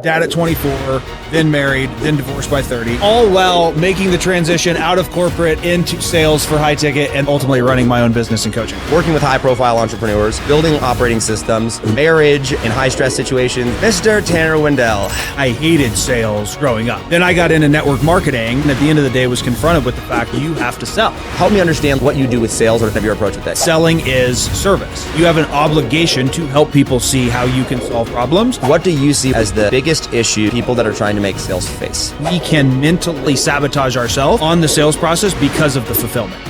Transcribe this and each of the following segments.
dad at 24, then married, then divorced by 30, all while making the transition out of corporate into sales for high ticket and ultimately running my own business and coaching. Working with high-profile entrepreneurs, building operating systems, marriage in high-stress situations. Mr. Tanner Wendell. I hated sales growing up. Then I got into network marketing, and at the end of the day was confronted with the fact you have to sell. Help me understand what you do with sales or your approach with that. Selling is service. You have an obligation to help people see how you can solve problems. What do you see as the biggest issue people that are trying to make sales face? We can mentally sabotage ourselves on the sales process because of the fulfillment.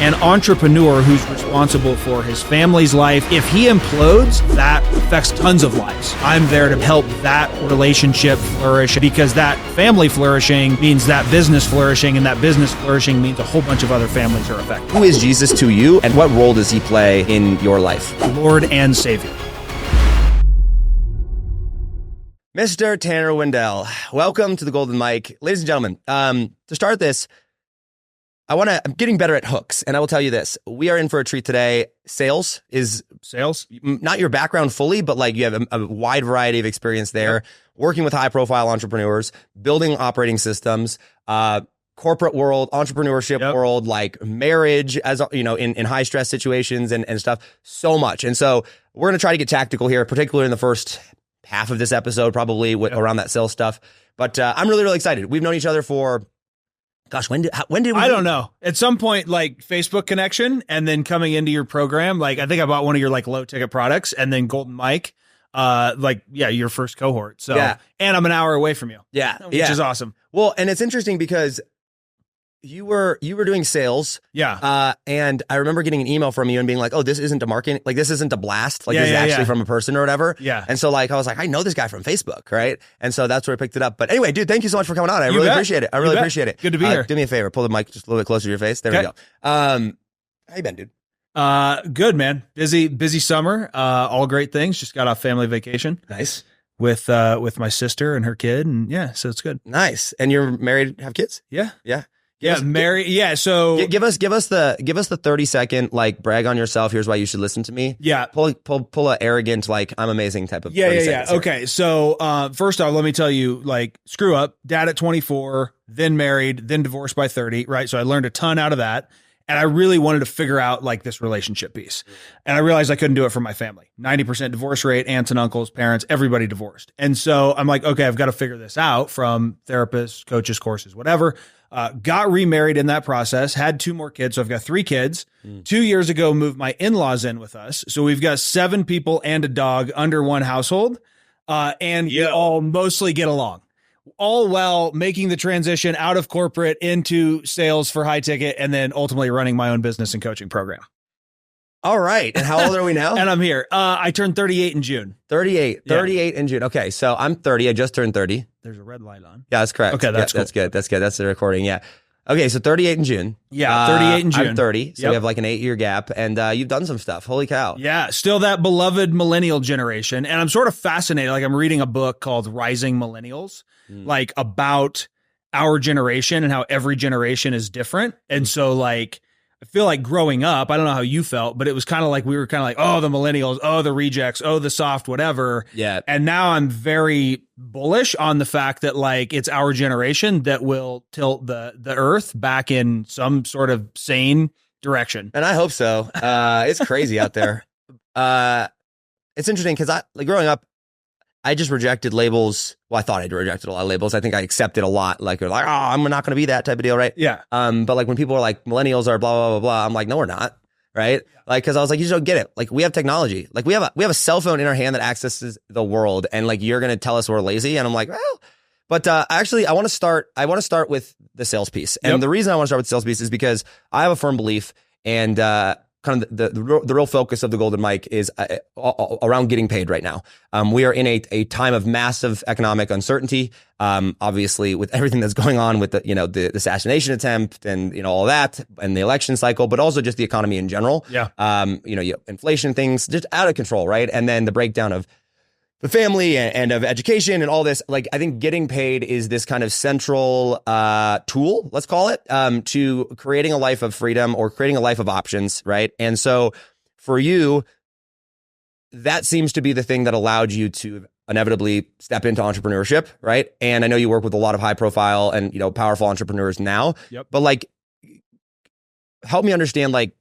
An entrepreneur who's responsible for his family's life, if he implodes, that affects tons of lives. I'm there to help that relationship flourish because that family flourishing means that business flourishing, and that business flourishing means a whole bunch of other families are affected. Who is Jesus to you, and what role does he play in your life? Lord and Savior. Mr. Tanner Wendell, welcome to the Golden Mic. Ladies and gentlemen, to start this, I'm getting better at hooks, and I will tell you this. We are in for a treat today. Sales is not your background fully, but like you have a wide variety of experience there, yep. Working with high-profile entrepreneurs, building operating systems, corporate world, entrepreneurship yep. world, like marriage, as you know, in high-stress situations and stuff, so much. And so we're going to try to get tactical here, particularly in the first half of this episode, probably yep. around that sales stuff. But I'm really, really excited. We've known each other for... Gosh, when did we? I don't know. At some point, like Facebook connection, and then coming into your program, like I think I bought one of your like low ticket products, and then Golden Mic, your first cohort. So, yeah. And I'm an hour away from you. Yeah, which is awesome. Well, and it's interesting because you were doing sales. Yeah. And I remember getting an email from you and being like, oh, this isn't a marketing, like this isn't a blast. Like this is actually from a person or whatever. Yeah. And so like, I was like, I know this guy from Facebook. Right. And so that's where I picked it up. But anyway, dude, thank you so much for coming on. I really appreciate it. I really appreciate it. Good to be here. Do me a favor. Pull the mic just a little bit closer to your face. There we go. How you been, dude? Good, man. Busy summer. All great things. Just got off family vacation. Nice. With my sister and her kid. And yeah, so it's good. Nice. And you're married, have kids? Yeah. Yeah. Mary. Yeah. So give us the 30-second, like, brag on yourself. Here's why you should listen to me. Yeah. Pull a arrogant, like, I'm amazing type of. Yeah. Okay. So, first off, let me tell you, like, screw up, dad at 24, then married, then divorced by 30. Right. So I learned a ton out of that. And I really wanted to figure out like this relationship piece. And I realized I couldn't do it for my family. 90% divorce rate, aunts and uncles, parents, everybody divorced. And so I'm like, okay, I've got to figure this out from therapists, coaches, courses, whatever. Got remarried in that process, had 2 more kids. So I've got 3 kids. 2 years ago, moved my in-laws in with us. So we've got 7 people and a dog under one household. And we all mostly get along. All while making the transition out of corporate into sales for high ticket and then ultimately running my own business and coaching program. All right. And how old are we now? And I'm here. I turned 38 in June. 38 in June. Okay. So I'm 30. I just turned 30. There's a red light on. Yeah, that's correct. Okay. That's cool. That's good. That's good. That's the recording. Yeah. Okay. So 38 in June. Yeah. 38 in June. I'm 30. So we have like an 8-year gap, and you've done some stuff. Holy cow. Yeah. Still that beloved millennial generation. And I'm sort of fascinated. Like I'm reading a book called Rising Millennials, like about our generation and how every generation is different. And so like, I feel like growing up, I don't know how you felt, but it was kind of like, we were kind of like, oh, the millennials, oh, the rejects, oh, the soft, whatever. Yeah. And now I'm very bullish on the fact that like, it's our generation that will tilt the earth back in some sort of sane direction. And I hope so. It's crazy out there. It's interesting because growing up, I just rejected labels. Well, I thought I'd rejected a lot of labels. I think I accepted a lot. Like, they're like, oh, I'm not going to be that type of deal, right? Yeah. But like when people are like, millennials are blah, blah, blah, blah, I'm like, no, we're not. Right. Yeah. Like, cause I was like, you just don't get it. Like we have technology. Like we have a cell phone in our hand that accesses the world. And like, you're going to tell us we're lazy. And I'm like, well, but actually I want to start with the sales piece. And the reason I want to start with the sales piece is because I have a firm belief and, kind of the real focus of the Golden Mic is around getting paid right now. We are in a time of massive economic uncertainty. Obviously with everything that's going on with the assassination attempt and, all that and the election cycle, but also just the economy in general. Yeah. Inflation, things just out of control. Right. And then the breakdown of the family and of education and all this. Like, I think getting paid is this kind of central tool, let's call it, to creating a life of freedom or creating a life of options, right? And so for you, that seems to be the thing that allowed you to inevitably step into entrepreneurship, right? And I know you work with a lot of high profile and, powerful entrepreneurs now. Yep. But like, help me understand like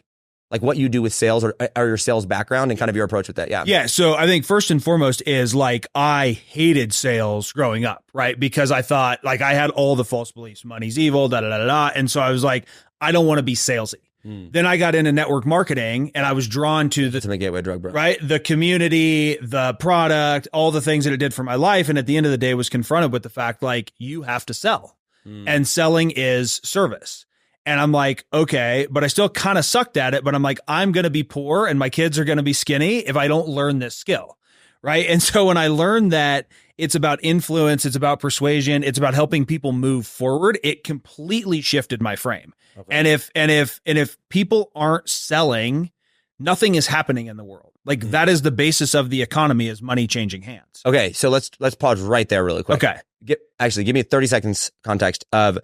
what you do with sales or your sales background and kind of your approach with that. Yeah. Yeah. So I think first and foremost is like, I hated sales growing up, right? Because I thought like I had all the false beliefs, money's evil, da, da, da, da. And so I was like, I don't want to be salesy. Then I got into network marketing and I was drawn to the gateway drug, bro. Right? The community, the product, all the things that it did for my life. And at the end of the day was confronted with the fact, like, you have to sell and selling is service. And I'm like, okay, but I still kind of sucked at it. But I'm like, I'm going to be poor and my kids are going to be skinny if I don't learn this skill. Right. And so when I learned that it's about influence, it's about persuasion, it's about helping people move forward, it completely shifted my frame. Okay. And if people aren't selling, nothing is happening in the world. Like that is the basis of the economy, is money changing hands. Okay. So let's pause right there really quick. Okay. Give me 30 seconds context of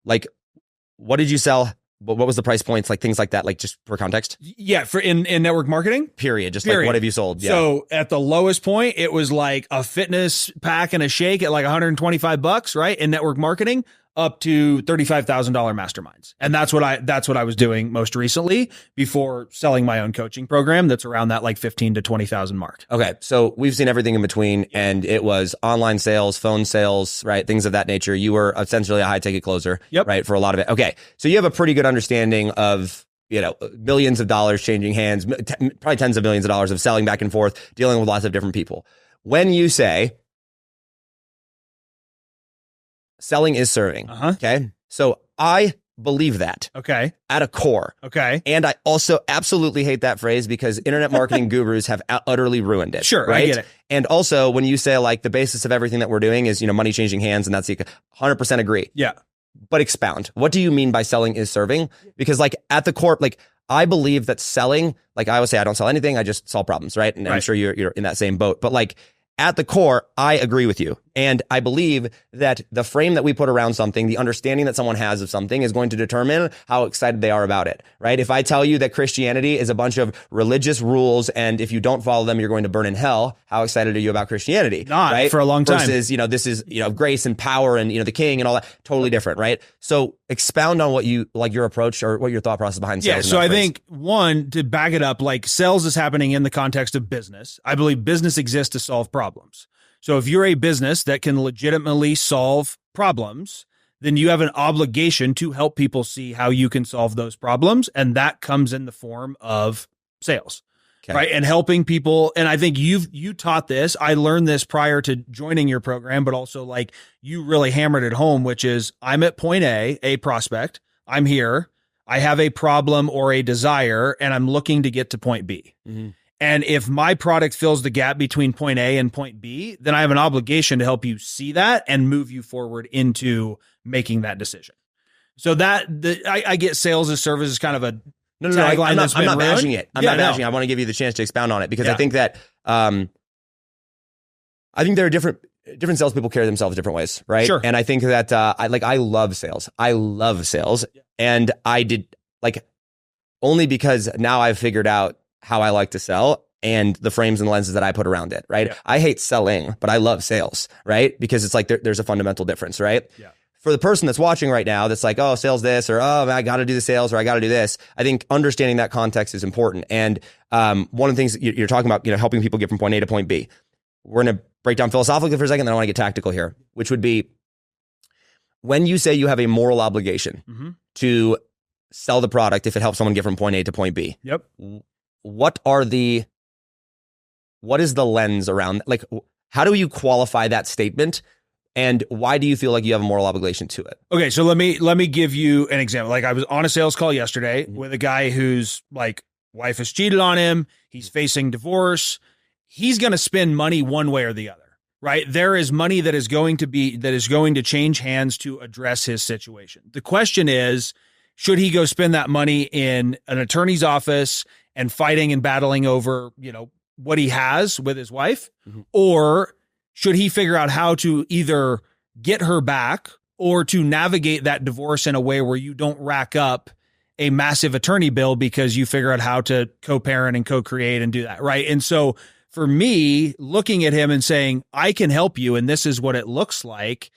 like, what did you sell? What was the price points? Like things like that, like just for context. Yeah. For in network marketing. Period. Just like what have you sold? Yeah. So at the lowest point, it was like a fitness pack and a shake at like $125, right? In network marketing, up to $35,000 masterminds. And that's what I was doing most recently before selling my own coaching program. That's around that like 15 to 20,000 mark. Okay. So we've seen everything in between, and it was online sales, phone sales, right? Things of that nature. You were essentially a high ticket closer, right? For a lot of it. Okay. So you have a pretty good understanding of, millions of dollars changing hands, probably tens of millions of dollars of selling back and forth, dealing with lots of different people. When you say, selling is serving. Okay. So I believe that. Okay. At a core. Okay. And I also absolutely hate that phrase because internet marketing gurus have utterly ruined it. Sure. Right? I get it. And also when you say like the basis of everything that we're doing is, money changing hands, and that's 100% agree. Yeah. But expound. What do you mean by selling is serving? Because like at the core, like I believe that selling, like I always say, I don't sell anything. I just solve problems. Right. And I'm sure you're in that same boat, but like, at the core, I agree with you. And I believe that the frame that we put around something, the understanding that someone has of something is going to determine how excited they are about it, right? If I tell you that Christianity is a bunch of religious rules and if you don't follow them, you're going to burn in hell, how excited are you about Christianity? Not right? For a long time. Versus, this is, grace and power and, the king and all that. Totally different, right? So expound on what you, like your approach or what your thought process behind sales. Yeah. So I think one, to back it up, like sales is happening in the context of business. I believe business exists to solve problems. So if you're a business that can legitimately solve problems, then you have an obligation to help people see how you can solve those problems. And that comes in the form of sales, right? And helping people. And I think you taught this. I learned this prior to joining your program, but also like you really hammered it home, which is I'm at point A prospect. I'm here. I have a problem or a desire, and I'm looking to get to point B. Mm-hmm. And if my product fills the gap between point A and point B, then I have an obligation to help you see that and move you forward into making that decision. So I get sales as service is kind of a tagline. I'm not bashing it. I'm not bashing it. I want to give you the chance to expound on it because I think that there are different salespeople carry themselves different ways, right? Sure. And I think that I love sales. I love sales, and I did only because now I've figured out how I like to sell and the frames and lenses that I put around it, right? Yeah. I hate selling, but I love sales, right? Because it's like there's a fundamental difference, right? Yeah. For the person that's watching right now, that's like, oh, sales this, or oh, I got to do the sales, or I got to do this. I think understanding that context is important. And one of the things you're talking about, helping people get from point A to point B. We're going to break down philosophically for a second, then I want to get tactical here, which would be when you say you have a moral obligation to sell the product if it helps someone get from point A to point B. Yep. What is the lens around, like, how do you qualify that statement? And why do you feel like you have a moral obligation to it? Okay. So let me give you an example. Like I was on a sales call yesterday with a guy whose like wife has cheated on him. He's facing divorce. He's going to spend money one way or the other, right? There is money that is going to change hands to address his situation. The question is, should he go spend that money in an attorney's office and fighting and battling over, what he has with his wife? Or should he figure out how to either get her back or to navigate that divorce in a way where you don't rack up a massive attorney bill because you figure out how to co-parent and co-create and do that, right? And so for me, looking at him and saying, I can help you, and this is what it looks like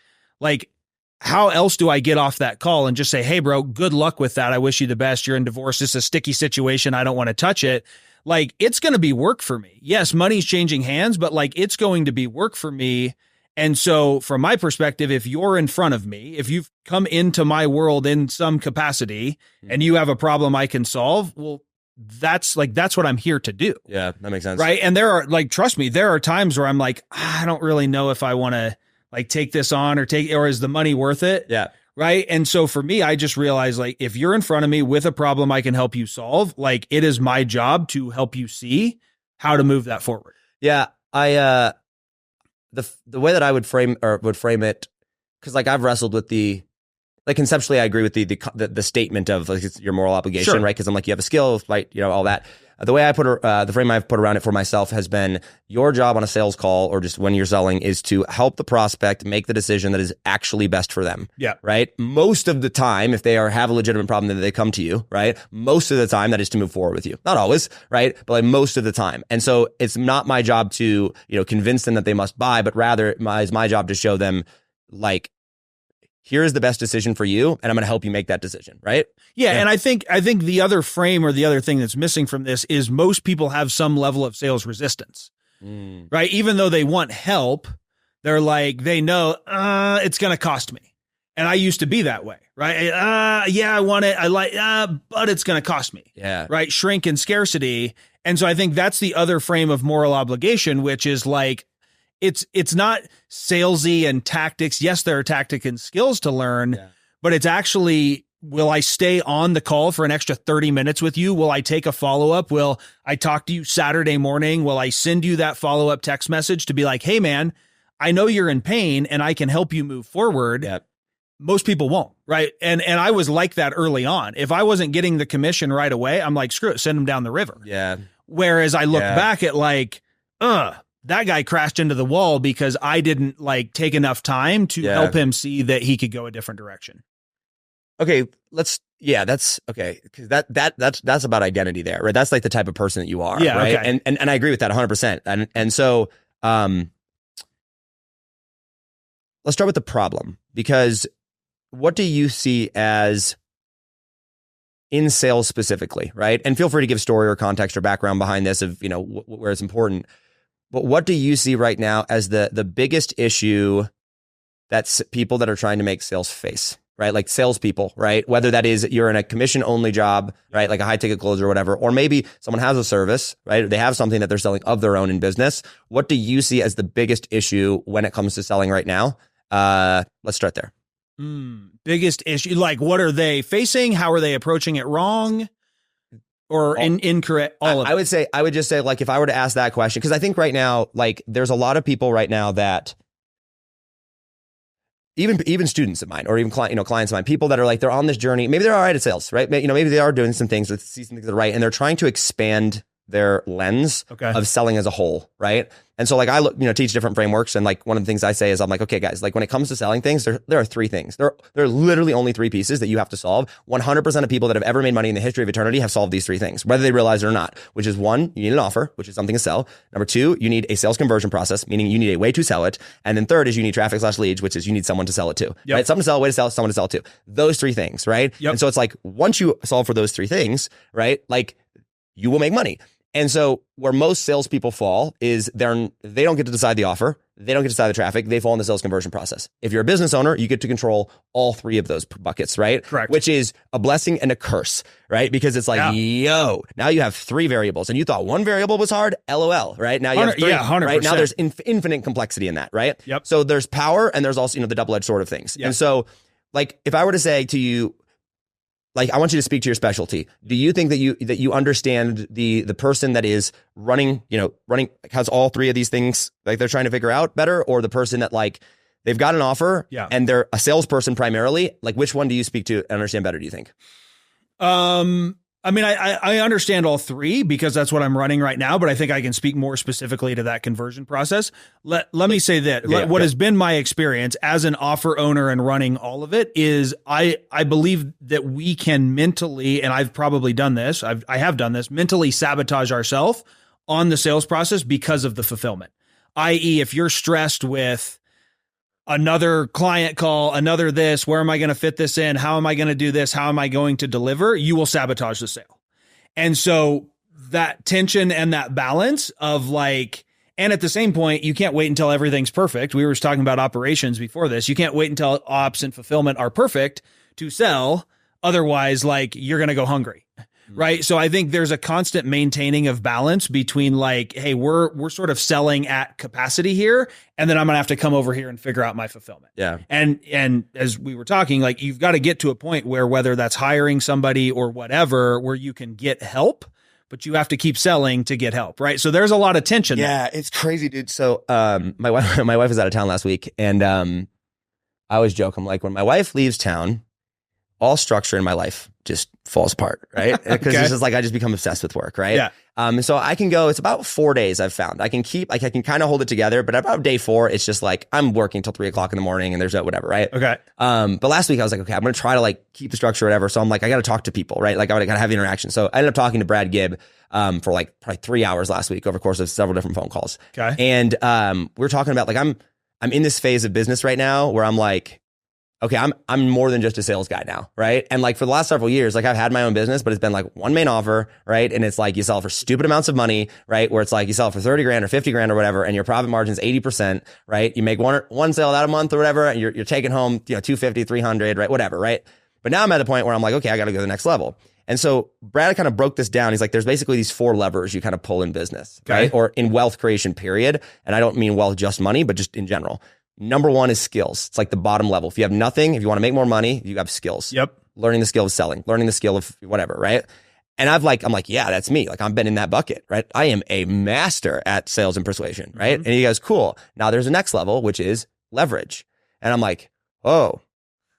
how else do I get off that call and just say, hey, bro, good luck with that. I wish you the best. You're in divorce. This is a sticky situation. I don't want to touch it. Like, it's going to be work for me. Yes, money's changing hands, but like, it's going to be work for me. And so from my perspective, if you're in front of me, if you've come into my world in some capacity and you have a problem I can solve, well, that's what I'm here to do. Yeah, that makes sense. Right. And there are, like, trust me, there are times where I'm like, I don't really know if I want to like take this on or is the money worth it? Yeah. Right. And so for me, I just realized, like, if you're in front of me with a problem I can help you solve, like, it is my job to help you see how to move that forward. Yeah. The way that I would frame it, because like I've wrestled with conceptually I agree with the statement of like it's your moral obligation, Sure. right? Because I'm like, you have a skill, right? You know, all that. The way I the frame I've put around it for myself has been your job on a sales call or just when you're selling is to help the prospect make the decision that is actually best for them. Yeah. Right. Most of the time, if they have a legitimate problem, then they come to you, right? Most of the time that is to move forward with you. Not always, right? But like most of the time. And so it's not my job to, convince them that they must buy, but rather it's my job to show them like, here is the best decision for you, and I'm going to help you make that decision, right? Yeah, and I think the other frame or the other thing that's missing from this is most people have some level of sales resistance, right? Even though they want help, they're like, they know it's going to cost me. And I used to be that way, right? Yeah, I want it. I like, but it's going to cost me. Yeah. Right. Shrink and scarcity. And so I think that's the other frame of moral obligation, which is like, it's not salesy and tactics. Yes, there are tactics and skills to learn, but it's actually, will I stay on the call for an extra 30 minutes with you? Will I take a follow-up? Will I talk to you Saturday morning? Will I send you that follow-up text message to be like, hey man, I know you're in pain and I can help you move forward. Yep. Most people won't. Right. And I was like that early on. If I wasn't getting the commission right away, I'm like, screw it, send them down the river. Yeah. Whereas I look back at like, that guy crashed into the wall because I didn't like take enough time to help him see that he could go a different direction. Okay, that's okay. Cause that's about identity there, right? That's like the type of person that you are. Yeah. Right. Okay. And I agree with that 100%. And so, let's start with the problem, because what do you see as in sales specifically, right? And feel free to give story or context or background behind this of, where it's important. But what do you see right now as the biggest issue that people that are trying to make sales face, right? Like salespeople, right? Whether that is you're in a commission only job, right? Like a high ticket closer or whatever, or maybe someone has a service, right? They have something that they're selling of their own in business. What do you see as the biggest issue when it comes to selling right now? Let's start there. Biggest issue, like what are they facing? How are they approaching it wrong? Or incorrect? All of it. I would just say, like, if I were to ask that question, because I think right now, like, there's a lot of people right now that even students of mine, or even clients of mine, people that are like, they're on this journey. Maybe they're all right at sales, right? Maybe they are doing some things, see some things that are right, and they're trying to expand their lens of selling as a whole, right? And so like I teach different frameworks, and like one of the things I say is I'm like, okay, guys, like when it comes to selling things, there are three things. There are literally only three pieces that you have to solve. 100% of people that have ever made money in the history of eternity have solved these three things, whether they realize it or not, which is one, you need an offer, which is something to sell. Number two, you need a sales conversion process, meaning you need a way to sell it. And then third is you need traffic/leads, which is you need someone to sell it to, right? Someone to sell, way to sell, someone to sell it to. Those three things, right? And so it's like, once you solve for those three things, right? Like you will make money. And so where most salespeople fall is they don't get to decide the offer. They don't get to decide the traffic. They fall in the sales conversion process. If you're a business owner, you get to control all three of those buckets, right? Correct. Which is a blessing and a curse, right? Because it's like, now you have three variables, and you thought one variable was hard, LOL, right? Now you have three, 100%. right? Now there's infinite complexity in that, right? Yep. So there's power, and there's also, the double-edged sword of things. Yep. And so like, if I were to say to you, like, I want you to speak to your specialty. Do you think that you understand the person that is running, has all three of these things, like they're trying to figure out better, or the person that like they've got an offer and they're a salesperson primarily? Like, which one do you speak to and understand better, do you think? I mean, I understand all three because that's what I'm running right now, but I think I can speak more specifically to that conversion process. Let me say that what has been my experience as an offer owner and running all of it is I believe that we can mentally, and I've probably done this, I have done this, mentally sabotage ourselves on the sales process because of the fulfillment. I.e., if you're stressed with another client call, another this, where am I going to fit this in? How am I going to do this? How am I going to deliver? You will sabotage the sale. And so that tension and that balance of like, and at the same point, you can't wait until everything's perfect. We were just talking about operations before this. You can't wait until ops and fulfillment are perfect to sell. Otherwise, like you're going to go hungry. Right. So I think there's a constant maintaining of balance between like, hey, we're sort of selling at capacity here. And then I'm going to have to come over here and figure out my fulfillment. Yeah. And as we were talking, like you've got to get to a point where whether that's hiring somebody or whatever, where you can get help, but you have to keep selling to get help. Right. So there's a lot of tension. Yeah. It's crazy, dude. So my wife was out of town last week, and I always joke, I'm like, when my wife leaves town, all structure in my life just falls apart, right? Because it's just like I just become obsessed with work, right? Yeah. So I can go, it's about 4 days I've found. I can kind of hold it together, but about day 4, it's just like I'm working till 3 o'clock in the morning and there's no whatever, right? Okay. But last week I was like, okay, I'm going to try to like keep the structure or whatever. So I'm like, I got to talk to people, right? Like I got to have interaction. So I ended up talking to Brad Gibb for like probably 3 hours last week over the course of several different phone calls. Okay. And we were talking about like, I'm in this phase of business right now where I'm like, okay, I'm more than just a sales guy now, right? And like for the last several years, like I've had my own business, but it's been like one main offer, right? And it's like you sell for stupid amounts of money, right? Where it's like you sell for 30 grand or 50 grand or whatever, and your profit margin is 80%, right? You make one sale that a month or whatever, and you're taking home, 250, 300, right? Whatever, right? But now I'm at the point where I'm like, okay, I got to go to the next level. And so Brad kind of broke this down. He's like, there's basically these 4 levers you kind of pull in business, right? Or in wealth creation, period. And I don't mean wealth just money, but just in general. Number 1 is skills. It's like the bottom level. If you have nothing, if you want to make more money, you have skills. Yep. Learning the skill of selling, learning the skill of whatever, right? And I'm like, yeah, that's me. Like I've been in that bucket, right? I am a master at sales and persuasion, right? And he goes, cool. Now there's a next level, which is leverage. And I'm like, oh,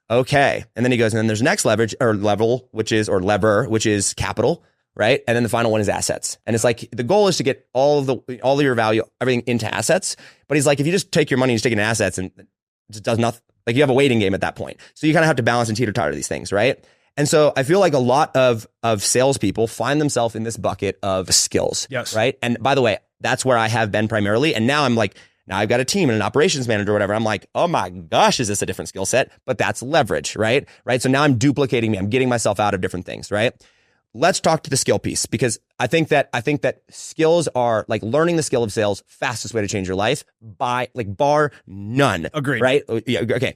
okay. And then he goes, and then there's next leverage or level, which is, or lever, which is capital. Right. And then the final one is assets. And it's like the goal is to get all of your value, everything into assets. But he's like, if you just take your money and just take it into assets and it just does nothing, like you have a waiting game at that point. So you kind of have to balance and teeter-totter these things. Right. And so I feel like a lot of salespeople find themselves in this bucket of skills. Yes. Right. And by the way, that's where I have been primarily. And now I'm like, now I've got a team and an operations manager or whatever. I'm like, oh my gosh, is this a different skill set? But that's leverage. Right. Right. So now I'm duplicating me. I'm getting myself out of different things. Right. Let's talk to the skill piece, because I think that skills are like learning the skill of sales, fastest way to change your life by like bar none. Agreed. Right? Yeah. Okay.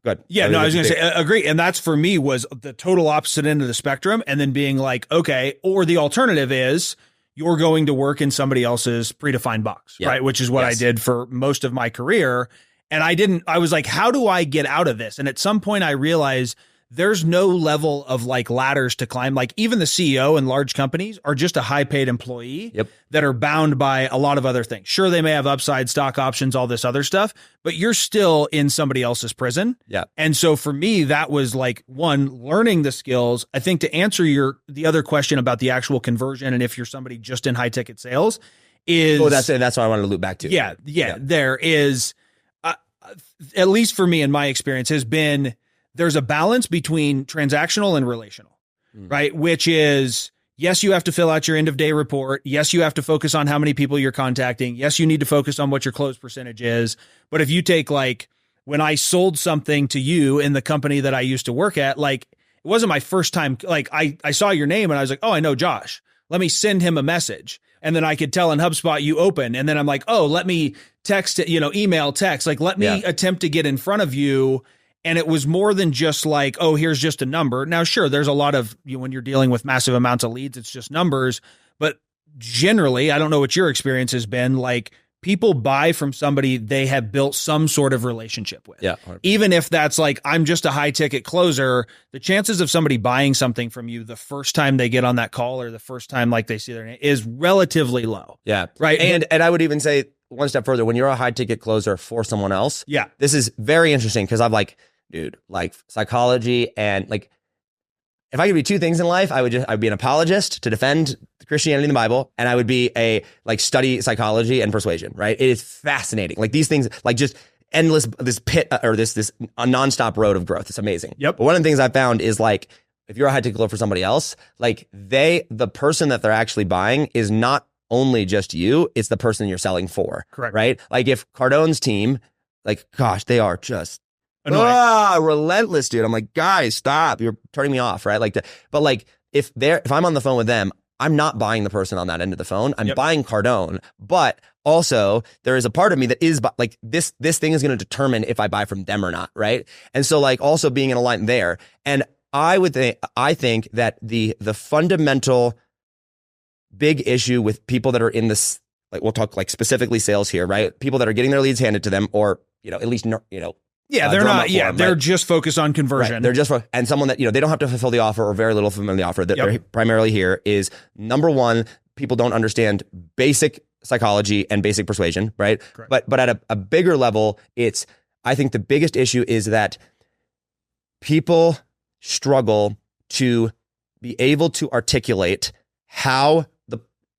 Good. Yeah. No, I was going to say agree. And that's for me was the total opposite end of the spectrum. And then being like, okay, or the alternative is you're going to work in somebody else's predefined box, right? Which is what I did for most of my career. And I was like, how do I get out of this? And at some point I realized there's no level of like ladders to climb. Like even the CEO in large companies are just a high paid employee that are bound by a lot of other things. Sure, they may have upside, stock options, all this other stuff, but you're still in somebody else's prison. Yeah. And so for me, that was like one, learning the skills. I think to answer the other question about the actual conversion and if you're somebody just in high ticket sales is. Oh, that's what I wanted to loop back to. Yeah. There is, at least for me in my experience, has been, there's a balance between transactional and relational, right? Which is, yes, you have to fill out your end of day report. Yes, you have to focus on how many people you're contacting. Yes, you need to focus on what your close percentage is. But if you take like when I sold something to you in the company that I used to work at, like it wasn't my first time. Like I saw your name and I was like, oh, I know Josh. Let me send him a message. And then I could tell in HubSpot you open. And then I'm like, oh, let me text it, email, text. Like, let me attempt to get in front of you. And it was more than just like, oh, here's just a number. Now, sure, there's a lot of, when you're dealing with massive amounts of leads, it's just numbers. But generally, I don't know what your experience has been, like people buy from somebody they have built some sort of relationship with. Yeah. Even if that's like, I'm just a high ticket closer, the chances of somebody buying something from you the first time they get on that call or the first time like they see their name is relatively low. Yeah. Right. And I would even say one step further, when you're a high ticket closer for someone else. Yeah. This is very interesting because I'm like, dude, like psychology and like, if I could be 2 things in life, I'd be an apologist to defend Christianity and the Bible, and I would be study psychology and persuasion, right? It is fascinating. Like these things, like just endless, this pit or this a nonstop road of growth. It's amazing. Yep. But one of the things I found is like, if you're a high ticket for somebody else, like the person that they're actually buying is not only just you, it's the person you're selling for. Correct. Right? Like if Cardone's team, like, gosh, they are just relentless, dude. I'm like, guys, stop. You're turning me off, right? But like if I'm on the phone with them, I'm not buying the person on that end of the phone. I'm buying Cardone, but also there is a part of me that is like this thing is going to determine if I buy from them or not, right? And so like also being in a line there. And I think that the fundamental big issue with people that are in this, like we'll talk like specifically sales here, right? People that are getting their leads handed to them, or at least they're not. Yeah, they're just focused on conversion. Right. They're just and someone that they don't have to fulfill the offer or very little fulfill the offer. That they're primarily here is number one. People don't understand basic psychology and basic persuasion, right? Correct. But at a bigger level, I think the biggest issue is that people struggle to be able to articulate how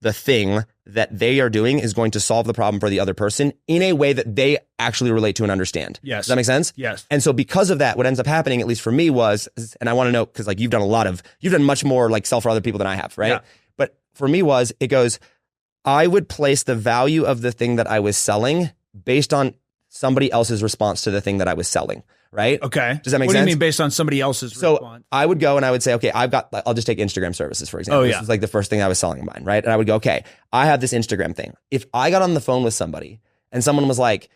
the thing that they are doing is going to solve the problem for the other person in a way that they actually relate to and understand. Yes. Does that make sense? Yes. And so because of that, what ends up happening, at least for me, was, and I want to know, because like you've done much more like sell for other people than I have, right? Yeah. But for me it goes, I would place the value of the thing that I was selling based on somebody else's response to the thing that I was selling. Right? Okay. Does that make sense? What do you mean based on somebody else's response? So I would go and I would say, okay, I'll just take Instagram services, for example. This is like the first thing I was selling mine, right? And I would go, okay, I have this Instagram thing. If I got on the phone with somebody and someone was like,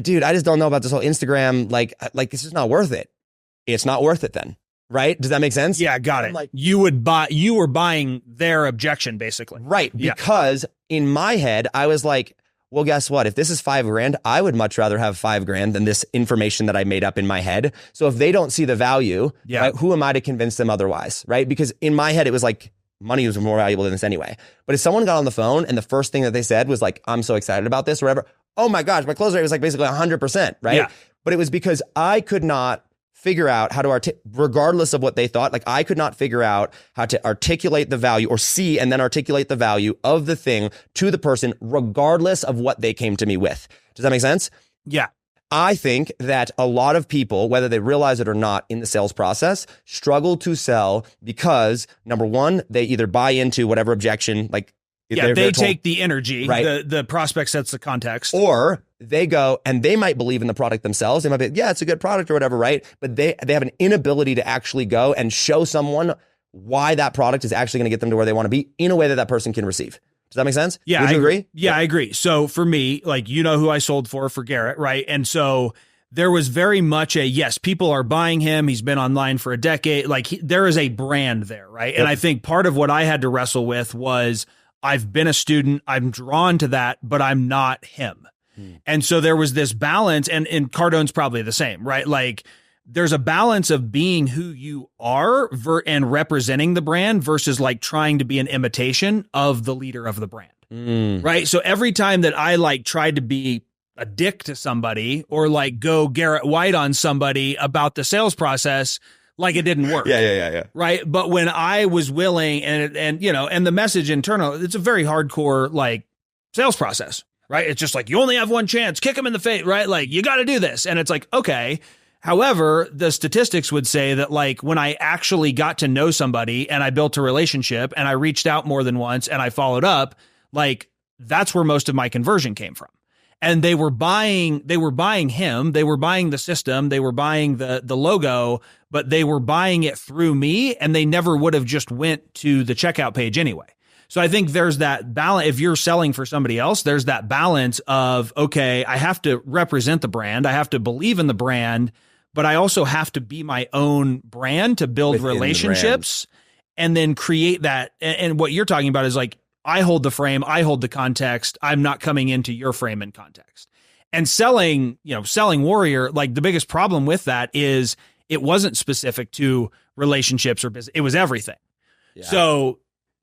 dude, I just don't know about this whole Instagram, like it's just not worth it. It's not worth it then. Right? Does that make sense? Yeah, got it. Like, you were buying their objection basically. Right. Because in my head, I was like, well, guess what? If this is $5,000, I would much rather have $5,000 than this information that I made up in my head. So if they don't see the value, right, who am I to convince them otherwise? Right? Because in my head, it was like money was more valuable than this anyway. But if someone got on the phone and the first thing that they said was like, I'm so excited about this or whatever. Oh my gosh, my close rate was like basically 100%. Right? Yeah. But it was because I could not figure out how to regardless of what they thought, like I could not figure out how to articulate the value or see and then articulate the value of the thing to the person, regardless of what they came to me with. Does that make sense? Yeah. I think that a lot of people, whether they realize it or not in the sales process, struggle to sell because number one, they either buy into whatever objection, like they take the energy, right? The prospect sets the context. Or they go and they might believe in the product themselves. They might be, yeah, it's a good product or whatever, right? But they have an inability to actually go and show someone why that product is actually going to get them to where they want to be in a way that person can receive. Does that make sense? Yeah. Would you agree? Yeah, I agree. So for me, like, who I sold for Garrett, right? And so there was very much yes, people are buying him. He's been online for a decade. Like there is a brand there, right? Yep. And I think part of what I had to wrestle with was I've been a student, I'm drawn to that, but I'm not him. And so there was this balance, and Cardone's probably the same, right? Like there's a balance of being who you are and representing the brand versus like trying to be an imitation of the leader of the brand, right? So every time that I like tried to be a dick to somebody or like go Garrett White on somebody about the sales process, like it didn't work. Yeah. Right. But when I was willing and the message internal, it's a very hardcore like sales process, right? It's just like, you only have one chance, kick him in the face, right? Like you got to do this. And it's like, okay. However, the statistics would say that like when I actually got to know somebody and I built a relationship and I reached out more than once and I followed up, like that's where most of my conversion came from. And they were buying him, they were buying the system, they were buying the logo, but they were buying it through me and they never would have just went to the checkout page anyway. So I think there's that balance. If you're selling for somebody else, there's that balance of, okay, I have to represent the brand. I have to believe in the brand, but I also have to be my own brand to build within relationships and then create that. And what you're talking about is like, I hold the frame, I hold the context. I'm not coming into your frame and context. And selling Warrior, like the biggest problem with that is it wasn't specific to relationships or business. It was everything. Yeah. So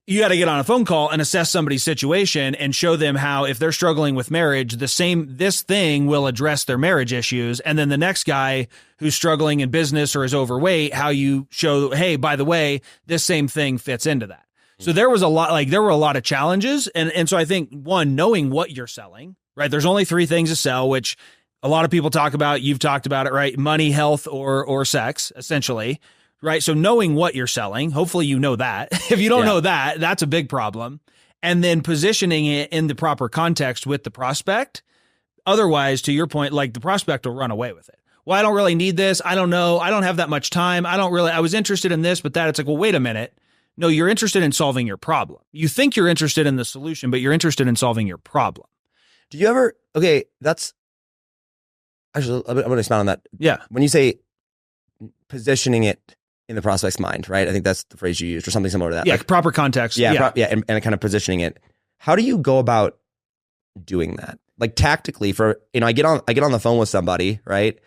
you got to get on a phone call and assess somebody's situation and show them how, if they're struggling with marriage, this thing will address their marriage issues. And then the next guy who's struggling in business or is overweight, how you show, hey, by the way, this same thing fits into that. So there were a lot of challenges. And so I think one, knowing what you're selling, right? There's only 3 things to sell, which a lot of people talk about. You've talked about it, right? Money, health, or sex, essentially. Right. So knowing what you're selling, hopefully you know that. If you don't know that, that's a big problem. and then positioning it in the proper context with the prospect. Otherwise, to your point, like the prospect will run away with it. Well, I don't really need this. I don't know. I don't have that much time. I was interested in this, but that. It's like, well, wait a minute. No, you're interested in solving your problem. You think you're interested in the solution, but you're interested in solving your problem. Do you ever, okay, that's, actually, I'm going to expound on that. Yeah. When you say positioning it in the prospect's mind, right? I think that's the phrase you used or something similar to that. Yeah, like, proper context. Yeah, and kind of positioning it. How do you go about doing that? Like tactically I get on the phone with somebody, right?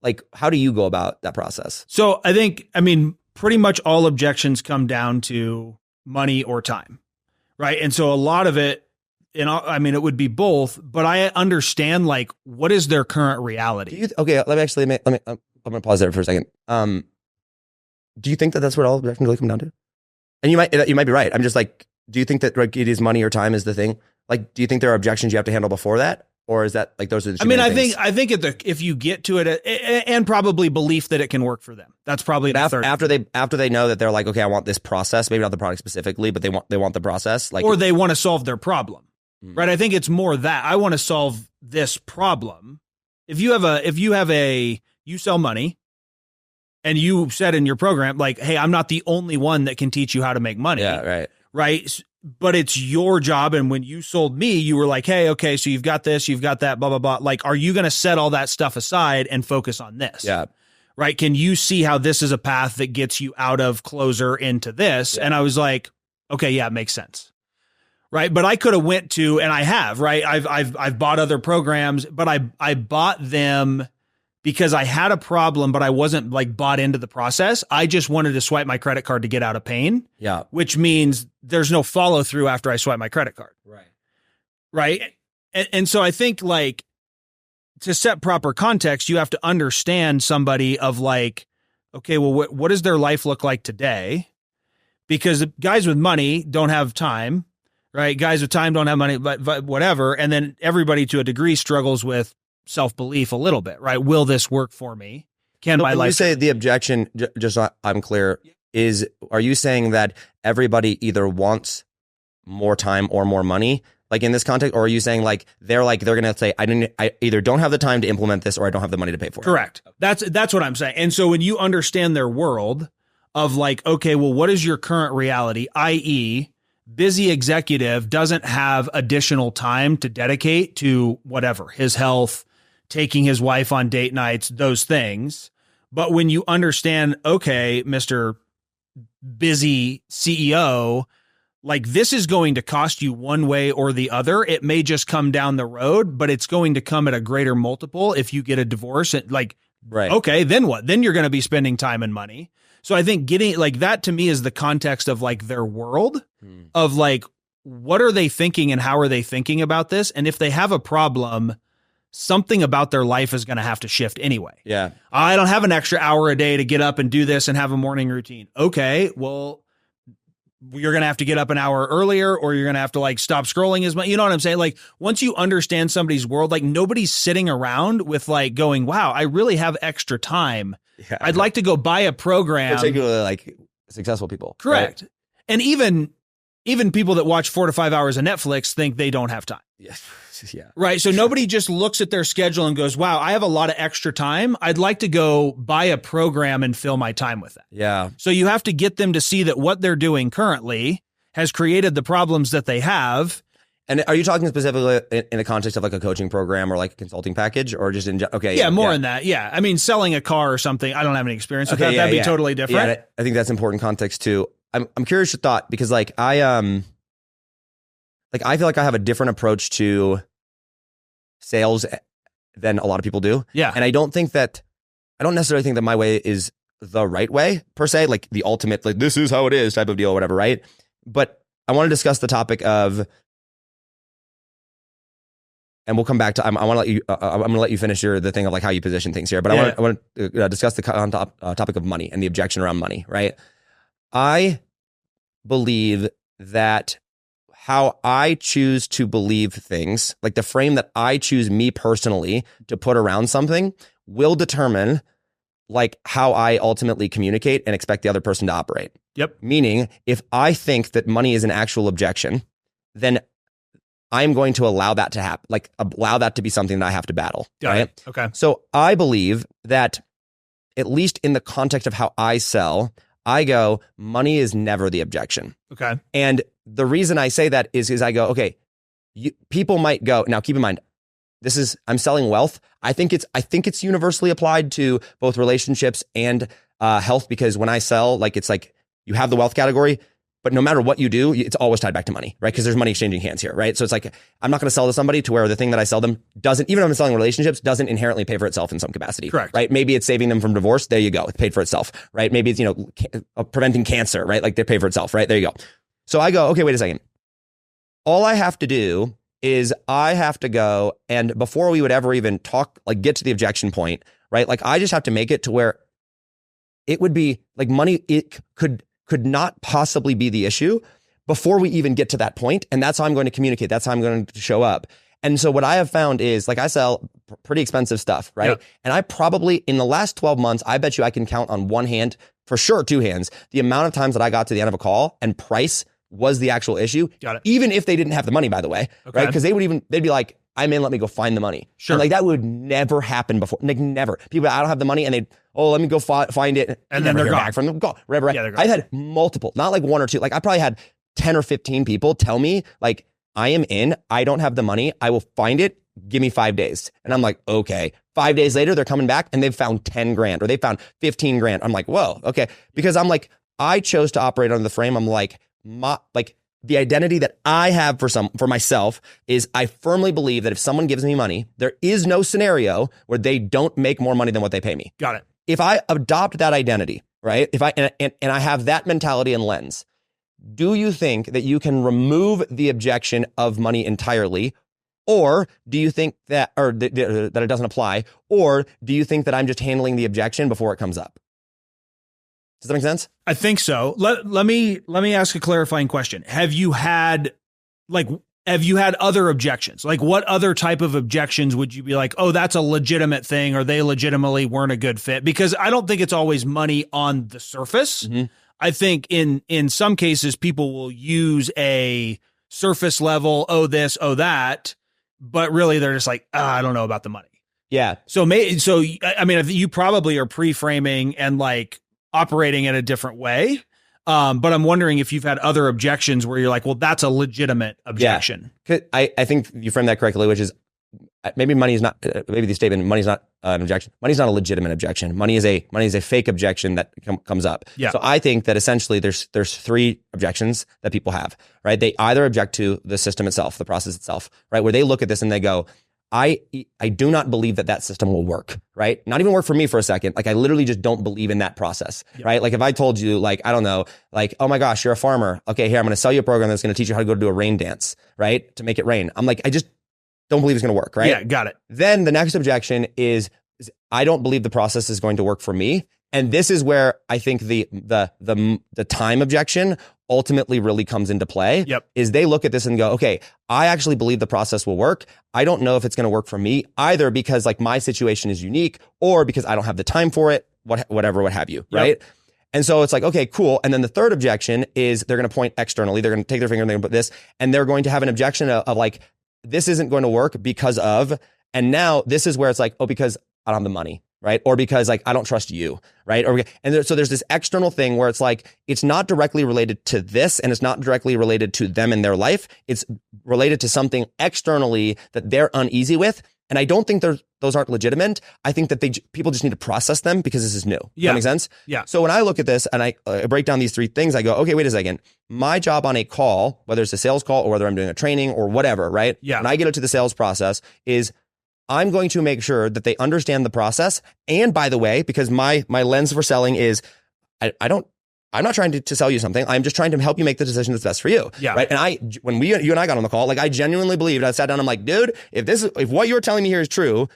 Like, how do you go about that process? So I mean, pretty much all objections come down to money or time, right? And so a lot of it, it would be both, but I understand like what is their current reality. I'm going to pause there for a second. Do you think that that's what all objections really come down to? And you might be right. I'm just like, do you think that like it is money or time is the thing? Like, do you think there are objections you have to handle before that? Or is that like those are the two main things? I think if you get to it and probably belief that it can work for them, that's probably the third. After they know that they're like, okay, I want this process, maybe not the product specifically, but they want the process, like, or they want to solve their problem, right? I think it's more that I want to solve this problem. If you sell money, and you said in your program, like, hey, I'm not the only one that can teach you how to make money. Yeah, right. Right. But it's your job. And when you sold me, you were like, hey, okay, so you've got this, you've got that, blah, blah, blah. Like, are you going to set all that stuff aside and focus on this? Yeah. Right. Can you see how this is a path that gets you out of closer into this? Yeah. And I was like, okay, yeah, it makes sense. Right. But I could have went to, and I have, right. I've bought other programs, but I bought them because I had a problem, but I wasn't like bought into the process. I just wanted to swipe my credit card to get out of pain. Yeah. Which means there's no follow through after I swipe my credit card. Right. Right. And so I think like to set proper context, you have to understand somebody of like, okay, well, what does their life look like today? Because guys with money don't have time, right? Guys with time don't have money, but whatever. And then everybody to a degree struggles with self-belief a little bit, right? Will this work for me? Can my life? You say the objection, just so I'm clear, are you saying that everybody either wants more time or more money, like in this context, or are you saying like they're going to say, I either don't have the time to implement this or I don't have the money to pay for it? Correct. That's what I'm saying. And so when you understand their world of like, okay, well, what is your current reality? i.e., busy executive doesn't have additional time to dedicate to whatever, his health, taking his wife on date nights, those things. But when you understand, okay, Mr. Busy CEO, like this is going to cost you one way or the other. It may just come down the road, but it's going to come at a greater multiple if you get a divorce. And like, right. Okay, then what? Then you're going to be spending time and money. So I think getting like that to me is the context of like their world of like, what are they thinking and how are they thinking about this? And if they have a problem, something about their life is going to have to shift anyway. Yeah. I don't have an extra hour a day to get up and do this and have a morning routine. Okay, well, you're going to have to get up an hour earlier or you're going to have to like stop scrolling as much. You know what I'm saying? Like once you understand somebody's world, like nobody's sitting around with like going, wow, I really have extra time. Yeah. I'd like to go buy a program. Particularly like successful people. Correct. Right? And even people that watch 4 to 5 hours of Netflix think they don't have time. Yeah. Yeah. Right. So nobody just looks at their schedule and goes, wow, I have a lot of extra time. I'd like to go buy a program and fill my time with that. Yeah. So you have to get them to see that what they're doing currently has created the problems that they have. And are you talking specifically in the context of like a coaching program or like a consulting package or just in, okay. Yeah, more in that. Yeah. I mean, selling a car or something, I don't have any experience with that. That'd be totally different. Yeah, I think that's important context too. I'm curious your thought because like I feel like I have a different approach to sales than a lot of people do. Yeah. And I don't necessarily think that my way is the right way per se, like the ultimate, like this is how it is type of deal or whatever. Right. But I want to discuss the topic of, and we'll come back to, I'm going to let you finish the thing of like how you position things here, but I want to discuss the topic of money and the objection around money. Right. I believe that how I choose to believe things, like the frame that I choose me personally to put around something will determine like how I ultimately communicate and expect the other person to operate. Yep. Meaning if I think that money is an actual objection, then I'm going to allow that to happen, like allow that to be something that I have to battle. Got it. Okay. So I believe that, at least in the context of how I sell, I go, money is never the objection. Okay. And the reason I say that is I go, okay, people might go, now keep in mind, I'm selling wealth. I think it's universally applied to both relationships and health, because when I sell, like, it's like you have the wealth category, but no matter what you do, it's always tied back to money, right? Because there's money exchanging hands here, right? So it's like, I'm not going to sell to somebody to where the thing that I sell them doesn't, even if I'm selling relationships, doesn't inherently pay for itself in some capacity. Correct. Right? Maybe it's saving them from divorce. There you go. It's paid for itself, right? Maybe it's, preventing cancer, right? Like, they pay for itself, right? There you go. So I go, okay, wait a second. All I have to do is I have to go, and before we would ever even talk, like, get to the objection point, right? Like, I just have to make it to where it would be like money, it could not possibly be the issue before we even get to that point. And that's how I'm going to communicate. That's how I'm going to show up. And so what I have found is, like, I sell pretty expensive stuff, right? Yep. And I probably, in the last 12 months, I bet you I can count on one hand, for sure, two hands, the amount of times that I got to the end of a call and price was the actual issue. Got it. Even if they didn't have the money, by the way, Okay. right? Because they'd be like, I'm in, let me go find the money. Sure. And like, that would never happen before. Like, never. People, I don't have the money, and let me go find it. And then they're hear gone. back from them. Go, wherever. Yeah, they're gone. I've had multiple, not like one or two. Like, I probably had 10 or 15 people tell me, like, I am in, I don't have the money, I will find it, give me 5 days. And I'm like, okay. 5 days later, they're coming back and they've found 10 grand or they found 15 grand. I'm like, whoa, okay. Because I'm like, I chose to operate under the frame. I'm like, the identity that I have for myself is, I firmly believe that if someone gives me money, there is no scenario where they don't make more money than what they pay me. Got it. If I adopt that identity, right? If I have that mentality and lens, do you think that you can remove the objection of money entirely? Or do you think that it doesn't apply? Or do you think that I'm just handling the objection before it comes up? Does that make sense? I think so. Let me ask a clarifying question. Have you had other objections? Like, what other type of objections would you be like, oh, that's a legitimate thing, or they legitimately weren't a good fit? Because I don't think it's always money on the surface. Mm-hmm. I think in some cases, people will use a surface level, oh, this, oh, that, but really they're just like, I don't know about the money. Yeah. So I mean, you probably are pre-framing and like operating in a different way. But I'm wondering if you've had other objections where you're like, well, that's a legitimate objection. Yeah. I think you framed that correctly, which is maybe money's not, maybe the statement, money's not an objection. Money's not a legitimate objection. Money is a fake objection that comes up. Yeah. So I think that essentially there's three objections that people have, right? They either object to the system itself, the process itself, right? Where they look at this and they go, I do not believe that system will work, right? Not even work for me for a second. Like, I literally just don't believe in that process, right? Like, if I told you, like, I don't know, like, oh my gosh, you're a farmer. Okay, here, I'm going to sell you a program that's going to teach you how to go do a rain dance, right? To make it rain. I'm like, I just don't believe it's going to work, right? Yeah, got it. Then the next objection is I don't believe the process is going to work for me. And this is where I think the time objection ultimately really comes into play. Yep. Is they look at this and go, okay, I actually believe the process will work. I don't know if it's going to work for me either, because like my situation is unique, or because I don't have the time for it, whatever, what have you, right? And so it's like, okay, cool. And then the third objection is they're going to point externally. They're going to take their finger and they're going to put this, and they're going to have an objection of like, this isn't going to work because of, and now this is where it's like, oh, because I don't have the money, right? Or because like, I don't trust you, right? So there's this external thing where it's like, it's not directly related to this, and it's not directly related to them in their life. It's related to something externally that they're uneasy with. And I don't think those aren't legitimate. I think that people just need to process them because this is new. Yeah. Does that make sense? Yeah. So when I look at this and I break down these three things, I go, okay, wait a second. My job on a call, whether it's a sales call or whether I'm doing a training or whatever, right? Yeah. When I get into the sales process is I'm going to make sure that they understand the process. And by the way, because my lens for selling is I'm not trying to sell you something. I'm just trying to help you make the decision that's best for you. Yeah. Right. And when you and I got on the call, like I genuinely believed, I sat down, I'm like, dude, if what you're telling me here is true,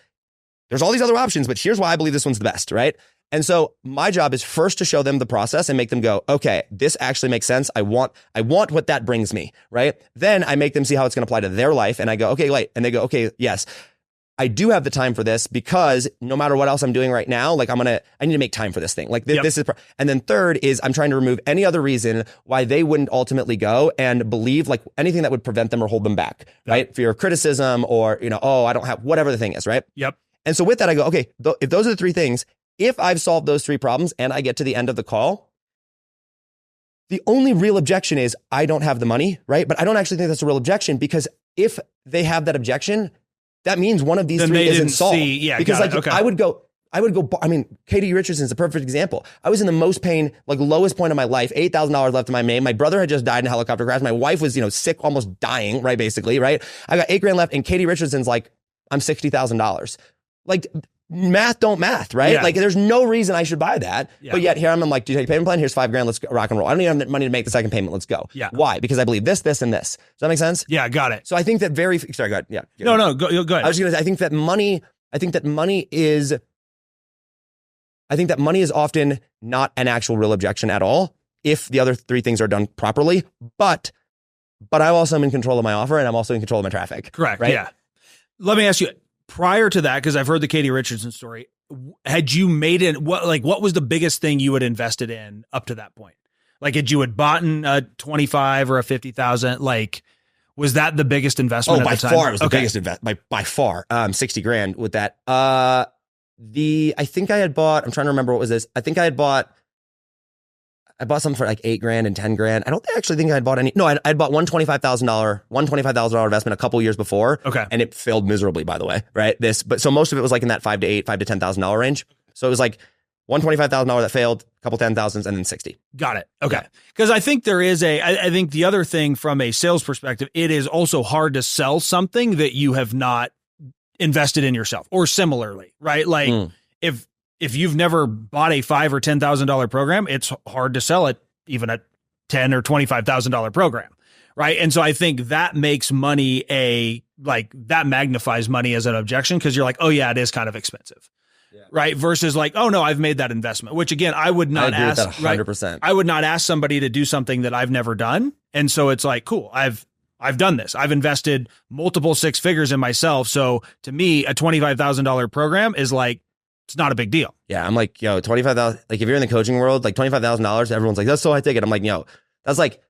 there's all these other options, but here's why I believe this one's the best. Right. And so my job is first to show them the process and make them go, okay, this actually makes sense. I want what that brings me. Right. Then I make them see how it's going to apply to their life. And I go, okay, wait. And they go, okay, yes. I do have the time for this because no matter what else I'm doing right now, like I need to make time for this thing. Like this is, and then third is I'm trying to remove any other reason why they wouldn't ultimately go and believe like anything that would prevent them or hold them back, right? Fear of criticism or, oh, I don't have whatever the thing is, right? Yep. And so with that, I go, okay, if those are the three things, if I've solved those three problems and I get to the end of the call, the only real objection is I don't have the money, right? But I don't actually think that's a real objection because if they have that objection, that means one of these three isn't solved. Because I would go, I mean, Katie Richardson's a perfect example. I was in the most pain, like lowest point of my life, $8,000 left in my name. My brother had just died in a helicopter crash. My wife was, sick, almost dying, right? Basically, right? I got $8,000 left and Katie Richardson's like, I'm $60,000. Like math don't math, right? Yeah. Like there's no reason I should buy that. Yeah. But yet here I'm like, do you take a payment plan? Here's $5,000. Let's rock and roll. I don't even have money to make the second payment. Let's go. Yeah. Why? Because I believe this, this, and this. Does that make sense? Yeah, got it. So I think that sorry, go ahead. Yeah. No, go ahead. I was going to say, I think that money is often not an actual real objection at all if the other three things are done properly. But I also am in control of my offer and I'm also in control of my traffic. Correct. Right? Yeah. Let me ask you, prior to that, because I've heard the Katie Richardson story, had you made it, what was the biggest thing you had invested in up to that point? Like, had you had bought in a 25 or a 50,000? Like, was that the biggest investment? By at the time? far, it was the biggest investment by far. $60,000 with that. I think I had bought, I'm trying to remember what was this. I think I bought something for like $8,000 and $10,000. I don't actually think I had bought any. No, I'd bought $125,000 investment a couple years before. Okay. And it failed miserably, by the way, right? But so most of it was like in that $5,000 to $10,000 range. So it was like $125,000 that failed, a couple 10,000s, and then 60. Got it. Okay. Because I think there is I think the other thing from a sales perspective, it is also hard to sell something that you have not invested in yourself or similarly, right? Like if you've never bought a $5,000 or $10,000 program, it's hard to sell it even a $10,000 or $25,000 program. Right. And so I think that makes money that magnifies money as an objection because you're like, oh yeah, it is kind of expensive. Yeah. Right. Versus like, oh no, I've made that investment, which again, I would not ask. With that 100%. Right? I would not ask somebody to do something that I've never done. And so it's like, cool, I've done this. I've invested multiple six figures in myself. So to me, a $25,000 program is like, it's not a big deal. Yeah. I'm like, yo, 25,000, like if you're in the coaching world, like $25,000, everyone's like, that's so high ticket. I'm like, yo, that's like,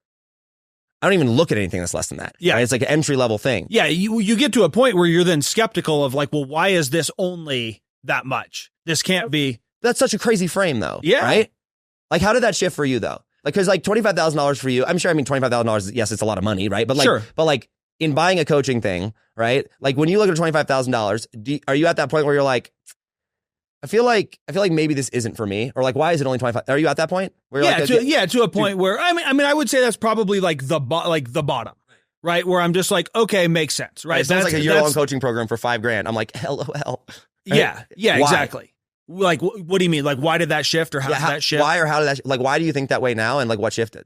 I don't even look at anything that's less than that. Yeah. Right? It's like an entry level thing. Yeah. You get to a point where you're then skeptical of like, well, why is this only that much? This can't be. That's such a crazy frame though. Yeah. Right. Like how did that shift for you though? Like, cause like $25,000 for you, I'm sure, I mean, $25,000, yes, it's a lot of money, right? But like, sure. But like in buying a coaching thing, right? Like when you look at $25,000, are you at that point where you're like, I feel like maybe this isn't for me, or like, why is it only 25? Are you at that point? Where you're to a point where I mean, I would say that's probably like the bottom, right? Where I'm just like, okay, makes sense, right? It sounds like a year-long coaching program for $5,000. I'm like, LOL. Right? Yeah, why? Exactly. Like, what do you mean? Like, why did that shift, or how did that shift? Why or how did that? Like, why do you think that way now, and like, what shifted?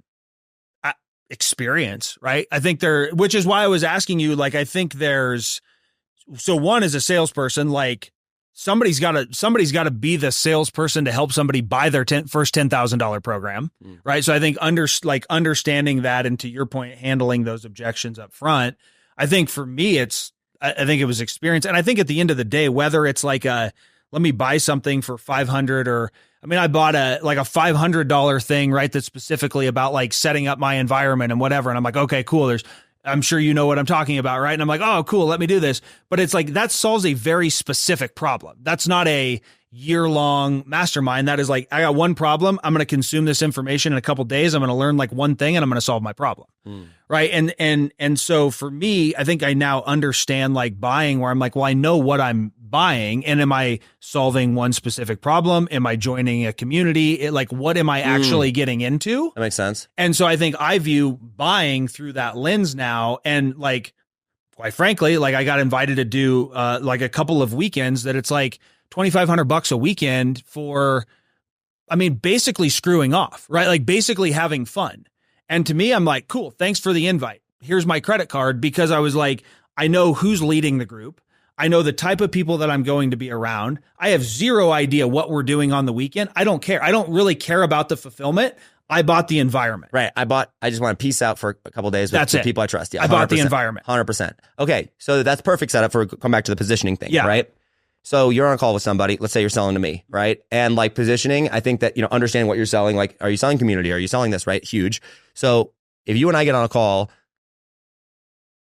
Experience, right? I think which is why I was asking you. Like, I think so one as a salesperson, like. Somebody's got to be the salesperson to help somebody buy their first $10,000 program, right? So I think understanding that, and to your point, handling those objections up front. I think for me, I think it was experience, and I think at the end of the day, whether it's like let me buy something for $500, or I mean, I bought a $500 thing, right? That's specifically about like setting up my environment and whatever, and I'm like, okay, cool. I'm sure you know what I'm talking about, right? And I'm like, oh, cool, let me do this. But it's like, that solves a very specific problem. That's not a year-long mastermind. That is like, I got one problem. I'm going to consume this information in a couple of days. I'm going to learn like one thing and I'm going to solve my problem. Right. And so for me, I think I now understand like buying, where I'm like, well, I know what I'm buying, and am I solving one specific problem? Am I joining a community? Like, what am I actually getting into? That makes sense. And so I think I view buying through that lens now. And like, quite frankly, like I got invited to do like a couple of weekends that it's like $2,500 a weekend for, I mean, basically screwing off, right? Like basically having fun. And to me, I'm like, cool, thanks for the invite. Here's my credit card, because I was like, I know who's leading the group. I know the type of people that I'm going to be around. I have zero idea what we're doing on the weekend. I don't care. I don't really care about the fulfillment. I bought the environment. Right. I just want to peace out for a couple of days with That's it. people I trust. Yeah. I bought the 100%. environment. 100%. Okay. So that's perfect setup for come back to the positioning thing. Yeah. Right. So you're on a call with somebody. Let's say you're selling to me. Right. And like positioning, I think that, understanding what you're selling, like, are you selling community? Are you selling this? Right. Huge. So if you and I get on a call,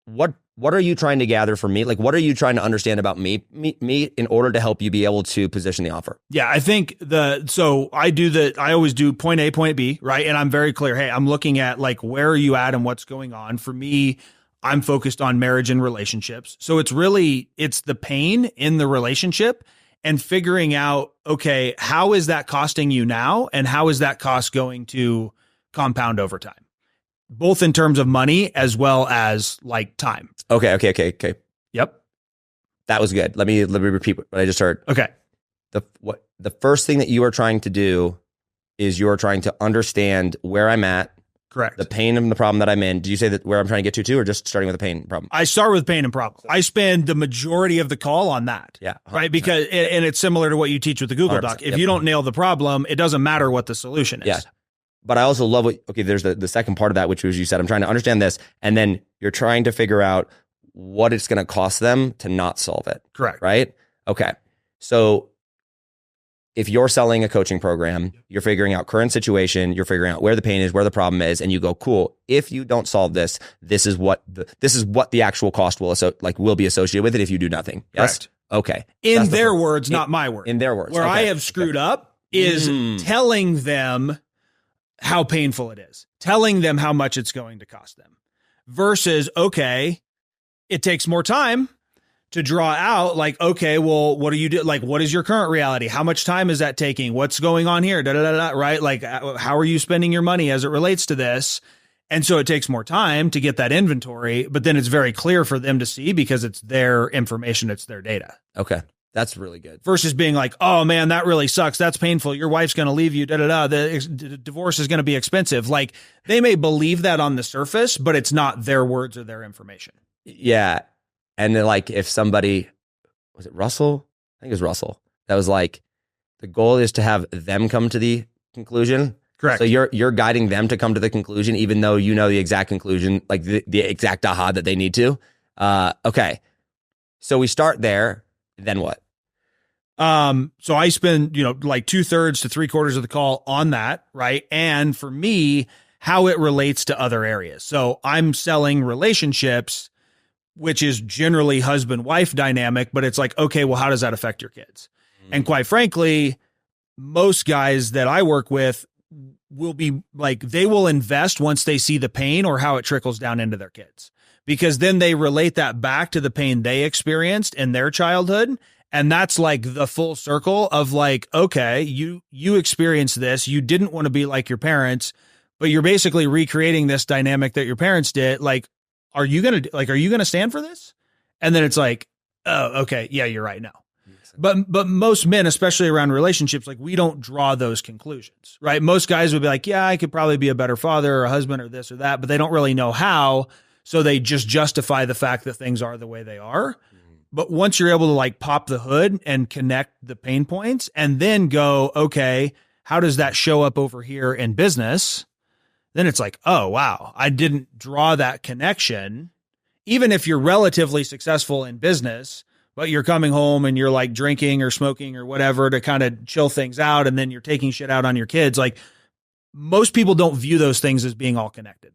what are you trying to gather from me? Like, what are you trying to understand about me in order to help you be able to position the offer? Yeah, I think I always do point A, point B, right? And I'm very clear. Hey, I'm looking at like, where are you at and what's going on? For me, I'm focused on marriage and relationships. So it's the pain in the relationship and figuring out, okay, how is that costing you now? And how is that cost going to compound over time? Both in terms of money as well as like time. Okay. Yep. That was good. Let me repeat what I just heard. Okay. The first thing that you are trying to do is you are trying to understand where I'm at. Correct. The pain and the problem that I'm in. Do you say that where I'm trying to get to too, or just starting with the pain problem? I start with pain and problem. I spend the majority of the call on that. Yeah. 100%. Right. Because, and it's similar to what you teach with the Google Doc. If you don't nail the problem, it doesn't matter what the solution is. Yeah. But I also love there's the second part of that, which was you said, I'm trying to understand this. And then you're trying to figure out what it's going to cost them to not solve it. Correct. Right? Okay. So if you're selling a coaching program, you're figuring out current situation, you're figuring out where the pain is, where the problem is, and you go, cool, if you don't solve this, this is what the actual cost will be associated with it if you do nothing. Yes? Correct. Okay. In their words, not my words. In their words. Where I have screwed up is telling them how painful it is, telling them how much it's going to cost them versus, okay, it takes more time to draw out like, okay, well, what do you do? Like, what is your current reality? How much time is that taking? What's going on here? Right? Like, how are you spending your money as it relates to this? And so it takes more time to get that inventory, but then it's very clear for them to see because it's their information. It's their data. Okay. That's really good. Versus being like, oh man, that really sucks. That's painful. Your wife's going to leave you. The divorce is going to be expensive. Like they may believe that on the surface, but it's not their words or their information. Yeah. And then like if somebody, was it Russell? I think it was Russell. That was like, the goal is to have them come to the conclusion. Correct. So you're guiding them to come to the conclusion, even though you know the exact conclusion, like the exact aha that they need to. Okay. So we start there. Then what? So I spend, like 2/3 to 3/4 of the call on that. Right. And for me, how it relates to other areas. So I'm selling relationships, which is generally husband-wife dynamic, but it's like, okay, well, how does that affect your kids? And quite frankly, most guys that I work with will be like, they will invest once they see the pain or how it trickles down into their kids, because then they relate that back to the pain they experienced in their childhood. And that's like the full circle of like, okay, you experienced this. You didn't want to be like your parents, but you're basically recreating this dynamic that your parents did. Like, are you going to stand for this? And then it's like, oh, okay. Yeah, you're right now. But most men, especially around relationships, like we don't draw those conclusions, right? Most guys would be like, yeah, I could probably be a better father or a husband or this or that, but they don't really know how. So they just justify the fact that things are the way they are. But once you're able to like pop the hood and connect the pain points and then go, okay, how does that show up over here in business? Then it's like, oh, wow, I didn't draw that connection. Even if you're relatively successful in business, but you're coming home and you're like drinking or smoking or whatever to kind of chill things out. And then you're taking shit out on your kids. Like most people don't view those things as being all connected.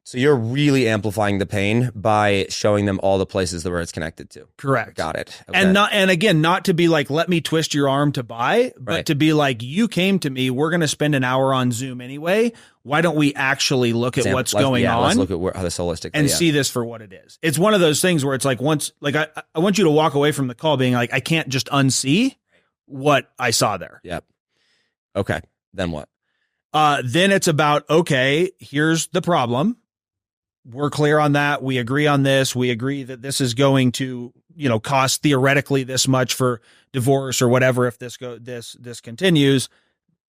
So you're really amplifying the pain by showing them all the places where it's connected to. Correct. Got it. Okay. And again, not to be like, let me twist your arm to buy, but to be like, you came to me, we're going to spend an hour on Zoom anyway. Why don't we actually look at what's going on? Let's look at how this holistically and see this for what it is. It's one of those things where it's like I want you to walk away from the call being like, I can't just unsee what I saw there. Yep. Okay. Then what? Then it's about, okay, here's the problem. We're clear on that. We agree on this. We agree that this is going to, cost theoretically this much for divorce or whatever. If this continues,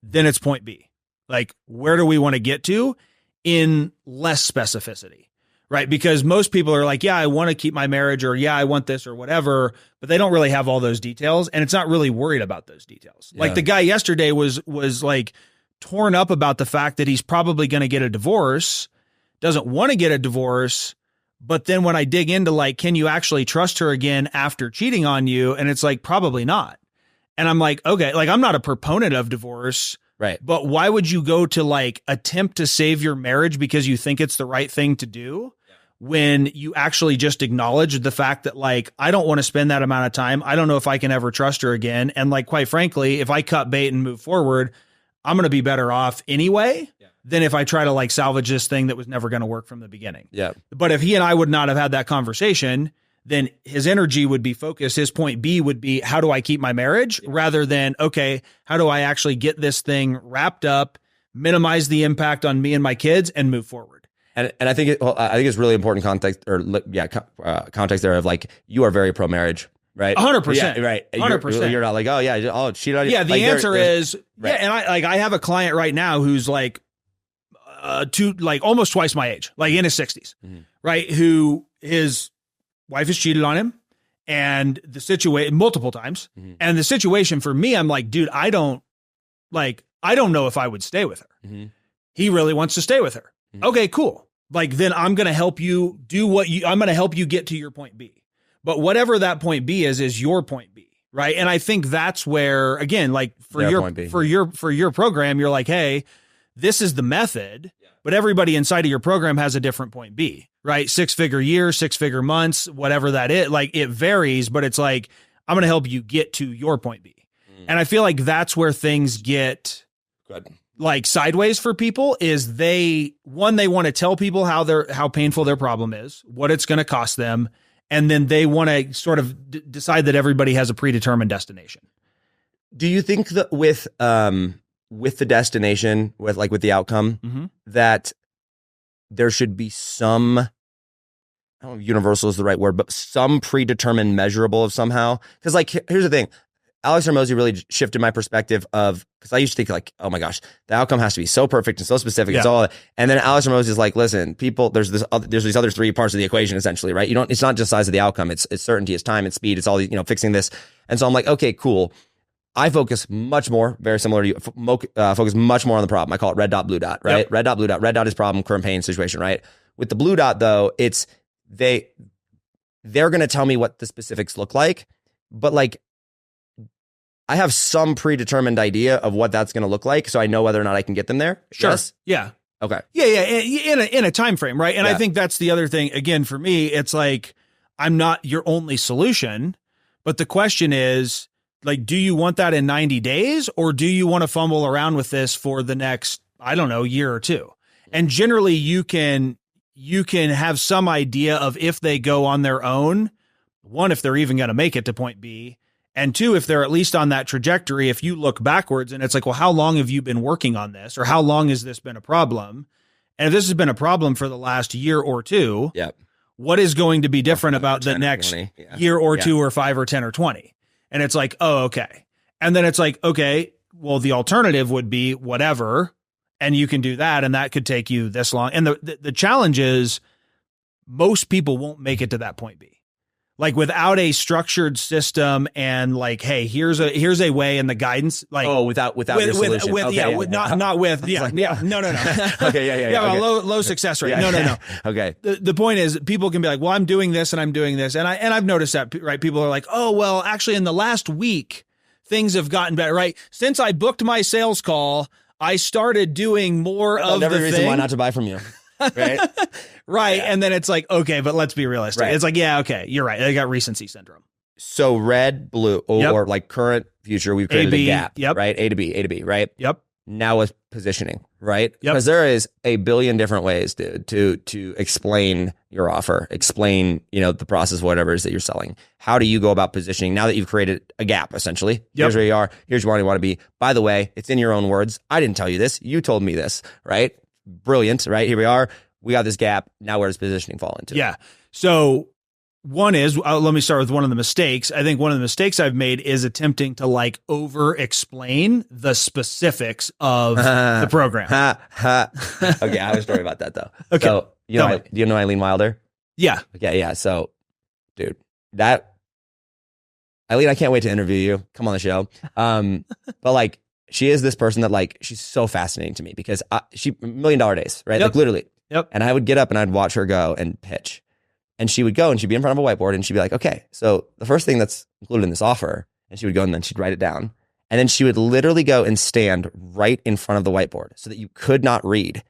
then it's point B. Like, where do we want to get to in less specificity, right? Because most people are like, yeah, I want to keep my marriage, or yeah, I want this or whatever, but they don't really have all those details. And it's not really worried about those details. Yeah. Like the guy yesterday was like torn up about the fact that he's probably going to get a divorce, doesn't want to get a divorce. But then when I dig into like, can you actually trust her again after cheating on you? And it's like, probably not. And I'm like, okay, like I'm not a proponent of divorce, Right. but why would you go to like attempt to save your marriage because you think it's the right thing to do when you actually just acknowledge the fact that like, I don't want to spend that amount of time. I don't know if I can ever trust her again. And like, quite frankly, if I cut bait and move forward, I'm going to be better off anyway than if I try to like salvage this thing that was never going to work from the beginning. Yeah. But if he and I would not have had that conversation, then his energy would be focused. His point B would be, how do I keep my marriage rather than, okay, how do I actually get this thing wrapped up, minimize the impact on me and my kids and move forward? And I think I think it's really important context context there of like, you are very pro marriage, right? 100%. Yeah, right. 100%. You're not like, oh yeah, she don't. Yeah. The like, answer is, right. yeah. And I have a client right now who's like, almost twice my age, like in his 60s, right? Who his wife has cheated on him and the situation multiple times. And the situation for me, I'm like, dude, I don't know if I would stay with her. He really wants to stay with her. Okay, cool. Like, then I'm going to help you do I'm going to help you get to your point B. But whatever that point B is your point B. Right. And I think that's where, again, like for your program, you're like, hey, this is the method, but everybody inside of your program has a different point B, right? 6-figure years, 6-figure months, whatever that is. Like it varies, but it's like, I'm going to help you get to your point B. And I feel like that's where things get like sideways for people is they want to tell people how painful their problem is, what it's going to cost them. And then they want to sort of decide that everybody has a predetermined destination. Do you think that with the destination, with the outcome, that there should be some, I don't know if universal is the right word, but some predetermined measurable of somehow? Because like, here's the thing. Alex Hormozi really shifted my perspective of, because I used to think like, oh my gosh, the outcome has to be so perfect and so specific. It's all, and then Alex Hormozi is like, listen, people, there's these other three parts of the equation essentially, right? It's not just size of the outcome. It's certainty, it's time, it's speed, it's all, fixing this. And so I'm like, okay, cool. I focus much more, very similar to you, focus much more on the problem. I call it red dot, blue dot, right? Yep. Red dot, blue dot. Red dot is problem, current pain, situation, right? With the blue dot though, it's they're going to tell me what the specifics look like, but like, I have some predetermined idea of what that's going to look like, so I know whether or not I can get them there. Sure. Yes? Yeah. Okay. Yeah. In a time frame, right? And I think that's the other thing. Again, for me, it's like I'm not your only solution, but the question is like, do you want that in 90 days, or do you want to fumble around with this for the next, I don't know, year or two? And generally, you can have some idea of if they go on their own. One, if they're even going to make it to point B. And two, if they're at least on that trajectory, if you look backwards and it's like, well, how long have you been working on this? Or how long has this been a problem? And if this has been a problem for the last year or two, what is going to be different about the next year or two or 5 or 10 or 20? And it's like, oh, okay. And then it's like, okay, well, the alternative would be whatever. And you can do that. And that could take you this long. And the challenge is most people won't make it to that point B. Like without a structured system and like, hey, here's a way and the guidance. Like without your solution. Not with no. Okay, well, low success rate. No. Okay. The point is, people can be like, well, I'm doing this and I'm doing this, and I've noticed that, right? People are like, oh, well, actually, in the last week, things have gotten better, right? Since I booked my sales call, I started doing more of the reason thing. Why not to buy from you. Right. Right. Yeah. And then it's like, okay, but let's be realistic. Right. It's like, yeah, okay, you're right. I got recency syndrome. So red, blue, or like current, future, we've created a gap, right? A to B, right? Yep. Now with positioning, right? Yep. Because there is a billion different ways to explain your offer, explain, the process of whatever it is that you're selling. How do you go about positioning now that you've created a gap, essentially? Here's where you are. Here's where you want to be. By the way, it's in your own words. I didn't tell you this. You told me this, right? Brilliant, right? Here we are. We got this gap. Now where does positioning fall into? Yeah. So one is, let me start with one of the mistakes. I think one of the mistakes I've made is attempting to like over explain the specifics of the program. Okay. I have a story about that though. Okay. So, do you know Eileen Wilder? Yeah. Okay. Yeah. So dude, Eileen, I can't wait to interview you. Come on the show. But like, she is this person that like, she's so fascinating to me because she $1 million days, right? Yep. Like literally. Yep. And I would get up and I'd watch her go and pitch. And she would go and she'd be in front of a whiteboard and she'd be like, okay, so the first thing that's included in this offer, and she would go and then she'd write it down. And then she would literally go and stand right in front of the whiteboard so that you could not read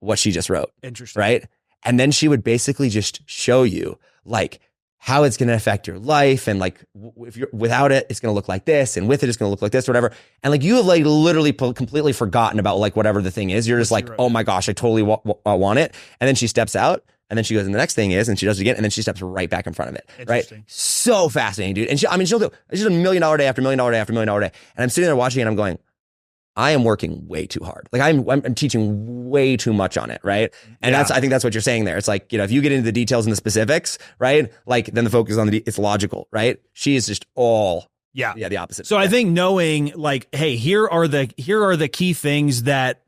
what she just wrote. Interesting. Right. And then she would basically just show you like how it's going to affect your life. And like, if you're without it, it's going to look like this. And with it, it's going to look like this or whatever. And like, you have like literally completely forgotten about like whatever the thing is. You're just like, oh my gosh, I totally want it. And then she steps out. And then she goes, and the next thing is, and she does it again, and then she steps right back in front of it. Right? So fascinating, dude. And she'll do, she's $1 million day after $1 million day after $1 million day. And I'm sitting there watching it and I'm going, I am working way too hard. Like I'm teaching way too much on it. Right. And I think that's what you're saying there. It's like, if you get into the details and the specifics, right? Like then the focus on it's logical, right? She is just all, the opposite. So I think knowing like, hey, here are the key things that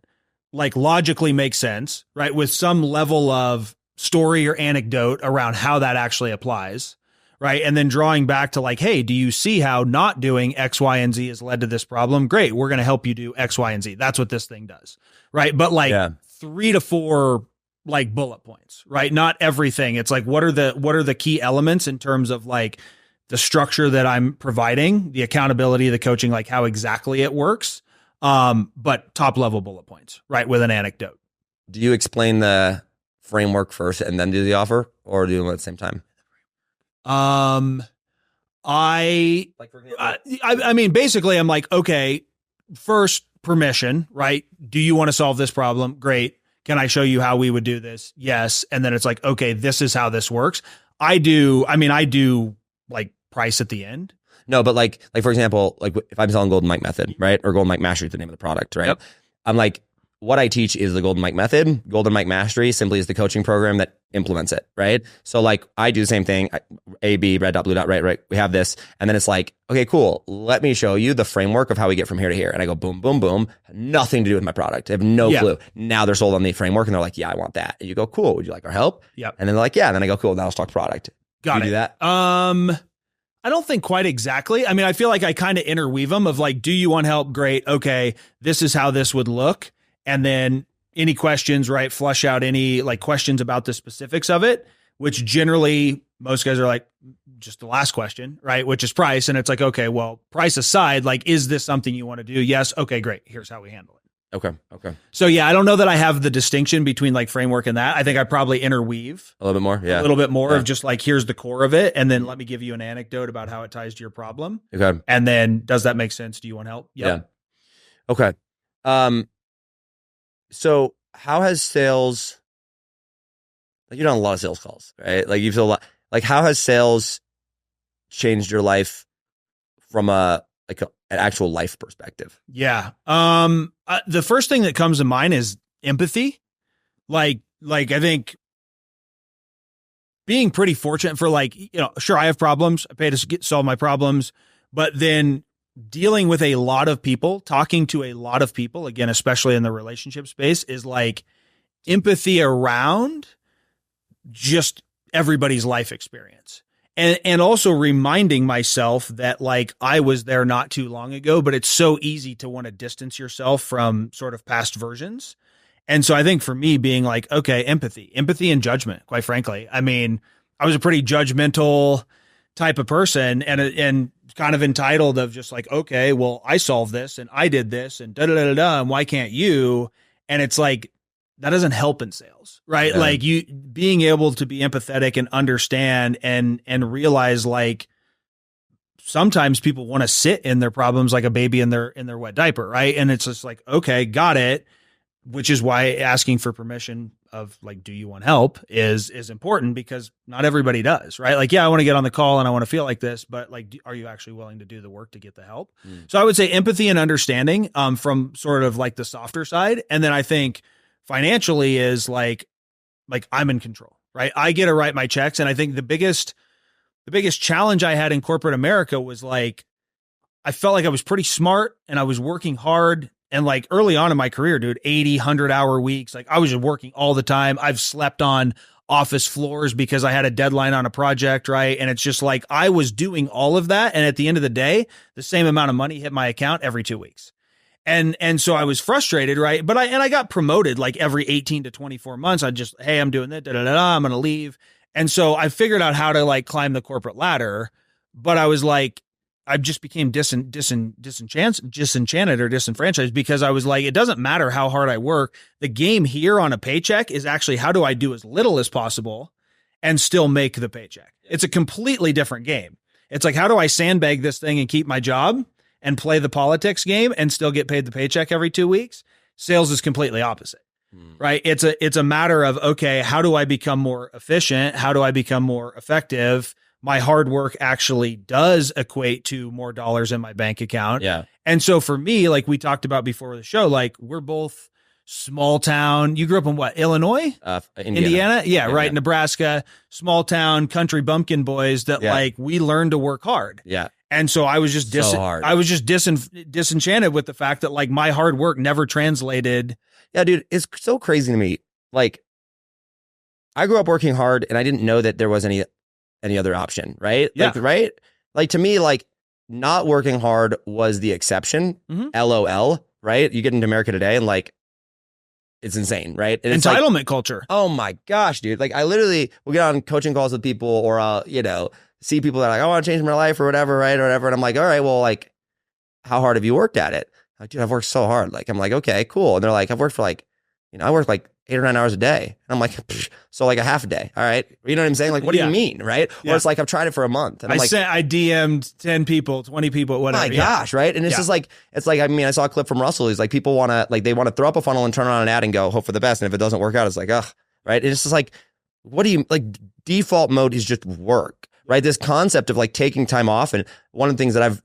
like logically make sense, right? With some level of story or anecdote around how that actually applies, right? And then drawing back to like, hey, do you see how not doing X, Y, and Z has led to this problem? Great. We're going to help you do X, Y, and Z. That's what this thing does. Right. But like 3 to 4 like bullet points, right? Not everything. It's like, what are the key elements in terms of like the structure that I'm providing, the accountability, the coaching, like how exactly it works. But top level bullet points, right? With an anecdote. Do you explain the framework first and then do the offer, or do them at the same time? I mean, basically I'm like, okay, first permission, right? Do you want to solve this problem? Great. Can I show you how we would do this? Yes. And then it's like, okay, this is how this works. I do like price at the end. No, but like for example, like if I'm selling Golden Mike Method, right? Or Golden Mike Mastery is the name of the product, right? Yep. I'm like, what I teach is the Golden Mike Method. Golden Mike Mastery simply is the coaching program that implements it, right? So like I do the same thing, A, B, red dot, blue dot, right? We have this. And then it's like, okay, cool. Let me show you the framework of how we get from here to here. And I go, boom, boom, boom. Nothing to do with my product. I have no clue. Now they're sold on the framework and they're like, yeah, I want that. And you go, cool. Would you like our help? Yep. And then they're like, yeah. And then I go, cool. Now let's talk product. Got it. Do that? I don't think quite exactly. I mean, I feel like I kind of interweave them of like, do you want help? Great. Okay. This is how this would look. And then any questions, right? Flush out any like questions about the specifics of it, which generally most guys are like just the last question, right? Which is price. And it's like, okay, well, price aside, like, is this something you want to do? Yes. Okay, great. Here's how we handle it. Okay. So yeah, I don't know that I have the distinction between like framework and that. I think I probably interweave a little bit more. Yeah. A little bit more of just like, here's the core of it. And then let me give you an anecdote about how it ties to your problem. Okay. And then does that make sense? Do you want help? Yep. Yeah. Okay. So how has sales, like you've done a lot of sales calls, right? Like you've done a lot, like how has sales changed your life from an actual life perspective? Yeah. The first thing that comes to mind is empathy. Like I think being pretty fortunate for like, sure, I have problems. I pay to solve my problems, but then dealing with a lot of people, talking to a lot of people, again, especially in the relationship space, is like empathy around just everybody's life experience. And also reminding myself that like I was there not too long ago, but it's so easy to want to distance yourself from sort of past versions. And so I think for me being like, okay, empathy and judgment, quite frankly. I mean, I was a pretty judgmental type of person and kind of entitled of just like, okay, well, I solved this and I did this and and why can't you? And it's like, that doesn't help in sales, right? Yeah. Like you being able to be empathetic and understand and realize like sometimes people want to sit in their problems like a baby in their wet diaper, right? And it's just like, okay, got it. Which is why asking for permission of like, do you want help is important because not everybody does, right? Like, yeah, I want to get on the call and I want to feel like this, but like, are you actually willing to do the work to get the help? So I would say empathy and understanding from sort of like the softer side. And then I think financially is like I'm in control, right? I get to write my checks. And I think the biggest challenge I had in corporate America was like, I felt like I was pretty smart and I was working hard. And like early on in my career, dude, 80, 100-hour weeks, like I was just working all the time. I've slept on office floors because I had a deadline on a project, right? And it's just like I was doing all of that. And at the end of the day, the same amount of money hit my account every 2 weeks. And so I was frustrated, right? But I got promoted like every 18 to 24 months. I just, hey, I'm doing that, I'm going to leave. And so I figured out how to like climb the corporate ladder, but I was like, I just became disenchanted or disenfranchised because I was like, it doesn't matter how hard I work. The game here on a paycheck is actually how do I do as little as possible and still make the paycheck? It's a completely different game. It's like, how do I sandbag this thing and keep my job and play the politics game and still get paid the paycheck every 2 weeks? Sales is completely opposite, right? It's a matter of, okay, how do I become more efficient? How do I become more effective? My hard work actually does equate to more dollars in my bank account. Yeah. And so for me, like we talked about before the show, like we're both small town. You grew up in what? Illinois? Indiana? Yeah, right. Yeah. Nebraska, small town, country bumpkin boys that like we learned to work hard. Yeah. And so I was just disenchanted with the fact that like my hard work never translated. Yeah, dude, it's so crazy to me. Like I grew up working hard and I didn't know that there was any other option, right? Yeah. Like, right? Like to me, like not working hard was the exception. LOL, right? You get into America today and like it's insane, right? And entitlement like, culture. Oh my gosh, dude. Like I literally will get on coaching calls with people or I'll, see people that are like, I want to change my life or whatever, right? Or whatever. And I'm like, all right, well, like, how hard have you worked at it? Like, dude, I've worked so hard. Like, I'm like, okay, cool. And they're like, I've worked for like, I work like 8 or 9 hours a day. And I'm like, so like a half a day. All right. You know what I'm saying? Like, what do you mean? Right. Or it's like, I've tried it for a month. And I'm like, I DM'd 10 people, 20 people, whatever. My gosh. Right. And it's just like, I mean, I saw a clip from Russell. He's like, people want to, they want to throw up a funnel and turn on an ad and go hope for the best. And if it doesn't work out, it's like, ugh. Right. And it's just like, what do you like? Default mode is just work. Right. This concept of like taking time off. And one of the things that I've,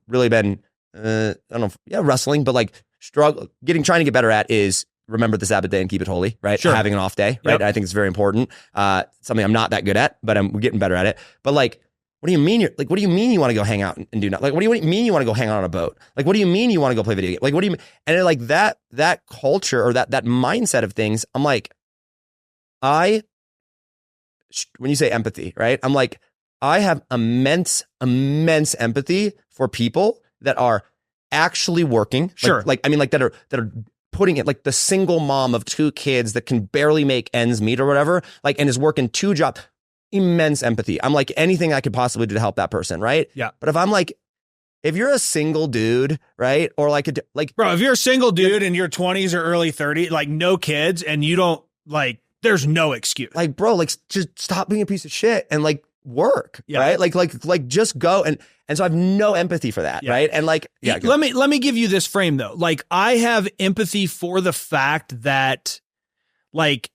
really been, I don't know, wrestling, but like trying to get better at is remember the Sabbath day and keep it holy, right? Sure. Having an off day, right? I think it's very important. Something I'm not that good at, but we're getting better at it. But like, what do you mean? What do you mean you want to go hang out and do that? Like, what do you mean you want to go hang out on a boat? Like, what do you mean you want to go play video game? Like, what do you mean? And like that culture or that mindset of things, I'm like, when you say empathy, right? I'm like, I have immense empathy for people that are actually working. Sure. That are putting it, like the single mom of 2 kids that can barely make ends meet or whatever, like, and is working 2 jobs. Immense empathy. I'm like, anything I could possibly do to help that person, right? Yeah. But if you're a single dude, right? Or bro, if you're a single dude in your 20s or early 30s, like no kids, and you don't like, there's no excuse. Like, bro, like just stop being a piece of shit and like work, right? Like just go and so I have no empathy for that, right? And like, let me give you this frame though. Like I have empathy for the fact that like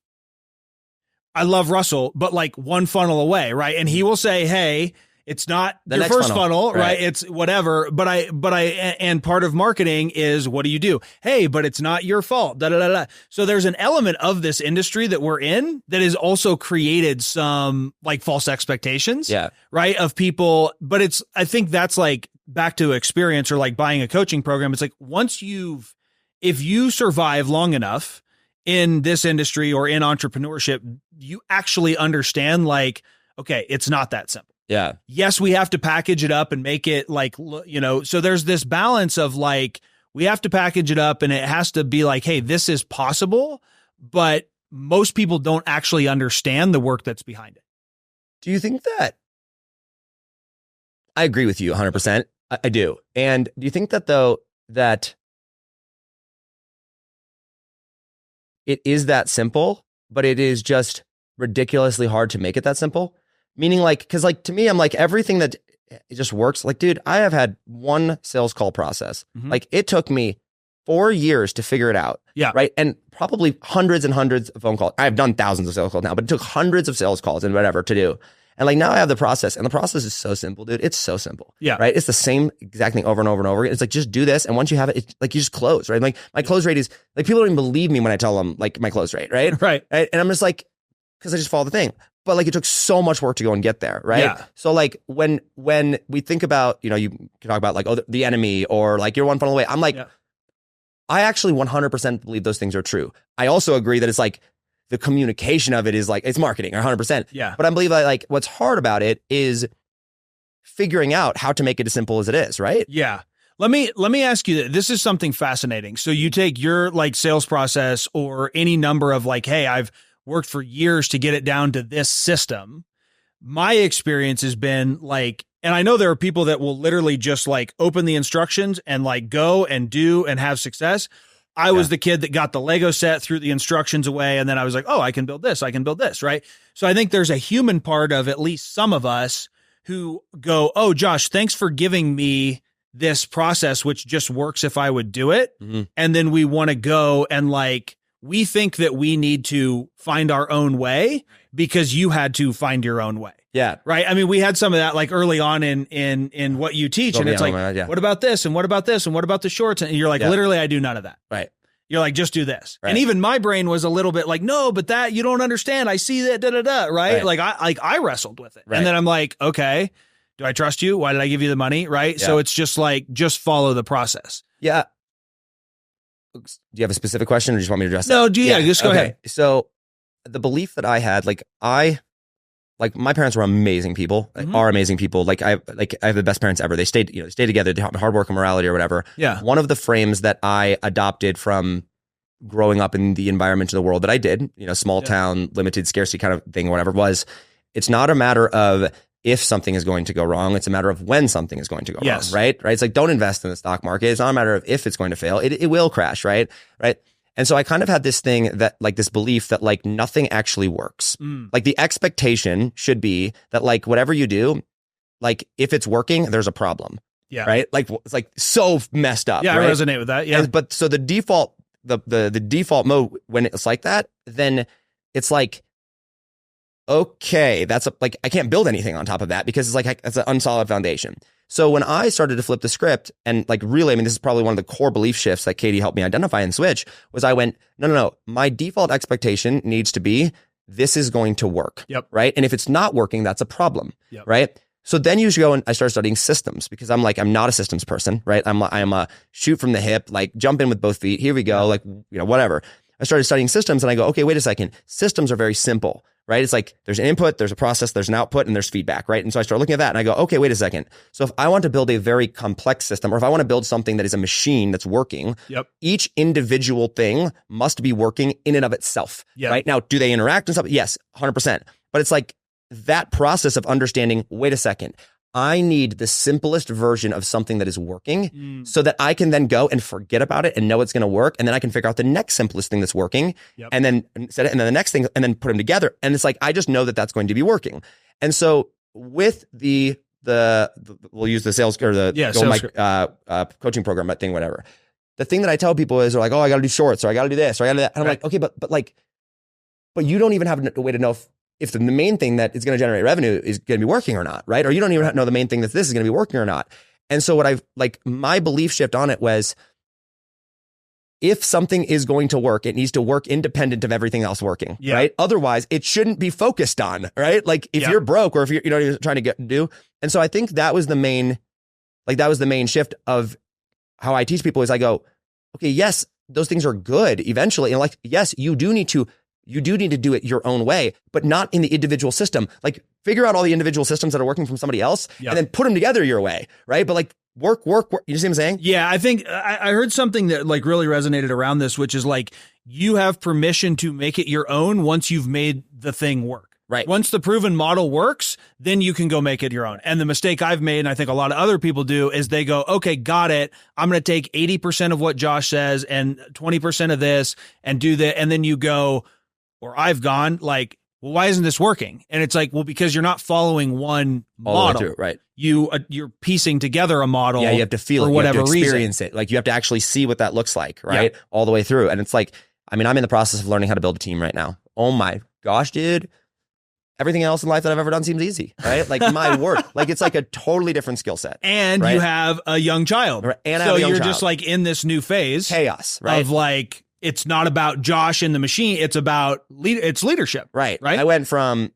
I love Russell, but like one funnel away, right? And he will say, hey, it's not the your first funnel, right? It's whatever. But and part of marketing is what do you do? Hey, but it's not your fault. Da, da, da, da. So there's an element of this industry that we're in that has also created some like false expectations, right? Of people. But I think that's like back to experience or like buying a coaching program. It's like if you survive long enough in this industry or in entrepreneurship, you actually understand like, okay, it's not that simple. Yeah. Yes, we have to package it up and make it like, so there's this balance of like, we have to package it up and it has to be like, hey, this is possible, but most people don't actually understand the work that's behind it. Do you think that? I agree with you 100%. I do. And do you think that though, that it is that simple, but it is just ridiculously hard to make it that simple? Meaning like, because like to me, I'm like everything that it just works. Like, dude, I have had one sales call process. Like it took me 4 years to figure it out. Yeah. Right. And probably hundreds and hundreds of phone calls. I've done thousands of sales calls now, but it took hundreds of sales calls and whatever to do. And like now I have the process and the process is so simple, dude. It's so simple. Yeah. Right. It's the same exact thing over and over and over again. It's like, just do this. And once you have it, it's like you just close, right? Like my close rate is like, people don't even believe me when I tell them like my close rate. Right. Right. And I'm just like, because I just follow the thing. But like it took so much work to go and get there, right? Yeah. So like when we think about, you can talk about like, oh, the enemy or like you're one funnel away. I'm like, I actually 100% believe those things are true. I also agree that it's like the communication of it is like, it's marketing 100%. Yeah. But I believe that like what's hard about it is figuring out how to make it as simple as it is, right? Yeah. Let me ask you this is something fascinating. So you take your like sales process or any number of like, hey, I've worked for years to get it down to this system. My experience has been like, and I know there are people that will literally just like open the instructions and like go and do and have success. I was the kid that got the Lego set, threw the instructions away, and then I was like, oh, I can build this. I can build this, right? So I think there's a human part of at least some of us who go, oh, Josh, thanks for giving me this process, which just works if I would do it. Mm-hmm. And then we want to go and like, we think that we need to find our own way because you had to find your own way. Yeah. Right. I mean, we had some of that like early on in what you teach. And it's like, what about this? And what about this? And what about the shorts? And you're like, literally, I do none of that. Right. You're like, just do this. Right. And even my brain was a little bit like, no, but that you don't understand. I see that, right? Like I wrestled with it. Right. And then I'm like, okay, do I trust you? Why did I give you the money? Right. Yeah. So it's just like, just follow the process. Yeah. Do you have a specific question or do you just want me to address No, that? just go ahead. So the belief that I had, like my parents were amazing people, are amazing people. I have the best parents ever. They stayed together, hard work and morality or whatever. Yeah. One of the frames that I adopted from growing up in the environment of the world that I did, small town, limited scarcity kind of thing, whatever, was it's not a matter of if something is going to go wrong. It's a matter of when something is going to go wrong, right? It's like, don't invest in the stock market. It's not a matter of if it's going to fail. It will crash, right? And so I kind of had this thing that like this belief that like nothing actually works. Like the expectation should be that like whatever you do, like if it's working, there's a problem. Yeah. Right. Like it's like so messed up. Yeah. Right? I resonate with that. Yeah. But so the default, the default mode when it's like that, then it's like, okay, like I can't build anything on top of that because it's like it's an unsolid foundation. So when I started to flip the script and like really, I mean, this is probably one of the core belief shifts that Katie helped me identify and switch was I went, no. My default expectation needs to be this is going to work. Yep. Right. And if it's not working, that's a problem. Yep. Right. So then you should go and I started studying systems because I'm not a systems person. Right. I'm a shoot from the hip, like jump in with both feet. Here we go. Like, whatever. I started studying systems and I go, okay, wait a second. Systems are very simple. Right? It's like there's an input, there's a process, there's an output, and there's feedback, right? And so I start looking at that and I go, okay, wait a second. So if I want to build a very complex system, or if I want to build something that is a machine that's working, each individual thing must be working in and of itself, right? Now, do they interact and stuff? Yes, 100%. But it's like that process of understanding, wait a second, I need the simplest version of something that is working so that I can then go and forget about it and know it's going to work. And then I can figure out the next simplest thing that's working and then set it. And then the next thing, and then put them together. And it's like, I just know that that's going to be working. And so with the we'll use the sales or the coaching program thing, whatever. The thing that I tell people is they're like, oh, I got to do shorts or I got to do this or I got to do that. And I'm like, okay, but you don't even have a way to know if the main thing that is going to generate revenue is going to be working or not, right? Or you don't even know the main thing that this is going to be working or not. And so my belief shift on it was if something is going to work, it needs to work independent of everything else working, right? Otherwise, it shouldn't be focused on, right? Like if you're broke or if you're trying to do. And so I think that was the main shift of how I teach people is I go, okay, yes, those things are good eventually. And like, yes, you do need to do it your own way, but not in the individual system. Like figure out all the individual systems that are working from somebody else and then put them together your way, right? But like work. You see what I'm saying? Yeah, I think I heard something that like really resonated around this, which is like you have permission to make it your own once you've made the thing work. Right. Once the proven model works, then you can go make it your own. And the mistake I've made, and I think a lot of other people do, is they go, okay, got it. I'm going to take 80% of what Josh says and 20% of this and do that. And then you go, or I've gone like, well, why isn't this working? And it's like, well, because you're not following one model. Through, right. You're piecing together a model. Yeah, you have to feel it. For whatever you have to experience reason. it. Like you have to actually see what that looks like, right? All the way through. And it's like, I mean, I'm in the process of learning how to build a team right now. Oh my gosh, dude. Everything else in life that I've ever done seems easy, right? Like my work, like it's like a totally different skill set. And you have a young child. Right. And so you're just like in this new phase. Chaos, right? Of like, it's not about Josh and the machine. It's about it's leadership. Right. I went from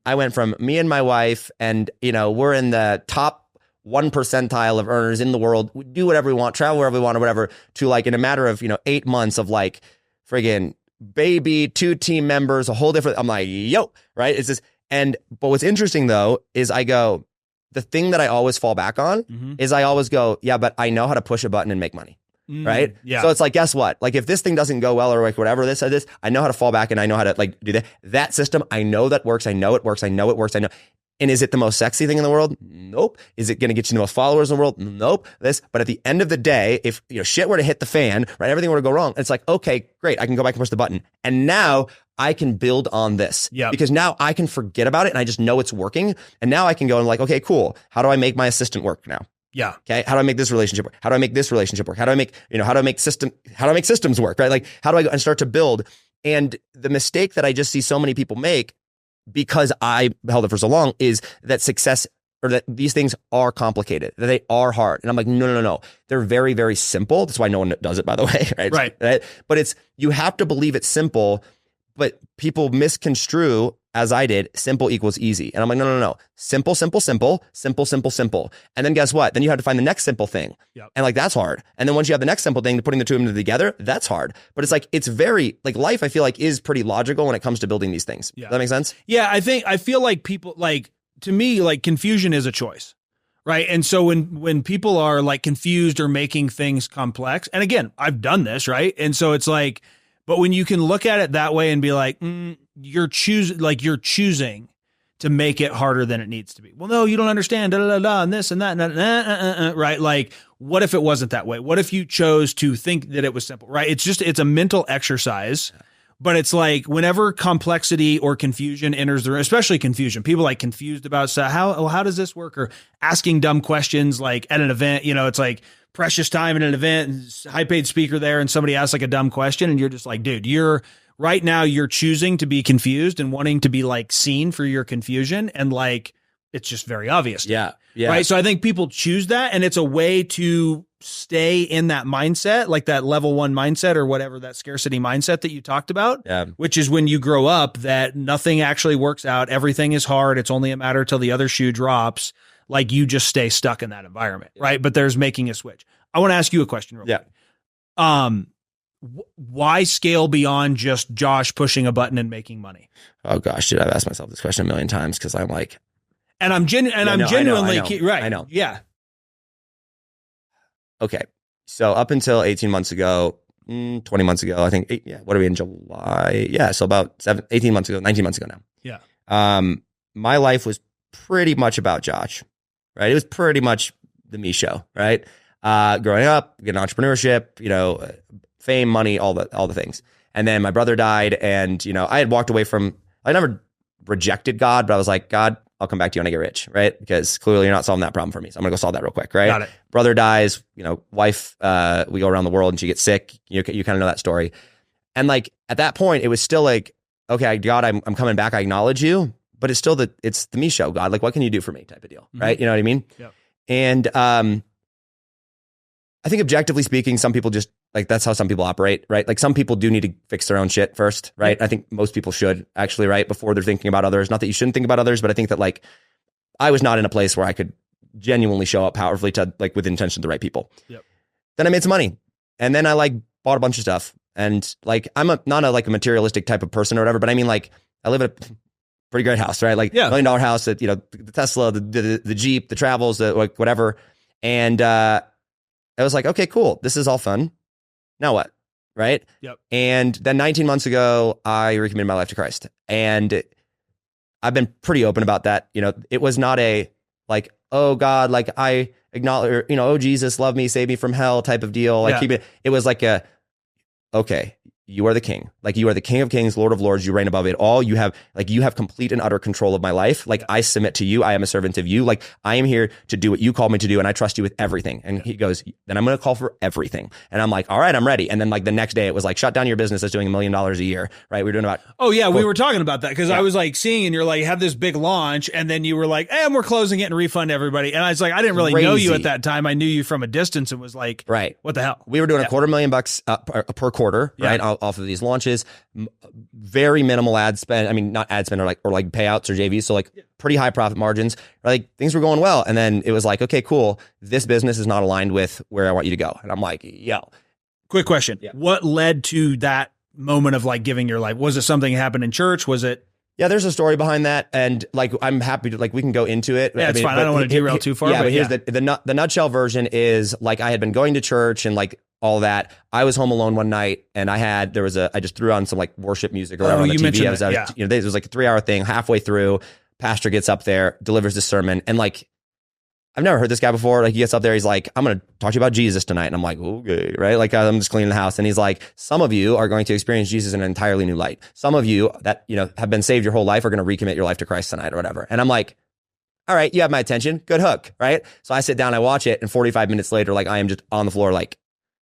me and my wife and, we're in the top 1 percentile of earners in the world. We do whatever we want, travel wherever we want or whatever, to like in a matter of, 8 months of like friggin' baby, 2 team members, a whole different, I'm like, yo, right? It's just, but what's interesting though, is I go, the thing that I always fall back on is I always go, yeah, but I know how to push a button and make money. Right. Yeah. So it's like, guess what? Like if this thing doesn't go well or like whatever this, I know how to fall back and I know how to like do that system. I know that works. I know it works. I know it works. I know. And is it the most sexy thing in the world? Nope. Is it going to get you the most followers in the world? Nope. But at the end of the day, if shit were to hit the fan, right, everything were to go wrong, it's like, okay, great. I can go back and push the button. And now I can build on this because now I can forget about it and I just know it's working. And now I can go and like, okay, cool. How do I make my assistant work now? Yeah. Okay. How do I make this relationship work? How do I make this relationship work? How do I make systems work? Right. Like how do I go and start to build? And the mistake that I just see so many people make because I held it for so long is that success or that these things are complicated, that they are hard. And I'm like, no. They're very, very simple. That's why no one does it, by the way. Right. But you have to believe it's simple, but people misconstrue, as I did, simple equals easy. And I'm like, no. Simple. And then guess what? Then you have to find the next simple thing. Yep. And like, that's hard. And then once you have the next simple thing, putting the two of them together, that's hard. But it's like, it's very, like life, I feel like is pretty logical when it comes to building these things. Yeah. Does that make sense? Yeah. I feel like people like, to me, like confusion is a choice. Right. And so when people are like confused or making things complex, and again, I've done this, right? And so it's like, but when you can look at it that way and be like, you're choosing to make it harder than it needs to be. Well, no, you don't understand, and this and that, right? Like, what if it wasn't that way? What if you chose to think that it was simple, right? It's a mental exercise, but it's like whenever complexity or confusion enters the room, especially confusion, people like confused about stuff. How does this work? Or asking dumb questions like at an event, it's like precious time at an event and high paid speaker there. And somebody asks like a dumb question and you're just like, dude, you're choosing to be confused and wanting to be like seen for your confusion. And like, it's just very obvious. Yeah. Right. So I think people choose that and it's a way to stay in that mindset, like that level 1 mindset or whatever, that scarcity mindset that you talked about, which is when you grow up that nothing actually works out. Everything is hard. It's only a matter till the other shoe drops. Like you just stay stuck in that environment. Right. But there's making a switch. I want to ask you a question real quick. Why scale beyond just Josh pushing a button and making money? Oh gosh, dude, I've asked myself this question a million times because I'm like, and I'm genuinely right. I know. Yeah. Okay. So up until 18 months ago, 20 months ago, I think, what are we in July? Yeah. So about 19 months ago now. Yeah. My life was pretty much about Josh, right? It was pretty much the me show, right? Growing up, getting entrepreneurship, fame, money, all the things. And then my brother died and, I had walked away I never rejected God, but I was like, God, I'll come back to you when I get rich, right? Because clearly you're not solving that problem for me. So I'm gonna go solve that real quick, right? Got it. Brother dies, wife, we go around the world and she gets sick. You kind of know that story. And like at that point, it was still like, okay, God, I'm coming back. I acknowledge you, but it's still it's the me show, God. Like, what can you do for me type of deal, right? You know what I mean? Yep. And I think objectively speaking, some people just like, that's how some people operate, right? Like some people do need to fix their own shit first, right? I think most people should actually, right? Before they're thinking about others. Not that you shouldn't think about others, but I think that like, I was not in a place where I could genuinely show up powerfully to like with intention to the right people. Yep. Then I made some money and then I like bought a bunch of stuff and like, I'm not a materialistic type of person or whatever, but I mean like, I live at a pretty great house, right? Like $1 million house that, the Tesla, the Jeep, the travels, the like whatever. And, I was like, okay, cool. This is all fun. Now what? Right. Yep. And then 19 months ago, I recommitted my life to Christ. And I've been pretty open about that. It was not a like, oh God, like I acknowledge, or, oh Jesus, love me, save me from hell type of deal. Like it was like okay, you are the king. Like you are the King of Kings, Lord of Lords. You reign above it all. You have complete and utter control of my life. Like I submit to you. I am a servant of you. Like I am here to do what you called me to do. And I trust you with everything. And he goes, then I'm going to call for everything. And I'm like, all right, I'm ready. And then like the next day it was like, shut down your business that's doing $1 million a year. Right. We were doing about. Oh yeah. We were talking about that because I was like seeing, and you're like, had this big launch. And then you were like, and we're closing it and refund everybody. And I was like, I didn't really know you at that time. I knew you from a distance and was like, right. What the hell? We were doing $250,000 per quarter, right? Off of these launches. Very minimal ad spend. I mean, not ad spend or like payouts or JVs. So like pretty high profit margins. Like things were going well. And then it was like, okay, cool. This business is not aligned with where I want you to go. And I'm like, yo. Quick question. Yeah. What led to that moment of like giving your life? Was it something that happened in church? Was it? Yeah, there's a story behind that, and like I'm happy to we can go into it. Yeah, it's fine. I don't want to derail too far. Yeah, but yeah. here's the nutshell version is like I had been going to church and like all that. I was home alone one night, and I just threw on some like worship music or whatever on the TV. It was like a 3-hour thing. Halfway through, pastor gets up there, delivers this sermon, and like I've never heard this guy before. Like he gets up there, he's like, I'm going to talk to you about Jesus tonight. And I'm like, okay, right? Like I'm just cleaning the house. And he's like, some of you are going to experience Jesus in an entirely new light. Some of you that, have been saved your whole life are going to recommit your life to Christ tonight or whatever. And I'm like, all right, you have my attention. Good hook, right? So I sit down, I watch it, and 45 minutes later, like I am just on the floor like,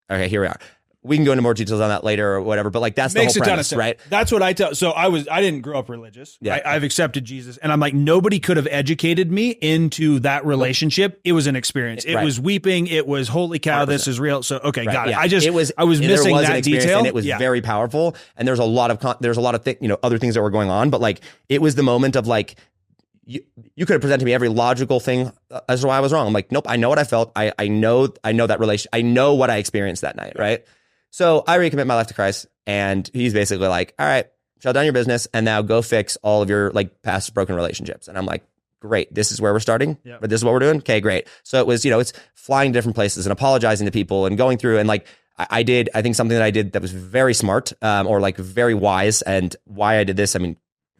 okay, here we are. We can go into more details on that later or whatever, but like that's the whole premise, right? That's what I tell. So I didn't grow up religious. Yeah. I've accepted Jesus, and I'm like, nobody could have educated me into that relationship. It was an experience. It was weeping. It was, holy cow, 100%. This is real. So, okay, got it. Yeah. I was missing that detail. And it was very powerful. And there's a lot of other things that were going on, but like, it was the moment of like, you could have presented to me every logical thing as to why I was wrong. I'm like, nope, I know what I felt. I know that relation. I know what I experienced that night. Right. So I recommit my life to Christ, and he's basically like, all right, shut down your business and now go fix all of your like past broken relationships. And I'm like, great. This is where we're starting, but this is what we're doing. Okay, great. So it was, it's flying to different places and apologizing to people and going through, and like, I think something that I did that was very smart, or like very wise. And why I did this, I mean,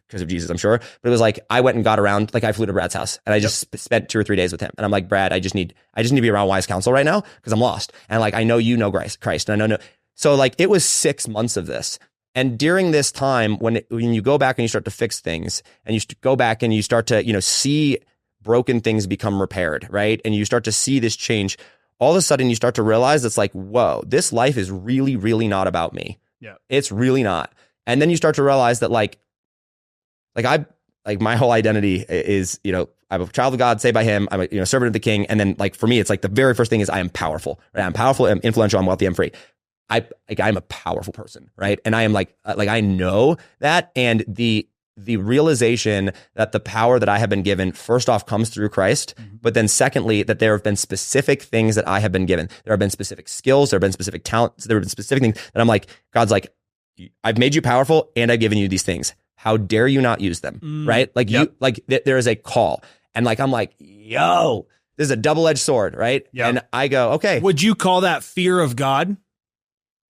because of Jesus, I'm sure, but it was like, I went and got around, like I flew to Brad's house and I just spent 2 or 3 days with him. And I'm like, Brad, I just need to be around wise counsel right now because I'm lost. And like, I know you know Christ, and I know. So like it was 6 months of this. And during this time, when you go back and you start to fix things, and you go back and you start to, see broken things become repaired, right? And you start to see this change, all of a sudden you start to realize it's like, whoa, this life is really, really not about me. Yeah. It's really not. And then you start to realize that like my whole identity is, I'm a child of God, saved by him. I'm a servant of the king. And then like, for me, it's like the very first thing is I am powerful, right? I'm powerful, I'm influential, I'm wealthy, I'm free. I'm a powerful person, right? And I am like I know that, and the realization that the power that I have been given, first off, comes through Christ, but then secondly, that there have been specific things that I have been given. There have been specific skills, there have been specific talents, there have been specific things that I'm like, God's like, I've made you powerful and I've given you these things. How dare you not use them, right? Like there is a call, and like I'm like, yo, this is a double-edged sword, right? Yep. And I go, okay. Would you call that fear of God?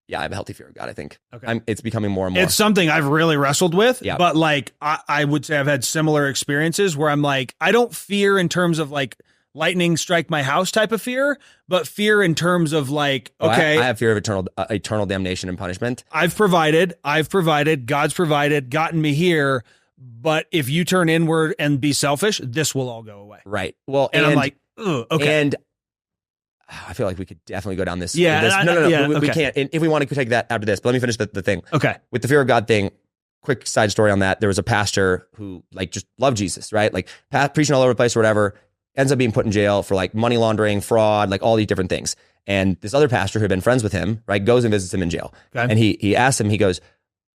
Yeah, I have a healthy fear of God, I think. Okay. It's becoming more and more. It's something I've really wrestled with, but like I would say I've had similar experiences where I'm like, I don't fear in terms of like lightning strike my house type of fear, but fear in terms of like, okay. I have fear of eternal damnation and punishment. I've provided, God's provided, gotten me here, but if you turn inward and be selfish, this will all go away. Right. Well, and I'm like, okay. And I feel like we could definitely go down this. Yeah. No. We can't. And if we want to take that after this, but let me finish the thing. Okay. With the fear of God thing, quick side story on that. There was a pastor who like just loved Jesus, right? Like preaching all over the place or whatever, ends up being put in jail for like money laundering, fraud, like all these different things. And this other pastor who had been friends with him, right, goes and visits him in jail. Okay. And he asks him, he goes,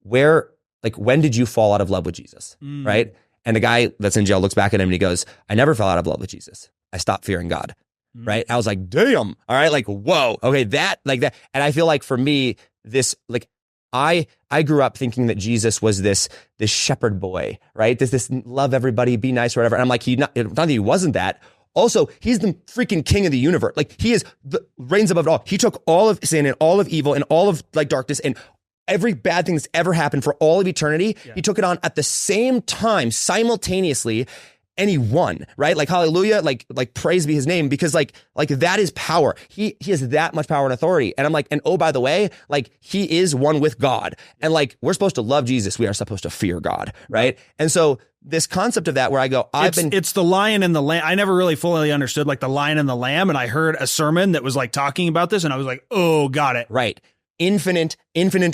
when did you fall out of love with Jesus? Right? And the guy that's in jail looks back at him and he goes, I never fell out of love with Jesus. I stopped fearing God. Right. I was like, damn. All right. Like, whoa. Okay. That. And I feel like for me, this, like, I grew up thinking that Jesus was this shepherd boy, right? This love everybody, be nice or whatever. And I'm like, not that he wasn't that. Also, he's the freaking king of the universe. Like, he is the reigns above it all. He took all of sin and all of evil and all of like darkness and every bad thing that's ever happened for all of eternity. Yeah. He took it on at the same time, simultaneously. And he won, right? Like, hallelujah, like praise be his name, because like that is power. He has that much power and authority. And I'm like, and oh, by the way, like he is one with God. And like, we're supposed to love Jesus. We are supposed to fear God, right? And so this concept of that where I go, it's the lion and the lamb. I never really fully understood like the lion and the lamb. And I heard a sermon that was like talking about this and I was like, oh, got it. Right. Infinite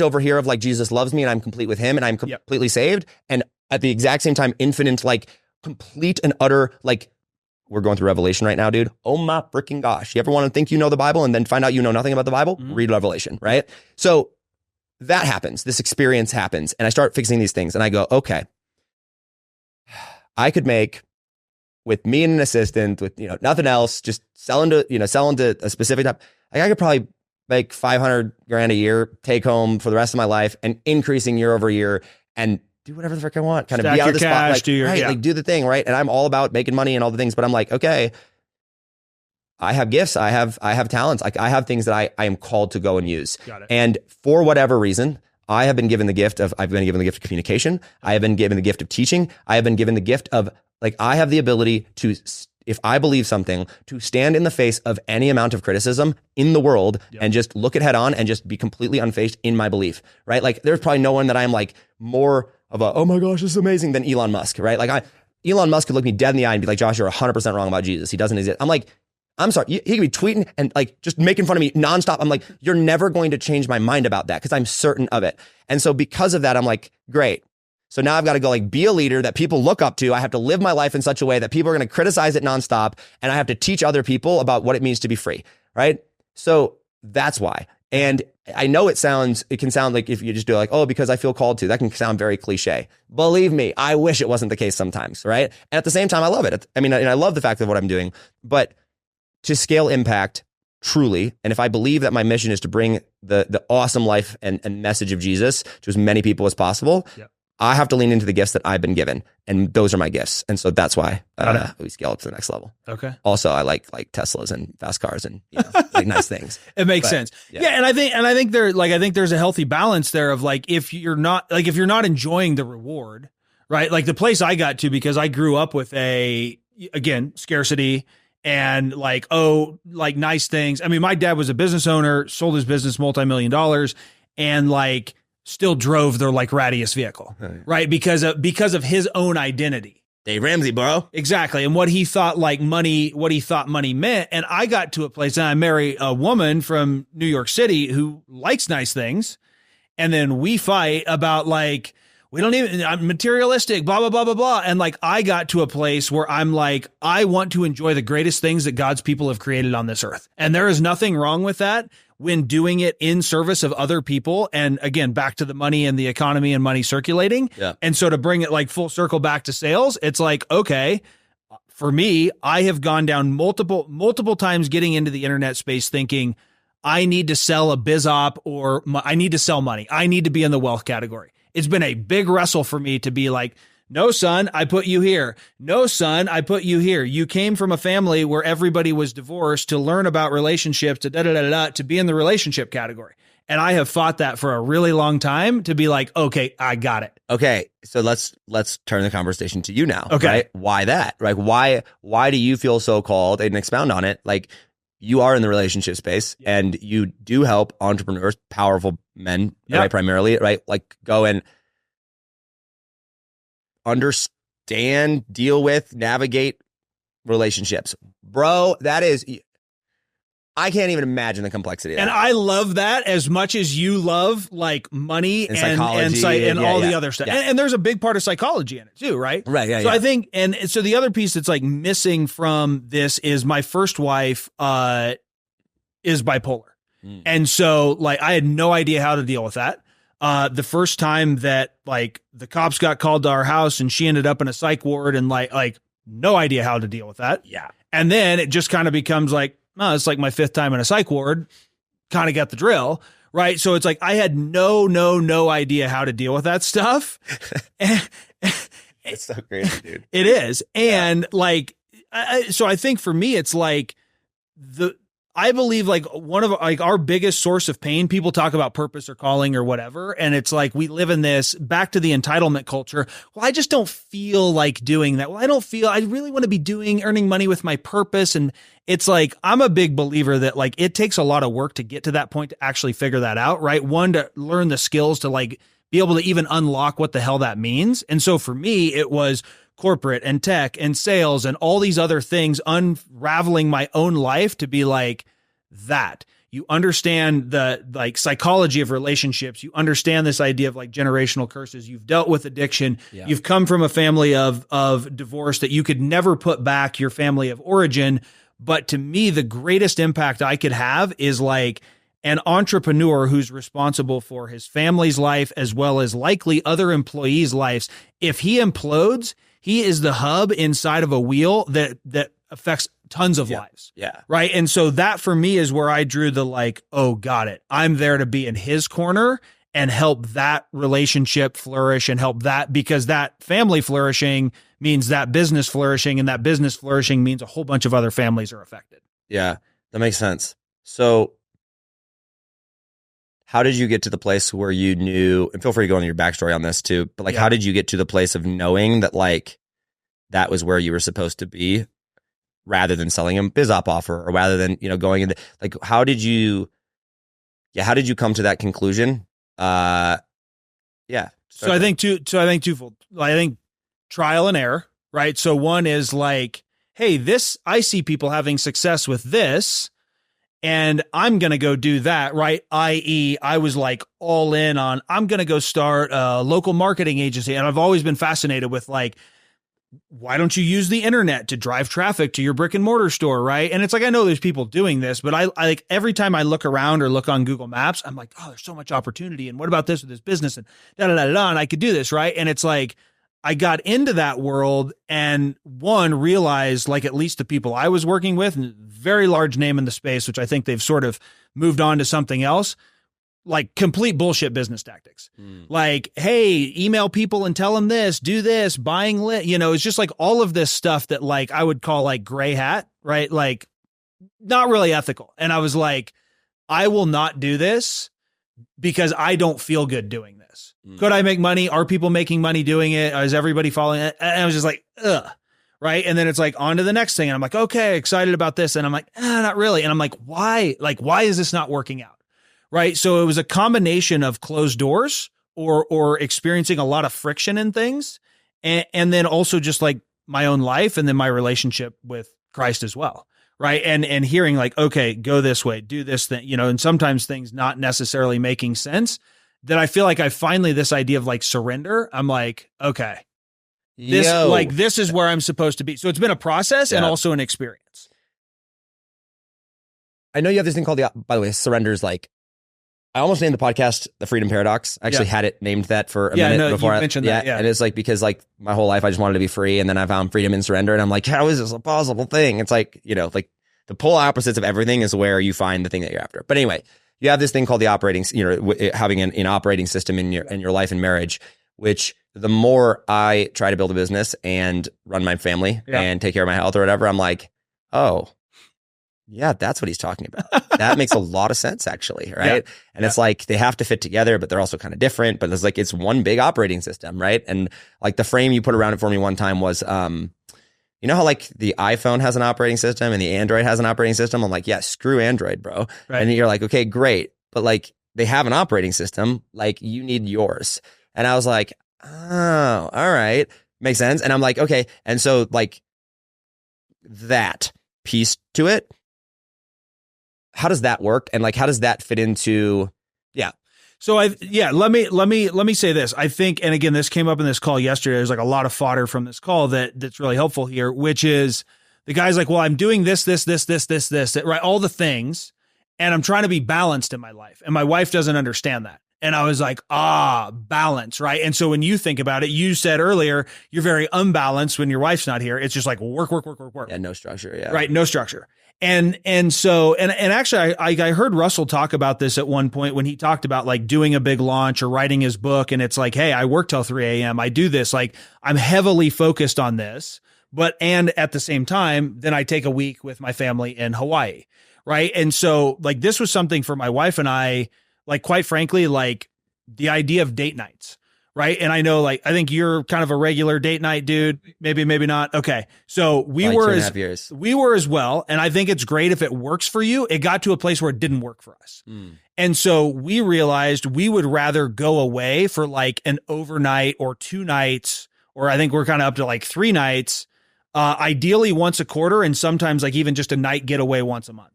over here of like, Jesus loves me and I'm complete with him and I'm completely saved. And at the exact same time, infinite, like, complete and utter, like, we're going through Revelation right now, dude. Oh my freaking gosh. You ever want to think you know the Bible and then find out you know nothing about the Bible? Read Revelation, right? So that happens. This experience happens. And I start fixing these things. And I go, okay, I could make, with me and an assistant, with, nothing else, just selling to a specific type. Like, I could probably make $500,000 a year, take home for the rest of my life and increasing year over year. And do whatever the frick I want, kind of Stack be out of your the cash, spot, like do the thing, right? And I'm all about making money and all the things, but I'm like, okay, I have gifts, I have talents, like I have things that I am called to go and use. Got it. And for whatever reason, I've been given the gift of communication. I have been given the gift of teaching. I have been given the gift of, like, I have the ability to, if I believe something, to stand in the face of any amount of criticism in the world and just look it head on and just be completely unfazed in my belief, right? Like, there's probably no one that I'm like more of a, oh my gosh, this is amazing, than Elon Musk, right? Like, Elon Musk could look me dead in the eye and be like, Josh, you're 100% wrong about Jesus. He doesn't exist. I'm like, I'm sorry. He could be tweeting and like just making fun of me nonstop. I'm like, you're never going to change my mind about that, because I'm certain of it. And so because of that, I'm like, great. So now I've got to go like be a leader that people look up to. I have to live my life in such a way that people are going to criticize it nonstop. And I have to teach other people about what it means to be free. Right. So that's why. And I know it can sound like, if you just do like, oh, because I feel called to, that can sound very cliche. Believe me, I wish it wasn't the case sometimes. Right. And at the same time, I love it. I mean, and I love the fact of what I'm doing, but to scale impact truly, and if I believe that my mission is to bring the awesome life and message of Jesus to as many people as possible, I have to lean into the gifts that I've been given, and those are my gifts. And so that's why we scale up to the next level. Okay. Also, I like Teslas and fast cars and like nice things. It makes sense. Yeah, and I think there's a healthy balance there of like, if you're not enjoying the reward, right? Like the place I got to, because I grew up with scarcity. And like, nice things. I mean, my dad was a business owner, sold his business multi-million-dollar, and like still drove their like rattiest vehicle, right? Because of his own identity. Dave Ramsey, bro. Exactly. And what he thought money meant. And I got to a place, and I marry a woman from New York City who likes nice things. And then we fight about like, we don't even, I'm materialistic, blah, blah, blah, blah, blah. And like, I got to a place where I'm like, I want to enjoy the greatest things that God's people have created on this earth. And there is nothing wrong with that when doing it in service of other people. And again, back to the money and the economy and money circulating. Yeah. And so to bring it like full circle back to sales, it's like, okay, for me, I have gone down multiple times getting into the internet space thinking I need to sell a biz op, or I need to sell money. I need to be in the wealth category. It's been a big wrestle for me to be like, no, son, I put you here. No, son, I put you here. You came from a family where everybody was divorced to learn about relationships, to be in the relationship category. And I have fought that for a really long time to be like, okay, I got it. Okay. So let's turn the conversation to you now. Okay. Right? Why that? Right? Why do you feel so called, and expound on it? Like, you are in the relationship space and you do help entrepreneurs, powerful men, right? Primarily, right? Like, go and understand, deal with, navigate relationships. Bro, I can't even imagine the complexity of that. And I love that as much as you love like money and psychology and all the other stuff. Yeah. And there's a big part of psychology in it too, right? Right. Yeah. So I think, and so the other piece that's like missing from this is my first wife is bipolar. And so like, I had no idea how to deal with that. The first time that like the cops got called to our house and she ended up in a psych ward, and like no idea how to deal with that. Yeah. And then it just kind of becomes like, oh, it's like my fifth time in a psych ward, kind of got the drill, right? So it's like, I had no idea how to deal with that stuff. It's so crazy, dude. It is. And like, so I think for me, it's like I believe like one of like our biggest source of pain, people talk about purpose or calling or whatever. And it's like, we live in this, back to the entitlement culture. Well, I just don't feel like doing that. Well, I really want to be earning money with my purpose. And it's like, I'm a big believer that like, it takes a lot of work to get to that point to actually figure that out, right? One, to learn the skills to like be able to even unlock what the hell that means. And so for me, it was corporate and tech and sales and all these other things, unraveling my own life to be like that. You understand the like psychology of relationships. You understand this idea of like generational curses. You've dealt with addiction. Yeah. You've come from a family of divorce that you could never put back your family of origin. But to me, the greatest impact I could have is like an entrepreneur who's responsible for his family's life as well as likely other employees' lives. If he implodes, he is the hub inside of a wheel that affects tons of lives. Yeah. Right. And so that for me is where I drew the like, oh, got it. I'm there to be in his corner and help that relationship flourish and help that, because that family flourishing means that business flourishing, and that business flourishing means a whole bunch of other families are affected. Yeah, that makes sense. So how did you get to the place where you knew, and feel free to go into your backstory on this too, but like, how did you get to the place of knowing that like that was where you were supposed to be rather than selling a biz op offer, or rather than, going into like, how did you come to that conclusion? So I think twofold. I think trial and error, right? So one is like, hey, I see people having success with this, and I'm going to go do that, right? I.e., I was like all in on, I'm going to go start a local marketing agency. And I've always been fascinated with like, why don't you use the internet to drive traffic to your brick and mortar store, right? And it's like, I know there's people doing this, but I like every time I look around or look on Google Maps, I'm like, oh, there's so much opportunity. And what about this with this business? And and I could do this, right? And it's like, I got into that world and realized like at least the people I was working with, and very large name in the space, which I think they've sort of moved on to something else, like complete bullshit business tactics. Like, hey, email people and tell them this, do this, buying lit, it's just like all of this stuff that like I would call like gray hat, right? Like not really ethical. And I was like, I will not do this because I don't feel good doing this. Could I make money? Are people making money doing it? Is everybody following it? And I was just like, ugh. Right. And then it's like on to the next thing. And I'm like, okay, excited about this. And I'm like, not really. And I'm like, why? Like, why is this not working out? Right. So it was a combination of closed doors or experiencing a lot of friction in things. And then also just like my own life and then my relationship with Christ as well. Right. And hearing like, okay, go this way, do this thing, and sometimes things not necessarily making sense, that I feel like this idea of like surrender. I'm like, okay, this is where I'm supposed to be. So it's been a process and also an experience. I know you have this thing called by the way, surrender is like, I almost named the podcast The Freedom Paradox. I actually had it named that for a minute before you mentioned that. Yeah. And it's like, because like my whole life, I just wanted to be free. And then I found freedom and surrender. And I'm like, how is this a possible thing? It's like, like the polar opposites of everything is where you find the thing that you're after. But anyway, you have this thing called the operating, having an operating system in your life and marriage, which the more I try to build a business and run my family and take care of my health or whatever, I'm like, oh, yeah, that's what he's talking about. That makes a lot of sense, actually, right? And it's like they have to fit together, but they're also kind of different. But it's like it's one big operating system, right? And like the frame you put around it for me one time was, you know how like the iPhone has an operating system and the Android has an operating system? I'm like, yeah, screw Android, bro. Right. And you're like, okay, great. But like they have an operating system, like you need yours. And I was like, oh, all right. Makes sense. And I'm like, okay. And so like that piece to it, how does that work? And like, how does that fit into? So let me say this. I think, and again, this came up in this call yesterday. There's like a lot of fodder from this call that's really helpful here, which is the guy's like, well, I'm doing this, right? All the things. And I'm trying to be balanced in my life. And my wife doesn't understand that. And I was like, balance, right? And so when you think about it, you said earlier, you're very unbalanced when your wife's not here. It's just like work. Yeah, no structure. Yeah. Right. No structure. And so actually I heard Russell talk about this at one point when he talked about like doing a big launch or writing his book. And it's like, hey, I work till 3 a.m. I do this. Like I'm heavily focused on this, and at the same time, then I take a week with my family in Hawaii. Right. And so like, this was something for my wife and I, like, quite frankly, like the idea of date nights. Right. And I know, like, I think you're kind of a regular date night dude. Maybe not. Okay. So we were as well. And I think it's great if it works for you. It got to a place where it didn't work for us. And so we realized we would rather go away for like an overnight or 2 nights, or I think we're kind of up to like 3 nights, ideally once a quarter. And sometimes like even just a night getaway once a month.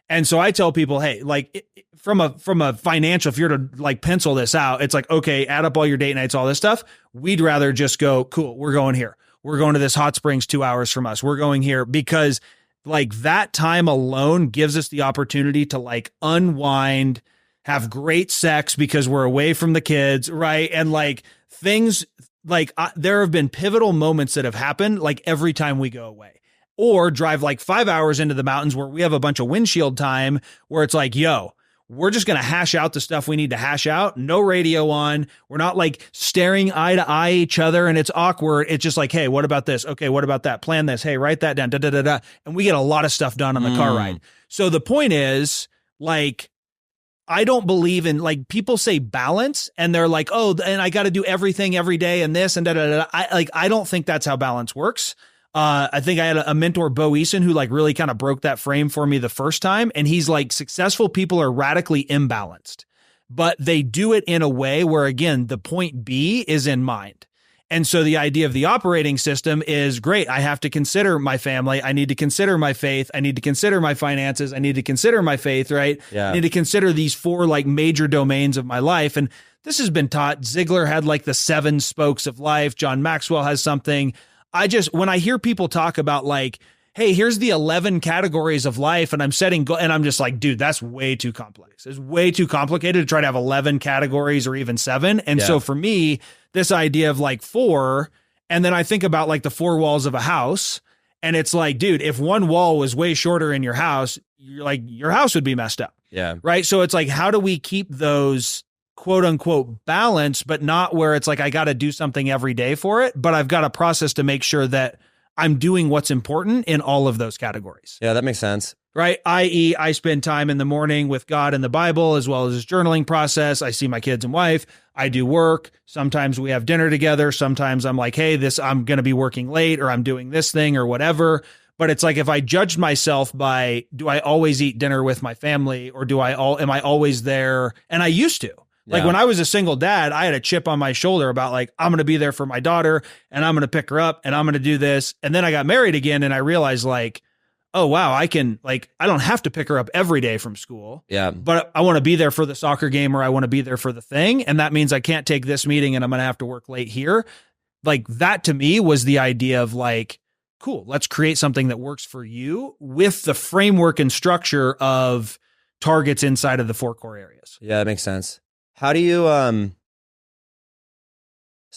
And so I tell people, hey, like from a financial, if you're to like pencil this out, it's like, okay, add up all your date nights, all this stuff. We'd rather just go, cool, we're going here. We're going to this hot springs 2 hours from us. We're going here because like that time alone gives us the opportunity to like unwind, have great sex because we're away from the kids. Right. And like things like there have been pivotal moments that have happened like every time we go away. Or drive like 5 hours into the mountains where we have a bunch of windshield time where it's like, yo, we're just going to hash out the stuff we need to hash out. No radio on. We're not like staring eye to eye each other and it's awkward. It's just like, hey, what about this? Okay, what about that? Plan this. Hey, write that down. Da, da, da, da. And we get a lot of stuff done on the car ride. So the point is, like, I don't believe in, like, people say balance and they're like, oh, and I got to do everything every day and this and da, da, da. I don't think that's how balance works. I think I had a mentor, Bo Eason, who like really kind of broke that frame for me the first time. And he's like, successful people are radically imbalanced, but they do it in a way where, again, the point B is in mind. And so the idea of the operating system is great. I have to consider my family. I need to consider my faith. I need to consider my finances. I need to consider my faith, right? Yeah. I need to consider these 4 like major domains of my life. And this has been taught. Ziegler had like the 7 spokes of life. John Maxwell has something. When I hear people talk about like, hey, here's the 11 categories of life and I'm setting and I'm just like, dude, that's way too complex. It's way too complicated to try to have 11 categories or even 7. And so for me, this idea of like 4, and then I think about like the 4 walls of a house, and it's like, dude, if one wall was way shorter in your house, you're like, your house would be messed up. Yeah. Right. So it's like, how do we keep those quote unquote balance, but not where it's like, I got to do something every day for it, but I've got a process to make sure that I'm doing what's important in all of those categories. Yeah, that makes sense. Right. I.e., I spend time in the morning with God and the Bible, as well as his journaling process. I see my kids and wife. I do work. Sometimes we have dinner together. Sometimes I'm like, hey, I'm going to be working late, or I'm doing this thing or whatever. But it's like, if I judged myself by, do I always eat dinner with my family, or am I always there? And I used to. Like when I was a single dad, I had a chip on my shoulder about like, I'm going to be there for my daughter and I'm going to pick her up and I'm going to do this. And then I got married again and I realized like, oh, wow, I don't have to pick her up every day from school. Yeah. But I want to be there for the soccer game, or I want to be there for the thing. And that means I can't take this meeting and I'm going to have to work late here. Like that to me was the idea of like, cool, let's create something that works for you with the framework and structure of targets inside of the 4 core areas. Yeah, that makes sense. How do you, so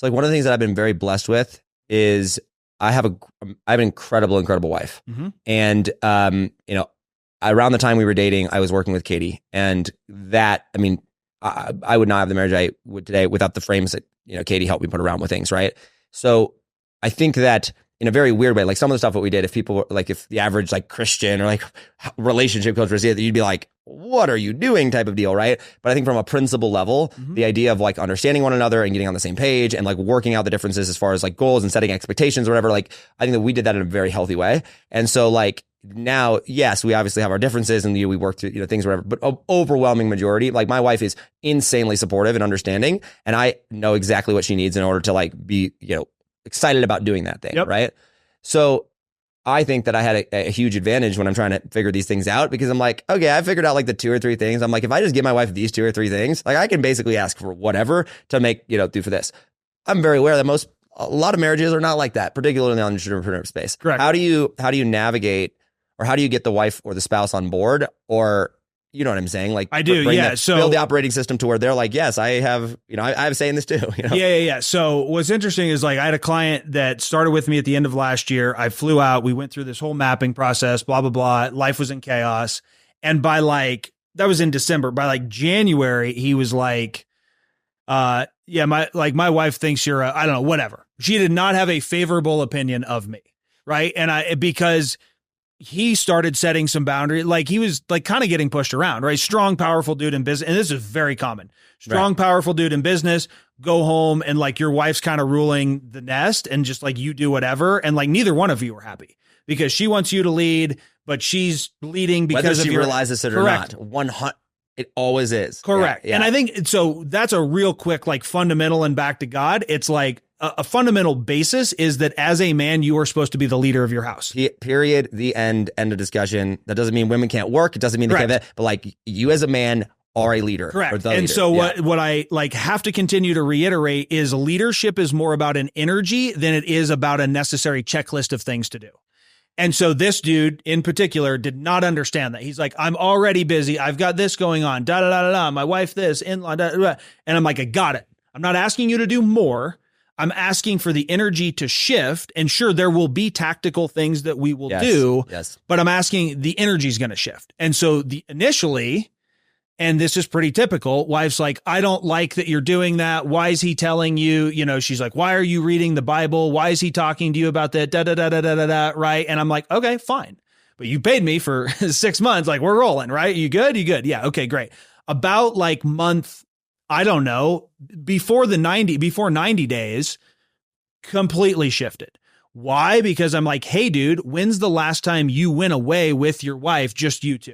like one of the things that I've been very blessed with is I have an incredible wife. Mm-hmm. And, around the time we were dating, I was working with Katie, and that, I mean, I would not have the marriage I would today without the frames that, Katie helped me put around with things. Right. So I think that in a very weird way, like some of the stuff that we did, if people were like, if the average like Christian or like relationship coach was here, you'd be like, what are you doing type of deal, right? But I think from a principle level, the idea of like understanding one another and getting on the same page and like working out the differences as far as like goals and setting expectations or whatever, like I think that we did that in a very healthy way. And so like now, yes, we obviously have our differences and we work through things or whatever, but overwhelming majority, like my wife is insanely supportive and understanding, and I know exactly what she needs in order to like be excited about doing that thing, right? So I think that I had a huge advantage when I'm trying to figure these things out, because I'm like, okay, I figured out like the 2 or 3 things. I'm like, if I just give my wife these 2 or 3 things, like I can basically ask for whatever to make, do for this. I'm very aware that a lot of marriages are not like that, particularly in the entrepreneur space. Correct. How do you navigate, or how do you get the wife or the spouse on board, or you know what I'm saying? Like I do, yeah. So build the operating system to where they're like, yes, I have, I have a say in this too. Yeah. So what's interesting is like I had a client that started with me at the end of last year. I flew out. We went through this whole mapping process, blah, blah, blah. Life was in chaos. And by like, that was in December. By like January, he was like, my wife thinks you're I don't know, whatever. She did not have a favorable opinion of me. Right. And because he started setting some boundaries, like he was like kind of getting pushed around, right? Strong, powerful dude in business. And this is very common. Strong, powerful dude in business, go home and like your wife's kind of ruling the nest and just like you do whatever. And like neither one of you are happy because she wants you to lead, but she's leading because whether of she realizes it or not. 100. It always is. Correct. Yeah. And I think so that's a real quick, like fundamental and back to God. It's like a fundamental basis is that as a man, you are supposed to be the leader of your house. Period. The end of discussion. That doesn't mean women can't work. It doesn't mean they can't, but like you as a man are a leader. Correct. Or the and leader. So what I like have to continue to reiterate is leadership is more about an energy than it is about a necessary checklist of things to do. And so this dude in particular did not understand that. He's like, I'm already busy. I've got this going on. Da, da, da, da, da. My wife, this, in-law, da, da, da. And I'm like, I got it. I'm not asking you to do more. I'm asking for the energy to shift. And sure, there will be tactical things that we will do, but I'm asking the energy is going to shift. And so initially And this is pretty typical. Wife's like, I don't like that you're doing that. Why is he telling you? You know, she's like, why are you reading the Bible? Why is he talking to you about that? Da, da, da, da, da, da, da, right? And I'm like, okay, fine. But you paid me for 6 months. Like, we're rolling, right? You good? You good? Yeah. Okay, great. About like month, I don't know, before 90 days, completely shifted. Why? Because I'm like, hey, dude, when's the last time you went away with your wife, just you two?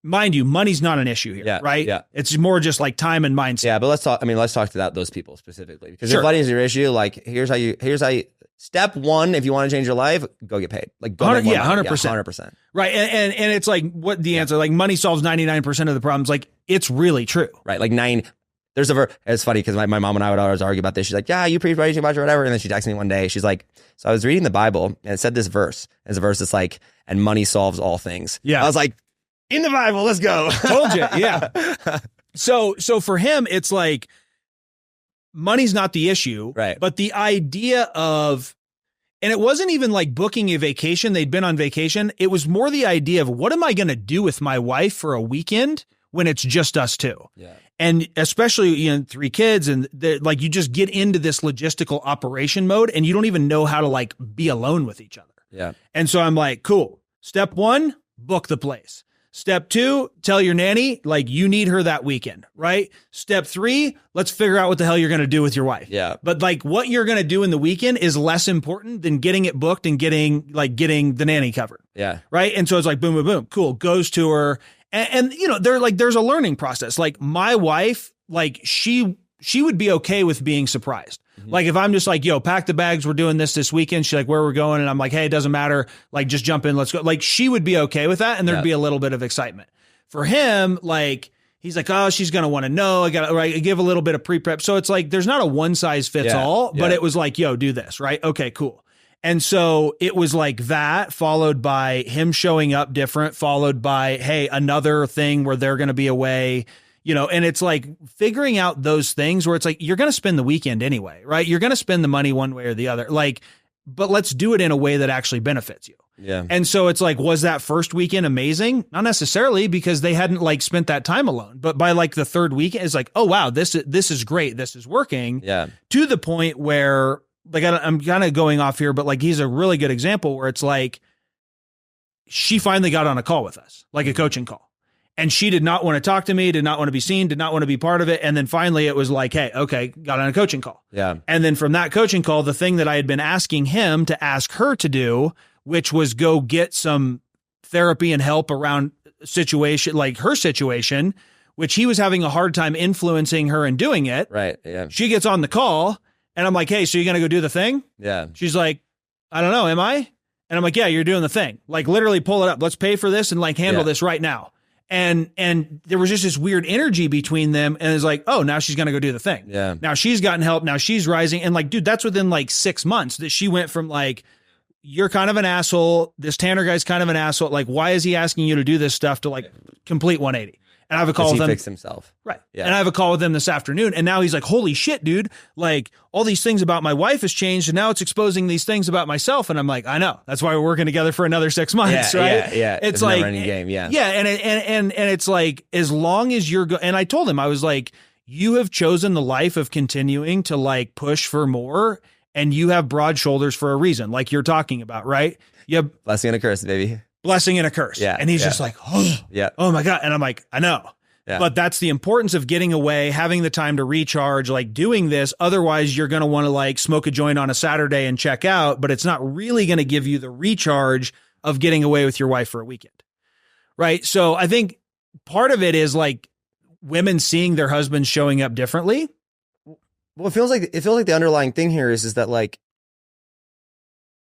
Mind you, money's not an issue here, right? Yeah. It's more just like time and mindset. Yeah, but let's talk to those people specifically, because Sure. if money is your issue, like here's how you step one, if you want to change your life, go get paid. Like, go make more money. 100%. 100%. Right. And it's like, what the answer, like money solves 99% of the problems. Like, it's really true. Right. Like there's it's funny because my mom and I would always argue about this. She's like, yeah, you preach way too much or whatever. And then she texted me one day. She's like, so I was reading the Bible and it said this verse. It's a verse that's like, and money solves all things. Yeah. I was like, in the Bible, let's go. Told you. Yeah. So for him, it's like, money's not the issue. Right. But the idea of, and it wasn't even like booking a vacation. They'd been on vacation. It was more the idea of, what am I going to do with my wife for a weekend when it's just us two? Yeah. And especially, 3 kids, and like, you just get into this logistical operation mode and you don't even know how to like be alone with each other. Yeah. And so I'm like, cool. Step 1, book the place. Step 2, tell your nanny, like, you need her that weekend, right? Step 3, let's figure out what the hell you're going to do with your wife. Yeah. But like, what you're going to do in the weekend is less important than getting it booked and getting the nanny covered. Yeah. Right. And so it's like, boom, boom, boom. Cool. Goes to her. And they're like, there's a learning process. Like, my wife, like, she would be okay with being surprised. Mm-hmm. Like, if I'm just like, yo, pack the bags, we're doing this weekend. She's like, where we're going? And I'm like, hey, it doesn't matter. Like, just jump in, let's go. Like, she would be okay with that. And there'd be a little bit of excitement. For him, like, he's like, oh, she's going to want to know. I got to give a little bit of pre-prep. So it's like, there's not a one size fits all, but it was like, yo, do this, right? Okay, cool. And so it was like that, followed by him showing up different, followed by, hey, another thing where they're going to be away, and it's like figuring out those things where it's like, you're going to spend the weekend anyway, right? You're going to spend the money one way or the other, like, but let's do it in a way that actually benefits you. Yeah. And so it's like, was that first weekend amazing? Not necessarily, because they hadn't like spent that time alone, but by like the third weekend, it's like, oh wow, this is great. This is working. Yeah. To the point where, like, I'm kind of going off here, but like, he's a really good example where it's like, she finally got on a call with us, like a coaching call. And she did not want to talk to me, did not want to be seen, did not want to be part of it. And then finally it was like, hey, okay, got on a coaching call. Yeah. And then from that coaching call, the thing that I had been asking him to ask her to do, which was go get some therapy and help around situation, like her situation, which he was having a hard time influencing her and doing it. Right. Yeah. She gets on the call. And I'm like, hey, so you're going to go do the thing? Yeah. She's like, I don't know. Am I? And I'm like, yeah, you're doing the thing. Like, literally pull it up. Let's pay for this and like handle this right now. And there was just this weird energy between them. And it's like, oh, now she's going to go do the thing. Yeah. Now she's gotten help. Now she's rising. And like, dude, that's within like 6 months that she went from like, you're kind of an asshole. This Tanner guy's kind of an asshole. Like, why is he asking you to do this stuff, to like complete 180? And I have a call with him. He fixed himself. Right. Yeah. And I have a call with him this afternoon. And now he's like, holy shit, dude. Like, all these things about my wife has changed. And now it's exposing these things about myself. And I'm like, I know. That's why we're working together for another 6 months. Right. Yeah. It's like, never-ending game. Yeah. Yeah. And it's like, as long as you're and I told him, I was like, you have chosen the life of continuing to like push for more. And you have broad shoulders for a reason, like you're talking about, right? You have blessing and a curse, baby. Blessing and a curse. Yeah. And he's just like, oh, yeah. Oh my God. And I'm like, I know. Yeah. But that's the importance of getting away, having the time to recharge, like doing this. Otherwise, you're going to want to like smoke a joint on a Saturday and check out, but it's not really going to give you the recharge of getting away with your wife for a weekend. Right. So I think part of it is like women seeing their husbands showing up differently. Well, it feels like the underlying thing here is that like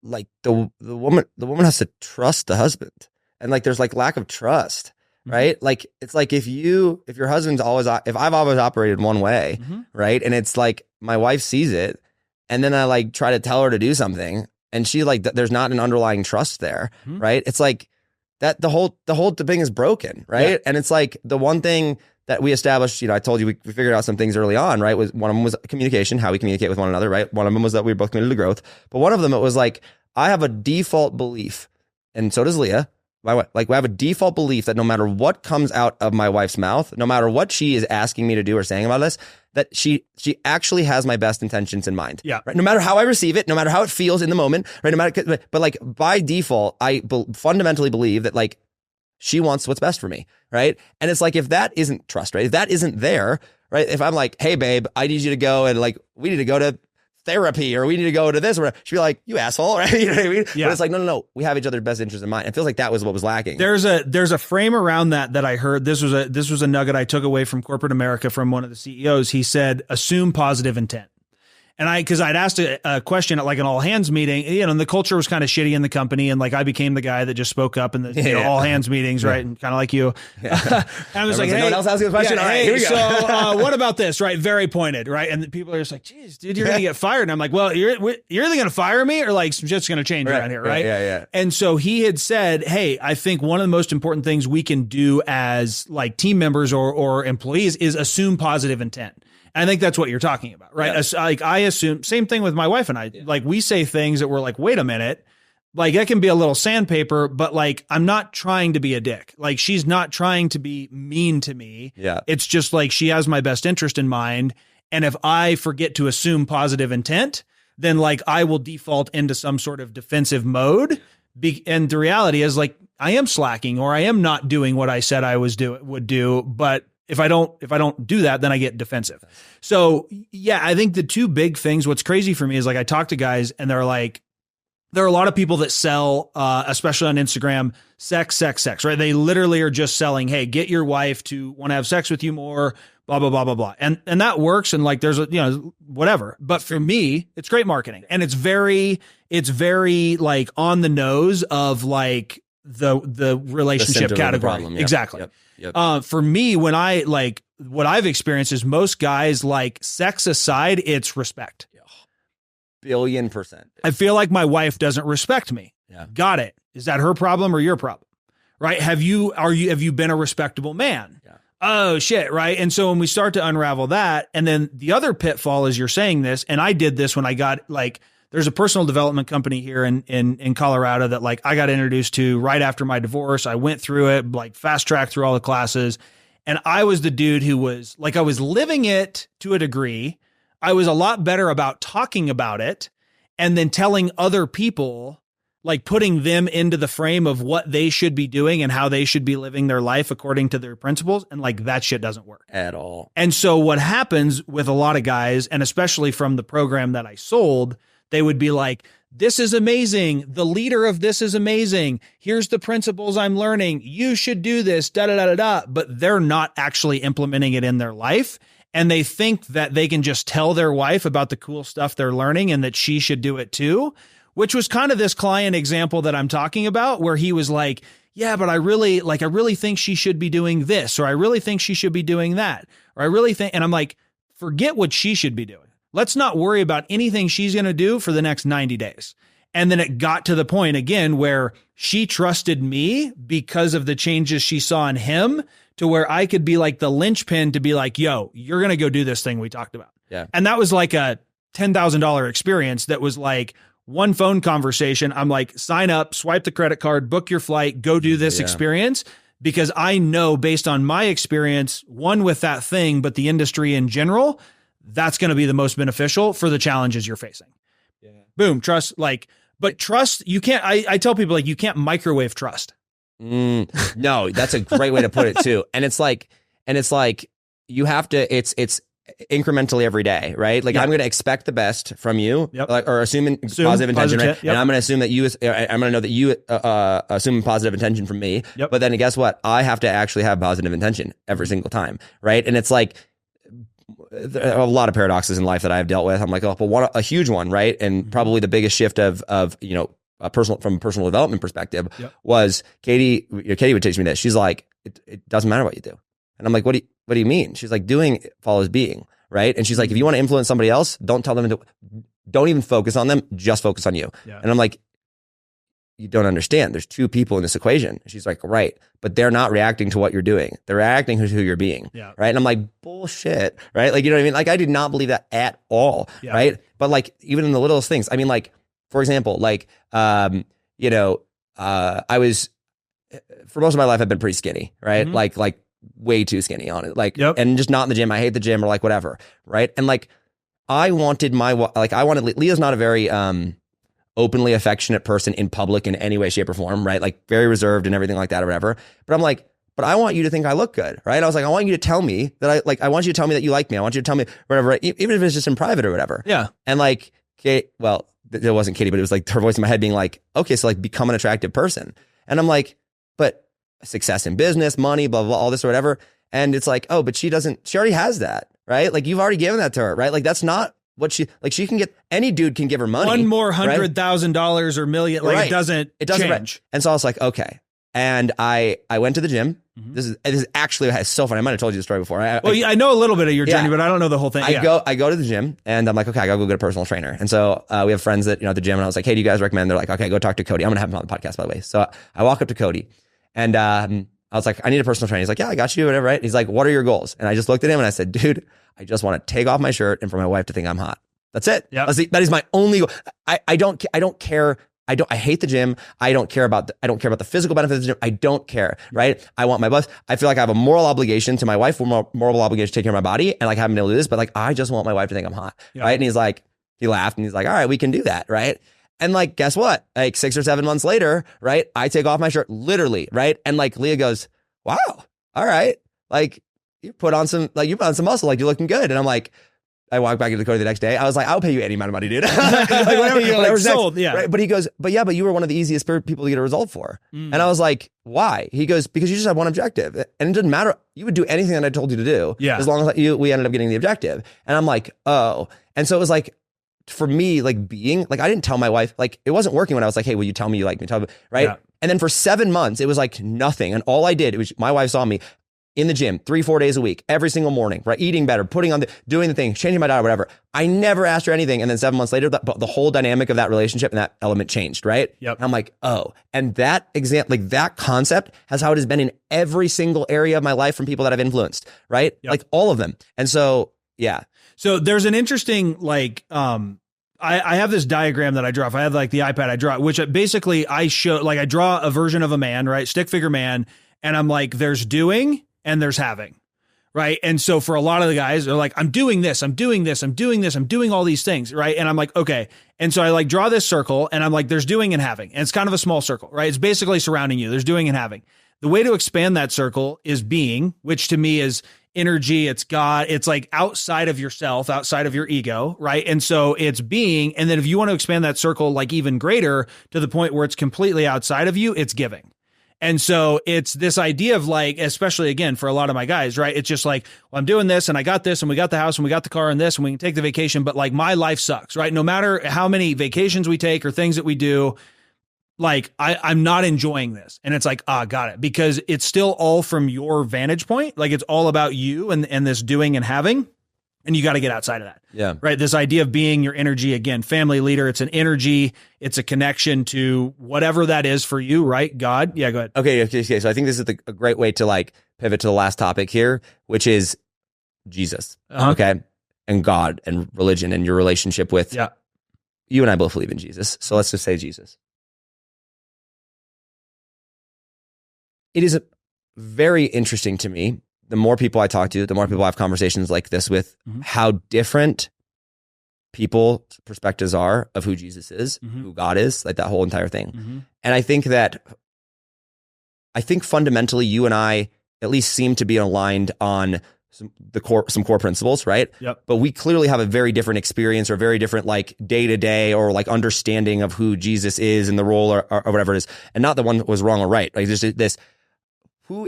the woman has to trust the husband, and like there's like lack of trust. Right. Like, it's like if your husband's if I've always operated one way, right. And it's like my wife sees it and then I like try to tell her to do something and she like, there's not an underlying trust there. Right. It's like that the whole thing is broken. Right. Yeah. And it's like the one thing that we established, I told you we figured out some things early on, right? Was one of them was communication, how we communicate with one another. Right. One of them was that we were both committed to growth. But one of them, it was like, I have a default belief, and so does Leah, my wife, like we have a default belief that no matter what comes out of my wife's mouth, no matter what she is asking me to do or saying about this, that she actually has my best intentions in mind. Yeah. Right. No matter how I receive it, no matter how it feels in the moment, right. No matter, but like by default, I fundamentally believe that like she wants what's best for me. Right. And it's like, if that isn't trust, right, if that isn't there, right, if I'm like, hey babe, I need you to go and like, we need to go to therapy or we need to go to this or whatever, she'd be like, you asshole, right? You know what I mean? Yeah. But it's like, no, we have each other's best interests in mind. It feels like that was what was lacking. There's a frame around that I heard. This was a nugget I took away from corporate America from one of the CEOs. He said, assume positive intent. And because I'd asked a question at like an all hands meeting, and the culture was kind of shitty in the company. And like, I became the guy that just spoke up in the all hands meetings, right? And kind of like you. Yeah. And I was like, hey, no one else asking a question. All right, here we go. So what about this? Right. Very pointed. Right. And people are just like, geez, dude, you're going to get fired. And I'm like, well, you're either going to fire me or like just going to change around here. Right. Yeah. And so he had said, hey, I think one of the most important things we can do as like team members or employees is assume positive intent. I think that's what you're talking about, right? Yeah. Like I assume, same thing with my wife and I, like we say things that we're like, wait a minute, like that can be a little sandpaper, but like, I'm not trying to be a dick. Like she's not trying to be mean to me. Yeah. It's just like, she has my best interest in mind. And if I forget to assume positive intent, then like I will default into some sort of defensive mode. And the reality is like, I am slacking or I am not doing what I said I would do, but if I don't do that, then I get defensive. So yeah, I think the two big things, what's crazy for me is like, I talk to guys and they're like, there are a lot of people that sell, especially on Instagram, sex, right? They literally are just selling, hey, get your wife to want to have sex with you more, blah, blah, blah, blah, blah. And that works. And like, there's whatever. But for me, it's great marketing. And it's very like on the nose of like the relationship category. Yep. Exactly. Yep. For me, when I like what I've experienced is most guys, like sex aside, it's respect. $1,000,000,000%. I feel like my wife doesn't respect me. Yeah. Got it. Is that her problem or your problem? Right. Have you been a respectable man? Yeah. Oh shit. Right. And so when we start to unravel that, and then the other pitfall is you're saying this, and I did this when I got like, there's a personal development company here in Colorado that like I got introduced to right after my divorce. I went through it, like fast tracked through all the classes. And I was the dude who was like, I was living it to a degree. I was a lot better about talking about it and then telling other people, like putting them into the frame of what they should be doing and how they should be living their life according to their principles. And like that shit doesn't work at all. And so what happens with a lot of guys, and especially from the program that I sold, they would be like, this is amazing. The leader of this is amazing. Here's the principles I'm learning. You should do this, da, da, da, da, da. But they're not actually implementing it in their life. And they think that they can just tell their wife about the cool stuff they're learning and that she should do it too, which was kind of this client example that I'm talking about, where he was like, yeah, but I really think she should be doing this, or I really think she should be doing that, or I really think, and I'm like, forget what she should be doing. Let's not worry about anything she's going to do for the next 90 days. And then it got to the point again where she trusted me because of the changes she saw in him, to where I could be like the linchpin to be like, yo, you're going to go do this thing we talked about. Yeah. And that was like a $10,000 experience. That was like one phone conversation. I'm like, sign up, swipe the credit card, book your flight, go do this experience. Because I know based on my experience, one with that thing, but the industry in general, that's going to be the most beneficial for the challenges you're facing. Yeah. Boom. Trust, but trust, you can't, I tell people like, you can't microwave trust. No, that's a great way to put it too. And it's like you have to, it's incrementally every day, right? Like I'm going to expect the best from you, or assume positive intention, right? And I'm going to assume that I'm going to know that you assume positive intention from me. Yep. But then guess what? I have to actually have positive intention every single time, right? And it's like, there are a lot of paradoxes in life that I've dealt with. I'm like, but a huge one, right? And probably the biggest shift of from a personal development perspective was Katie would teach me this. She's like, it doesn't matter what you do. And I'm like, what do you mean? She's like, doing follows being, right? And she's like, if you want to influence somebody else, don't even focus on them, just focus on you. Yeah. And I'm like, you don't understand. There's two people in this equation. She's like, right, but they're not reacting to what you're doing. They're reacting to who you're being, right? And I'm like, bullshit, right? Like, you know what I mean? Like, I did not believe that at all, right? But like, even in the littlest things, I mean, like, for example, like, I was for most of my life, I've been pretty skinny, right? Mm-hmm. Like way too skinny on it. Like, Yep. and just not in the gym. I hate the gym or like whatever. Right. And like, Leah's not a very, openly affectionate person in public in any way, shape or form. Right. Like very reserved and everything like that or whatever. But I'm like, but I want you to think I look good. Right. I was like, I want you to tell me that I want you to tell me that you like me. I want you to tell me whatever, right? Even if it's just in private or whatever. Yeah. And like, Kate, well, it wasn't Katie, but it was like her voice in my head being like, okay, so like become an attractive person. And I'm like, but success in business, money, blah, blah, blah, all this or whatever. And it's like, oh, but she already has that, right? Like you've already given that to her, right? Like that's not what she can get. Any dude can give her money. One more $100,000 or million. Like Right. it doesn't change. Right. And so I was like, okay. And I went to the gym. Mm-hmm. This is actually, it's so funny. I might have told you the story before. I know a little bit of your journey, but I don't know the whole thing. I go to the gym and I'm like, okay, I gotta go get a personal trainer. And so we have friends that, at the gym, and I was like, hey, do you guys recommend? They're like, okay, go talk to Cody. I'm gonna have him on the podcast, by the way. So I walk up to Cody and I was like, I need a personal trainer. He's like, yeah, I got you, whatever, right? He's like, what are your goals? And I just looked at him and I said, dude, I just want to take off my shirt and for my wife to think I'm hot. That's it. Yep. That is my only goal. I don't care. I hate the gym. I don't care about the physical benefits of the gym. I don't care. Right. I want my wife. I feel like I have a moral obligation to my wife, moral obligation to take care of my body and like having been able to do this, but like, I just want my wife to think I'm hot. Yep. Right. And he's like, he laughed and he's like, all right, we can do that. Right. And like, guess what? Like 6 or 7 months later, right, I take off my shirt literally. Right. And like Leah goes, wow, all right. Like you put on some muscle, like you're looking good. And I'm like, I walked back into the Cody the next day. I was like, I'll pay you any amount of money, dude. Like whatever's sold, next, yeah. Right? But he goes, but you were one of the easiest people to get a result for. And I was like, why? He goes, because you just have one objective. And it didn't matter. You would do anything that I told you to do. Yeah. As long as we ended up getting the objective. And I'm like, oh. And so it was like, for me, like being, like I didn't tell my wife, like it wasn't working when I was like, hey, will you tell me you like me? Tell me, right? Yeah. And then for 7 months, it was like nothing. And all I did, it was my wife saw me in the gym 3-4 days a week, every single morning, right? Eating better, doing the thing, changing my diet, whatever. I never asked her anything. And then 7 months later, the whole dynamic of that relationship and that element changed, right? Yep. And I'm like, oh, and that that concept has how it has been in every single area of my life from people that I've influenced, right? Yep. Like all of them. And so, yeah. So there's an interesting, like, I have this diagram that I draw. If I have like the iPad, I draw, which basically I show, like I draw a version of a man, right? Stick figure man. And I'm like, there's doing and there's having, right? And so for a lot of the guys, they're like, I'm doing this, I'm doing this, I'm doing this, I'm doing all these things, right? And I'm like, okay. And so I like draw this circle and I'm like, there's doing and having. And it's kind of a small circle, right? It's basically surrounding you. There's doing and having. The way to expand that circle is being, which to me is energy. It's God. It's like outside of yourself, outside of your ego, right? And so it's being. And then if you want to expand that circle like even greater to the point where it's completely outside of you, it's giving. And so it's this idea of like, especially again, for a lot of my guys, right? It's just like, well, I'm doing this and I got this and we got the house and we got the car and this and we can take the vacation, but like my life sucks, right? No matter how many vacations we take or things that we do, like I'm not enjoying this. And it's like, got it. Because it's still all from your vantage point. Like it's all about you and this doing and having. And you got to get outside of that. Yeah. Right. This idea of being your energy, again, family leader, it's an energy, it's a connection to whatever that is for you, right? God. Yeah, go ahead. Okay. So I think this is a great way to like pivot to the last topic here, which is Jesus. Uh-huh. Okay. And God and religion and your relationship with, you and I both believe in Jesus. So let's just say Jesus. It is very interesting to me. The more people I talk to, the more people I have conversations like this with, how different people's perspectives are of who Jesus is, who God is, like that whole entire thing. And I think fundamentally you and I at least seem to be aligned on some core principles, right? Yep. But we clearly have a very different experience or very different like day to day or like understanding of who Jesus is and the role or whatever it is. And not that one was wrong or right. Like there's this, who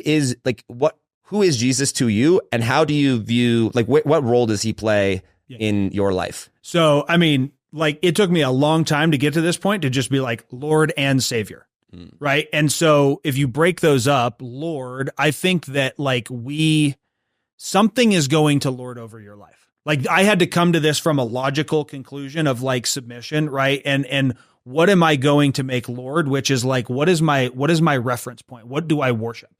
is Jesus to you, and how do you view, like, what role does he play in your life? So, I mean, like, it took me a long time to get to this point to just be like Lord and Savior, right? And so if you break those up, Lord, I think that like something is going to lord over your life. Like I had to come to this from a logical conclusion of like submission, right? And what am I going to make Lord? Which is like, what is my reference point? What do I worship?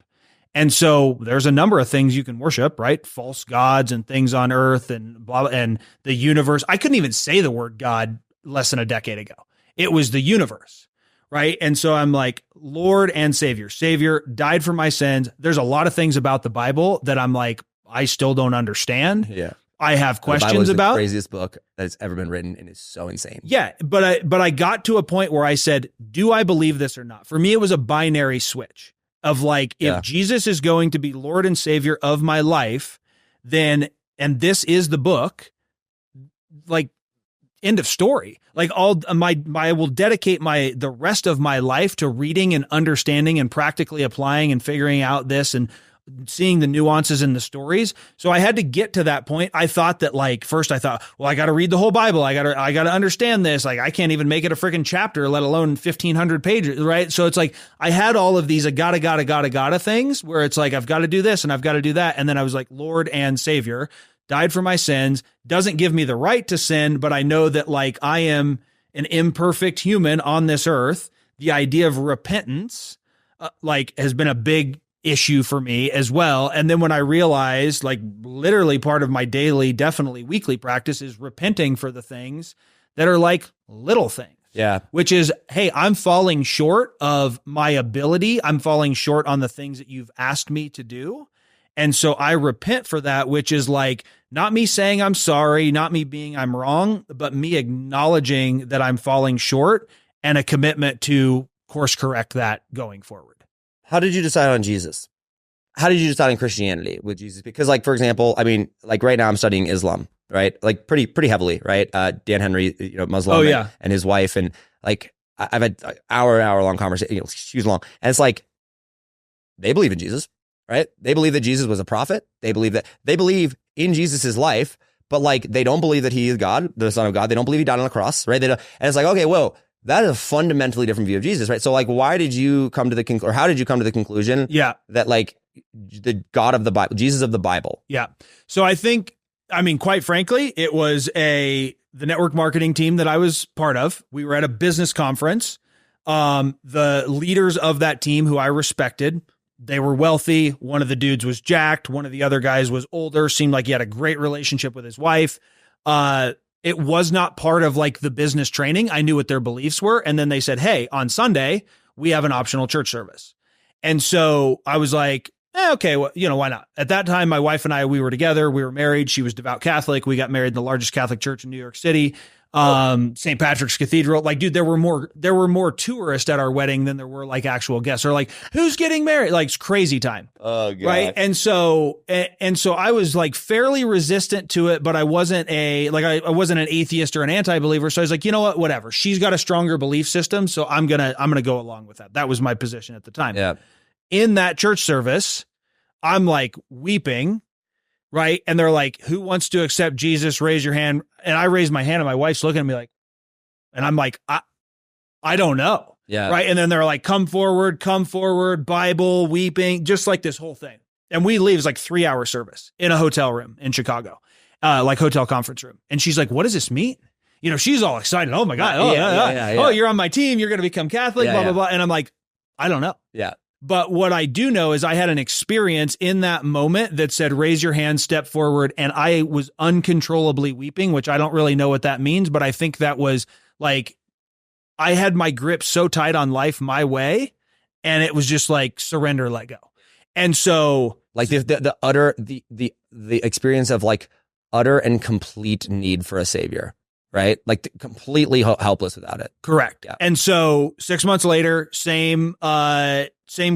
And so there's a number of things you can worship, right? False gods and things on earth and blah, and the universe. I couldn't even say the word God less than a decade ago. It was the universe, right? And so I'm like, Lord and Savior. Savior died for my sins. There's a lot of things about the Bible that I'm like, I still don't understand. Yeah. I have questions the Bible is about. the craziest book that's ever been written, and it's so insane. Yeah, but I got to a point where I said, do I believe this or not? For me, it was a binary switch of like, if Jesus is going to be Lord and Savior of my life, then, and this is the book, like, end of story. Like I will dedicate the rest of my life to reading and understanding and practically applying and figuring out this and seeing the nuances in the stories. So I had to get to that point. I thought that like, first I thought, well, I got to read the whole Bible. I got to understand this. Like I can't even make it a freaking chapter, let alone 1,500 pages. Right. So it's like, I had all of these, gotta things where it's like, I've got to do this and I've got to do that. And then I was like, Lord and Savior, died for my sins, doesn't give me the right to sin, but I know that like I am an imperfect human on this earth. The idea of repentance, like has been a big issue for me as well. And then when I realized like literally part of my daily, definitely weekly practice is repenting for the things that are like little things. Yeah. Which is, hey, I'm falling short of my ability. I'm falling short on the things that you've asked me to do. And so I repent for that, which is like not me saying I'm sorry, not me being I'm wrong, but me acknowledging that I'm falling short and a commitment to course correct that going forward. How did you decide on Jesus? How did you decide on Christianity with Jesus? Because like, for example, I mean, like right now I'm studying Islam, right? Like pretty heavily, right? Dan Henry, Muslim and his wife. And like, I've had hour long conversation, she was long. And it's like, they believe in Jesus, right? They believe that Jesus was a prophet. They believe in Jesus's life, but like, they don't believe that he is God, the Son of God. They don't believe he died on the cross, right? And it's like, okay, whoa. That is a fundamentally different view of Jesus, right? So like, why did you come to the or how did you come to the conclusion that like the God of the Bible, Jesus of the Bible? Yeah. So I think, I mean, quite frankly, it was the network marketing team that I was part of. We were at a business conference. The leaders of that team who I respected, they were wealthy. One of the dudes was jacked. One of the other guys was older, seemed like he had a great relationship with his wife. It was not part of like the business training. I knew what their beliefs were. And then they said, hey, on Sunday, we have an optional church service. And so I was like, okay, well, why not? At that time, my wife and I, we were together. We were married. She was devout Catholic. We got married in the largest Catholic church in New York City. St. Patrick's Cathedral. Like, dude, there were more tourists at our wedding than there were like actual guests. Or like, who's getting married? Like, it's crazy time. Oh, God. Right. And so I was like fairly resistant to it, but I wasn't I wasn't an atheist or an anti-believer. So I was like, you know what, whatever. She's got a stronger belief system. So I'm going to go along with that. That was my position at the time. Yeah. In that church service, I'm like weeping. Right. And they're like, who wants to accept Jesus? Raise your hand. And I raised my hand and my wife's looking at me like, and I'm like, I don't know. Yeah. Right. And then they're like, come forward, Bible, weeping, just like this whole thing. And we leave, it's like 3-hour service in a hotel room in Chicago, like hotel conference room. And she's like, what does this mean? She's all excited. Oh my God. Oh, yeah. Oh, you're on my team. You're going to become Catholic, blah, blah. And I'm like, I don't know. Yeah. But what I do know is I had an experience in that moment that said, raise your hand, step forward. And I was uncontrollably weeping, which I don't really know what that means. But I think that was like, I had my grip so tight on life my way. And it was just like surrender, let go. And so like the experience of like utter and complete need for a savior, right? Like completely helpless without it. Correct. Yeah. And so 6 months later, same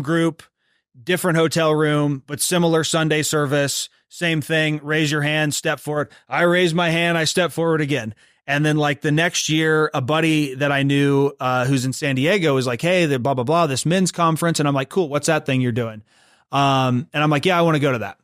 group, different hotel room, but similar Sunday service, same thing. Raise your hand, step forward. I raised my hand. I step forward again. And then like the next year, a buddy that I knew, who's in San Diego was like, hey, the blah, blah, blah, this men's conference. And I'm like, cool. What's that thing you're doing? And I'm like, yeah, I want to go to that.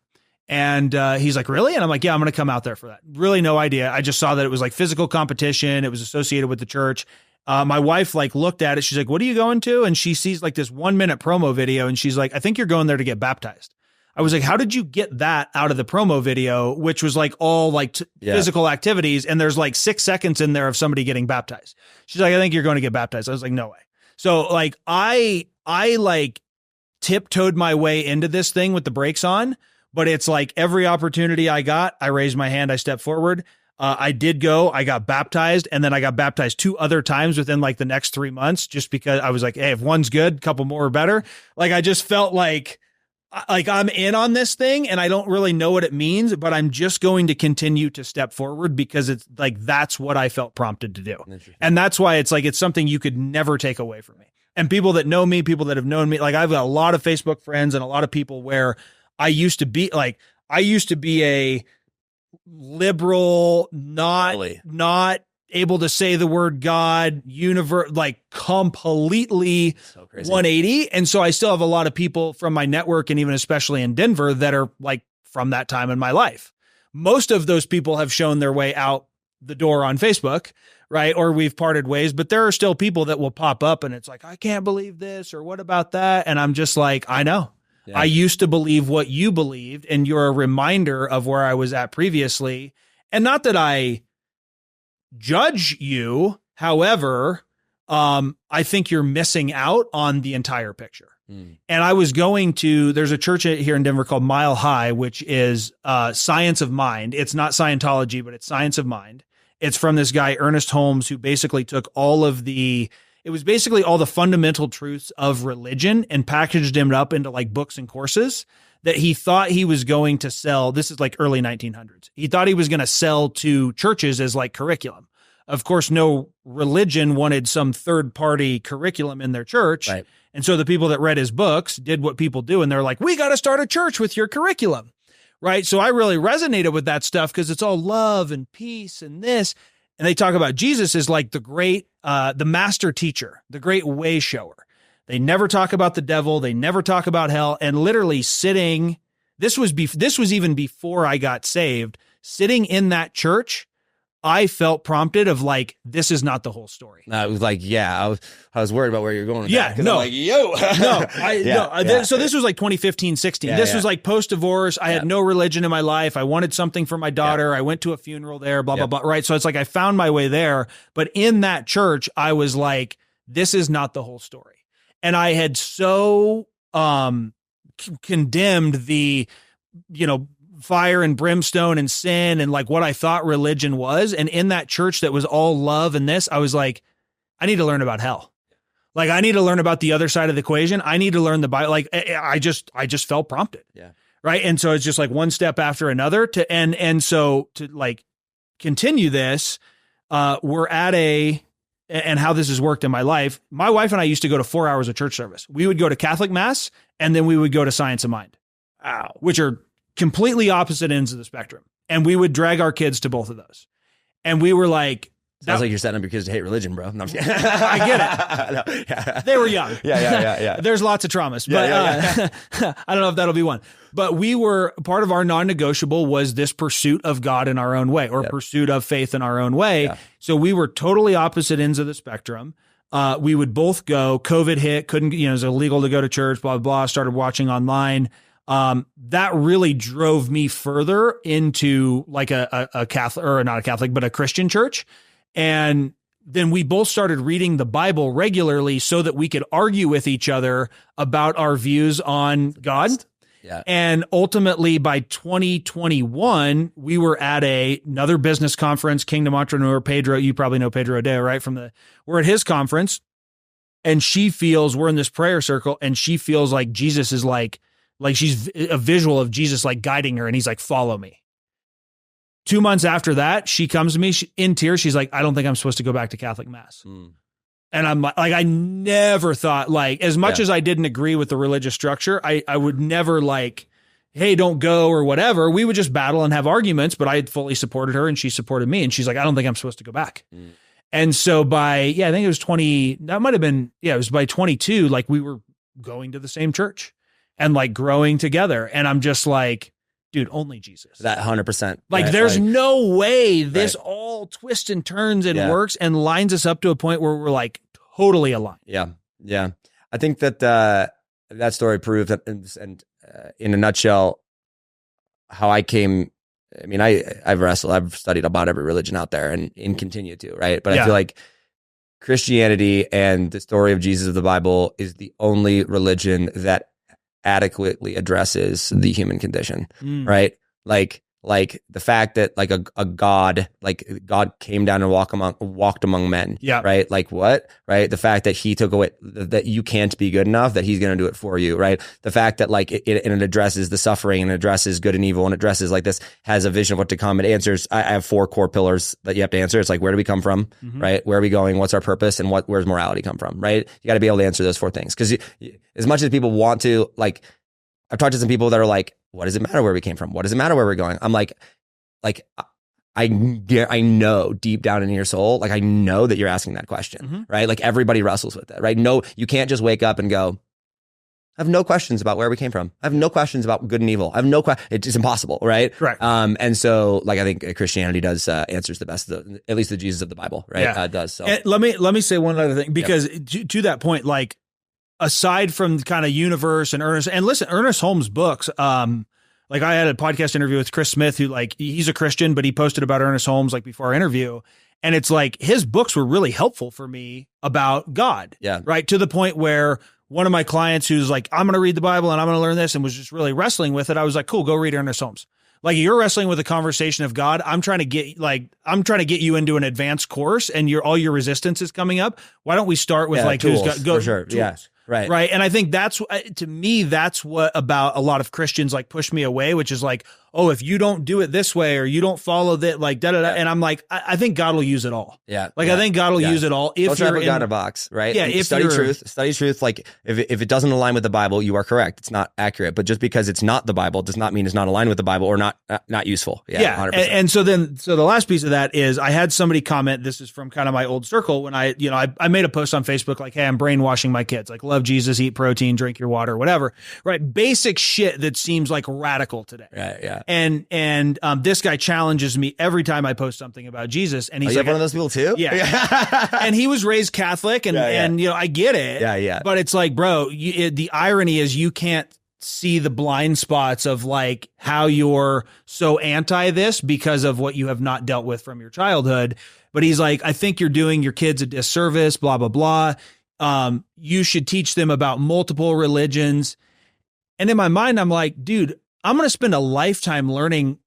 And he's like, really? And I'm like, yeah, I'm going to come out there for that. Really no idea. I just saw that it was like physical competition. It was associated with the church. My wife like looked at it. She's like, what are you going to? And she sees like this 1-minute promo video. And she's like, I think you're going there to get baptized. I was like, how did you get that out of the promo video, which was like all like physical activities. And there's like 6 seconds in there of somebody getting baptized. She's like, I think you're going to get baptized. I was like, no way. So like, I like tiptoed my way into this thing with the brakes on, but it's like every opportunity I got, I raised my hand, I stepped forward. I did go, I got baptized, and then I got baptized 2 other times within like the next 3 months, just because I was like, hey, if one's good, a couple more are better. Like, I just felt like I'm in on this thing and I don't really know what it means, but I'm just going to continue to step forward because it's like, that's what I felt prompted to do. And that's why it's like, it's something you could never take away from me. And people that know me, people that have known me, like I've got a lot of Facebook friends and a lot of people where I used to be a liberal, not able to say the word God, universe, like completely so 180. And so I still have a lot of people from my network and even especially in Denver that are like from that time in my life. Most of those people have shown their way out the door on Facebook, right? Or we've parted ways, but there are still people that will pop up and it's like, I can't believe this, or what about that? And I'm just like, I know. Yeah. I used to believe what you believed, and you're a reminder of where I was at previously. And not that I judge you. However, I think you're missing out on the entire picture. And I was there's a church here in Denver called Mile High, which is Science of Mind. It's not Scientology, but it's Science of Mind. It's from this guy, Ernest Holmes, who basically took all the fundamental truths of religion and packaged them up into like books and courses that he thought he was going to sell. This is like early 1900s. He thought he was going to sell to churches as like curriculum. Of course, no religion wanted some third-party curriculum in their church. Right. And so the people that read his books did what people do. And they're like, we got to start a church with your curriculum. Right. So I really resonated with that stuff because it's all love and peace and this. And they talk about Jesus as like the great, the master teacher, the great way shower. They never talk about the devil. They never talk about hell. And literally sitting, this was even before I got saved, sitting in that church, I felt prompted of like, this is not the whole story. I was like, I was worried about where you're going with that. No. I'm like, yo. So this was like 2015, 16. This was like post-divorce. I had no religion in my life. I wanted something for my daughter. I went to a funeral there, blah, blah, blah. Right. So it's like, I found my way there, but in that church, I was like, this is not the whole story. And I had so, condemned the, fire and brimstone and sin and like what I thought religion was. And in that church that was all love and this, I was like, I need to learn about hell. Like, I need to learn about the other side of the equation. I need to learn the Bible. Like, I just felt prompted. Yeah. Right. And so it's just like one step after another and so to like continue this, we're at and how this has worked in my life. My wife and I used to go to 4 hours of church service. We would go to Catholic mass and then we would go to Science of Mind, which are completely opposite ends of the spectrum. And we would drag our kids to both of those. And we were like, sounds like you're setting up your kids to hate religion, bro. No, I get it. No. They were young. Yeah. There's lots of traumas, but I don't know if that'll be one. But we were, part of our non-negotiable was this pursuit of God in our own way, or pursuit of faith in our own way. Yeah. So we were totally opposite ends of the spectrum. We would both go. COVID hit, couldn't, it was illegal to go to church, blah, blah, blah. Started watching online. That really drove me further into like a Catholic, or not a Catholic, but a Christian church. And then we both started reading the Bible regularly so that we could argue with each other about our views on God. Yeah. And ultimately by 2021, we were at another business conference, Kingdom Entrepreneur, Pedro. You probably know Pedro Adeo, right? We're at his conference, and we're in this prayer circle, and she feels like Jesus is like she's a visual of Jesus, like guiding her. And he's like, follow me. 2 months after that, she comes to me in tears. She's like, I don't think I'm supposed to go back to Catholic mass. And I'm like, I never thought, like, as much as I didn't agree with the religious structure, I would never like, hey, don't go or whatever. We would just battle and have arguments, but I had fully supported her and she supported me. And she's like, I don't think I'm supposed to go back. And so I think it was it was by 22, like we were going to the same church and like growing together. And I'm just like, dude, only Jesus. That 100%. Like, right? There's no way this all twists and turns and works and lines us up to a point where we're like totally aligned. Yeah. I think that that story proves that, and in a nutshell, how I came. I mean, I've studied about every religion out there and continue to, right? But I feel like Christianity and the story of Jesus of the Bible is the only religion that adequately addresses the human condition, right? Like like the fact that like a God, like God came down and walked among men. Yeah. Right. Like what? Right. The fact that he took away that you can't be good enough, that he's going to do it for you. Right. The fact that like it addresses the suffering and addresses good and evil and addresses like this, has a vision of what to come. It answers, I have 4 core pillars that you have to answer. It's like, where do we come from? Right. Where are we going? What's our purpose? And where's morality come from? Right. You got to be able to answer those 4 things. Cause as much as people want to, like, I've talked to some people that are like, what does it matter where we came from? What does it matter where we're going? I'm like I know deep down in your soul, like I know that you're asking that question, right? Like everybody wrestles with that, right? No, you can't just wake up and go, I have no questions about where we came from. I have no questions about good and evil. I have no it's impossible, right? Correct. And so like I think Christianity does answers the best, at least the Jesus of the Bible, right? Yeah. Does. So And let me say one other thing, because to that point, like aside from kind of universe and Ernest Holmes' books, like I had a podcast interview with Chris Smith, who like, he's a Christian, but he posted about Ernest Holmes like before our interview. And it's like, his books were really helpful for me about God. Yeah. Right. To the point where one of my clients who's like, I'm going to read the Bible and I'm going to learn this, and was just really wrestling with it. I was like, cool, go read Ernest Holmes. Like, you're wrestling with a conversation of God. I'm trying to get you into an advanced course, and all your resistance is coming up. Why don't we start with like tools, who's got for sure. tools. Yeah. Right. Right. And I think that's, to me, that's what about a lot of Christians like push me away, which is like, oh, if you don't do it this way or you don't follow that, like da da da. And I'm like, I think God will use it all. Yeah. Like I think God will use it all. If you're God in a box, right? Yeah. If study truth. Like if it doesn't align with the Bible, you are correct. It's not accurate. But just because it's not the Bible does not mean it's not aligned with the Bible or not useful. Yeah. 100%. And so the last piece of that is I had somebody comment, this is from kind of my old circle, when I made a post on Facebook like, hey, I'm brainwashing my kids, like love Jesus, eat protein, drink your water, whatever. Right. Basic shit that seems like radical today. Right. Yeah. And this guy challenges me every time I post something about Jesus, and he's like, one of those people too. Yeah. And he was raised Catholic, and I get it. Yeah. But it's like, bro, the irony is you can't see the blind spots of like how you're so anti this because of what you have not dealt with from your childhood. But he's like, I think you're doing your kids a disservice, blah, blah, blah. You should teach them about multiple religions. And in my mind, I'm like, dude, I'm going to spend a lifetime learning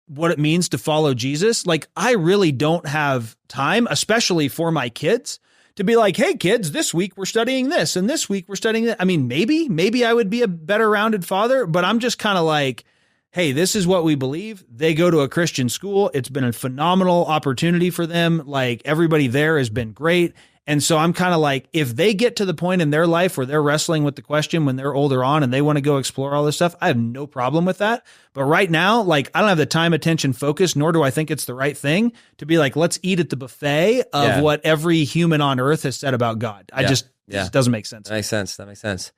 what it means to follow Jesus. Like, I really don't have time, especially for my kids, to be like, hey kids, this week we're studying this and this week we're studying that. I mean, maybe I would be a better rounded father, but I'm just kind of like, hey, this is what we believe. They go to a Christian school. It's been a phenomenal opportunity for them. Like, everybody there has been great. And so I'm kind of like, if they get to the point in their life where they're wrestling with the question when they're older on and they want to go explore all this stuff, I have no problem with that. But right now, like, I don't have the time, attention, focus, nor do I think it's the right thing to be like, let's eat at the buffet of what every human on earth has said about God. It just doesn't make sense. That makes sense.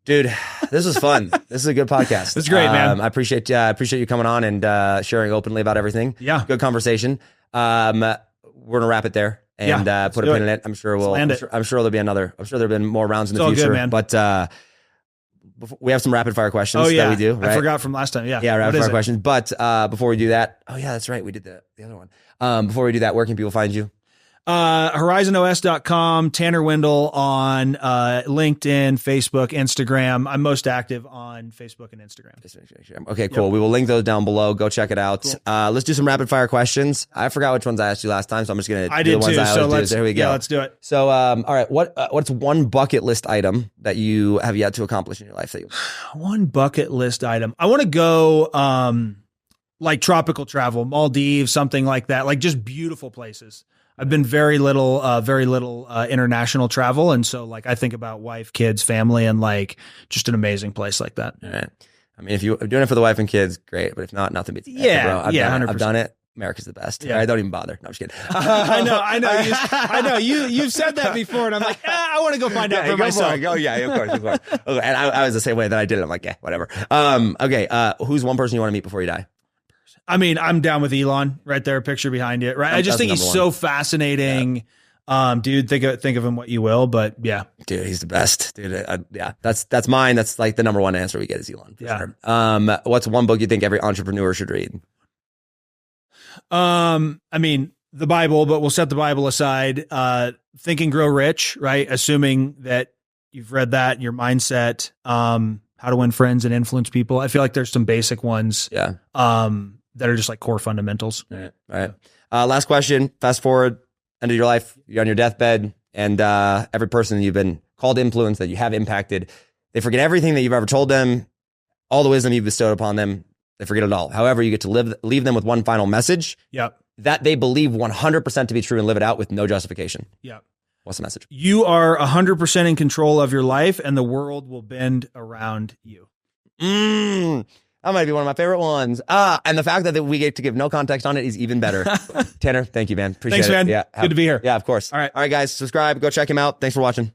Dude, this was fun. This is a good podcast. It's great, man. I appreciate you coming on and sharing openly about everything. Yeah. Good conversation. We're going to wrap it there. And put a pin in it. I'm sure there'll be another. I'm sure there'll be more rounds in the future. Good, man. But we have some rapid fire questions that we do. Right? I forgot from last time. Yeah, rapid fire questions. But before we do that, that's right. We did the other one. Before we do that, where can people find you? horizonos.com, Tanner Wendell on LinkedIn, Facebook, Instagram. I'm most active on Facebook and Instagram. Okay, cool. Yep. We will link those down below. Go check it out. Cool. Let's do some rapid fire questions. I forgot which ones I asked you last time, so I'm just going to do the ones I always do. So here we go. Yeah, let's do it. So, all right. What's one bucket list item that you have yet to accomplish in your life? One bucket list item. I want to go like tropical travel, Maldives, something like that, like just beautiful places. I've been very little international travel. And so like, I think about wife, kids, family, and like just an amazing place like that. All right. I mean, if you're doing it for the wife and kids, great. But if not, nothing beats it. Yeah. Bro. 100%. I've done it. America's the best. Yeah. Right? Don't even bother. No, I'm just kidding. I know. You've said that before, and I'm like, I want to go find out for myself. Oh yeah, of course. Okay. And I was the same way that I did it. I'm like, whatever. Okay. Who's one person you want to meet before you die? I mean, I'm down with Elon right there, picture behind it. Right. I just think he's so fascinating. Yeah. Dude, think of him what you will, but yeah. Dude, he's the best. Dude, that's mine. That's like the number one answer we get is Elon. Sure. What's one book you think every entrepreneur should read? I mean, the Bible, but we'll set the Bible aside. Think and Grow Rich, right? Assuming that you've read that, your mindset, How to Win Friends and Influence People. I feel like there's some basic ones. that are just like core fundamentals. All right. Last question. Fast forward, end of your life. You're on your deathbed, and every person you've been called to influence, that you have impacted, they forget everything that you've ever told them, all the wisdom you've bestowed upon them. They forget it all. However, you get to leave them with one final message that they believe 100% to be true and live it out with no justification. What's the message? You are 100% in control of your life, and the world will bend around you. That might be one of my favorite ones. And the fact that we get to give no context on it is even better. Tanner, thank you, man. Appreciate it. Thanks, man. Yeah, Good to be here. Yeah, of course. All right, guys, subscribe. Go check him out. Thanks for watching.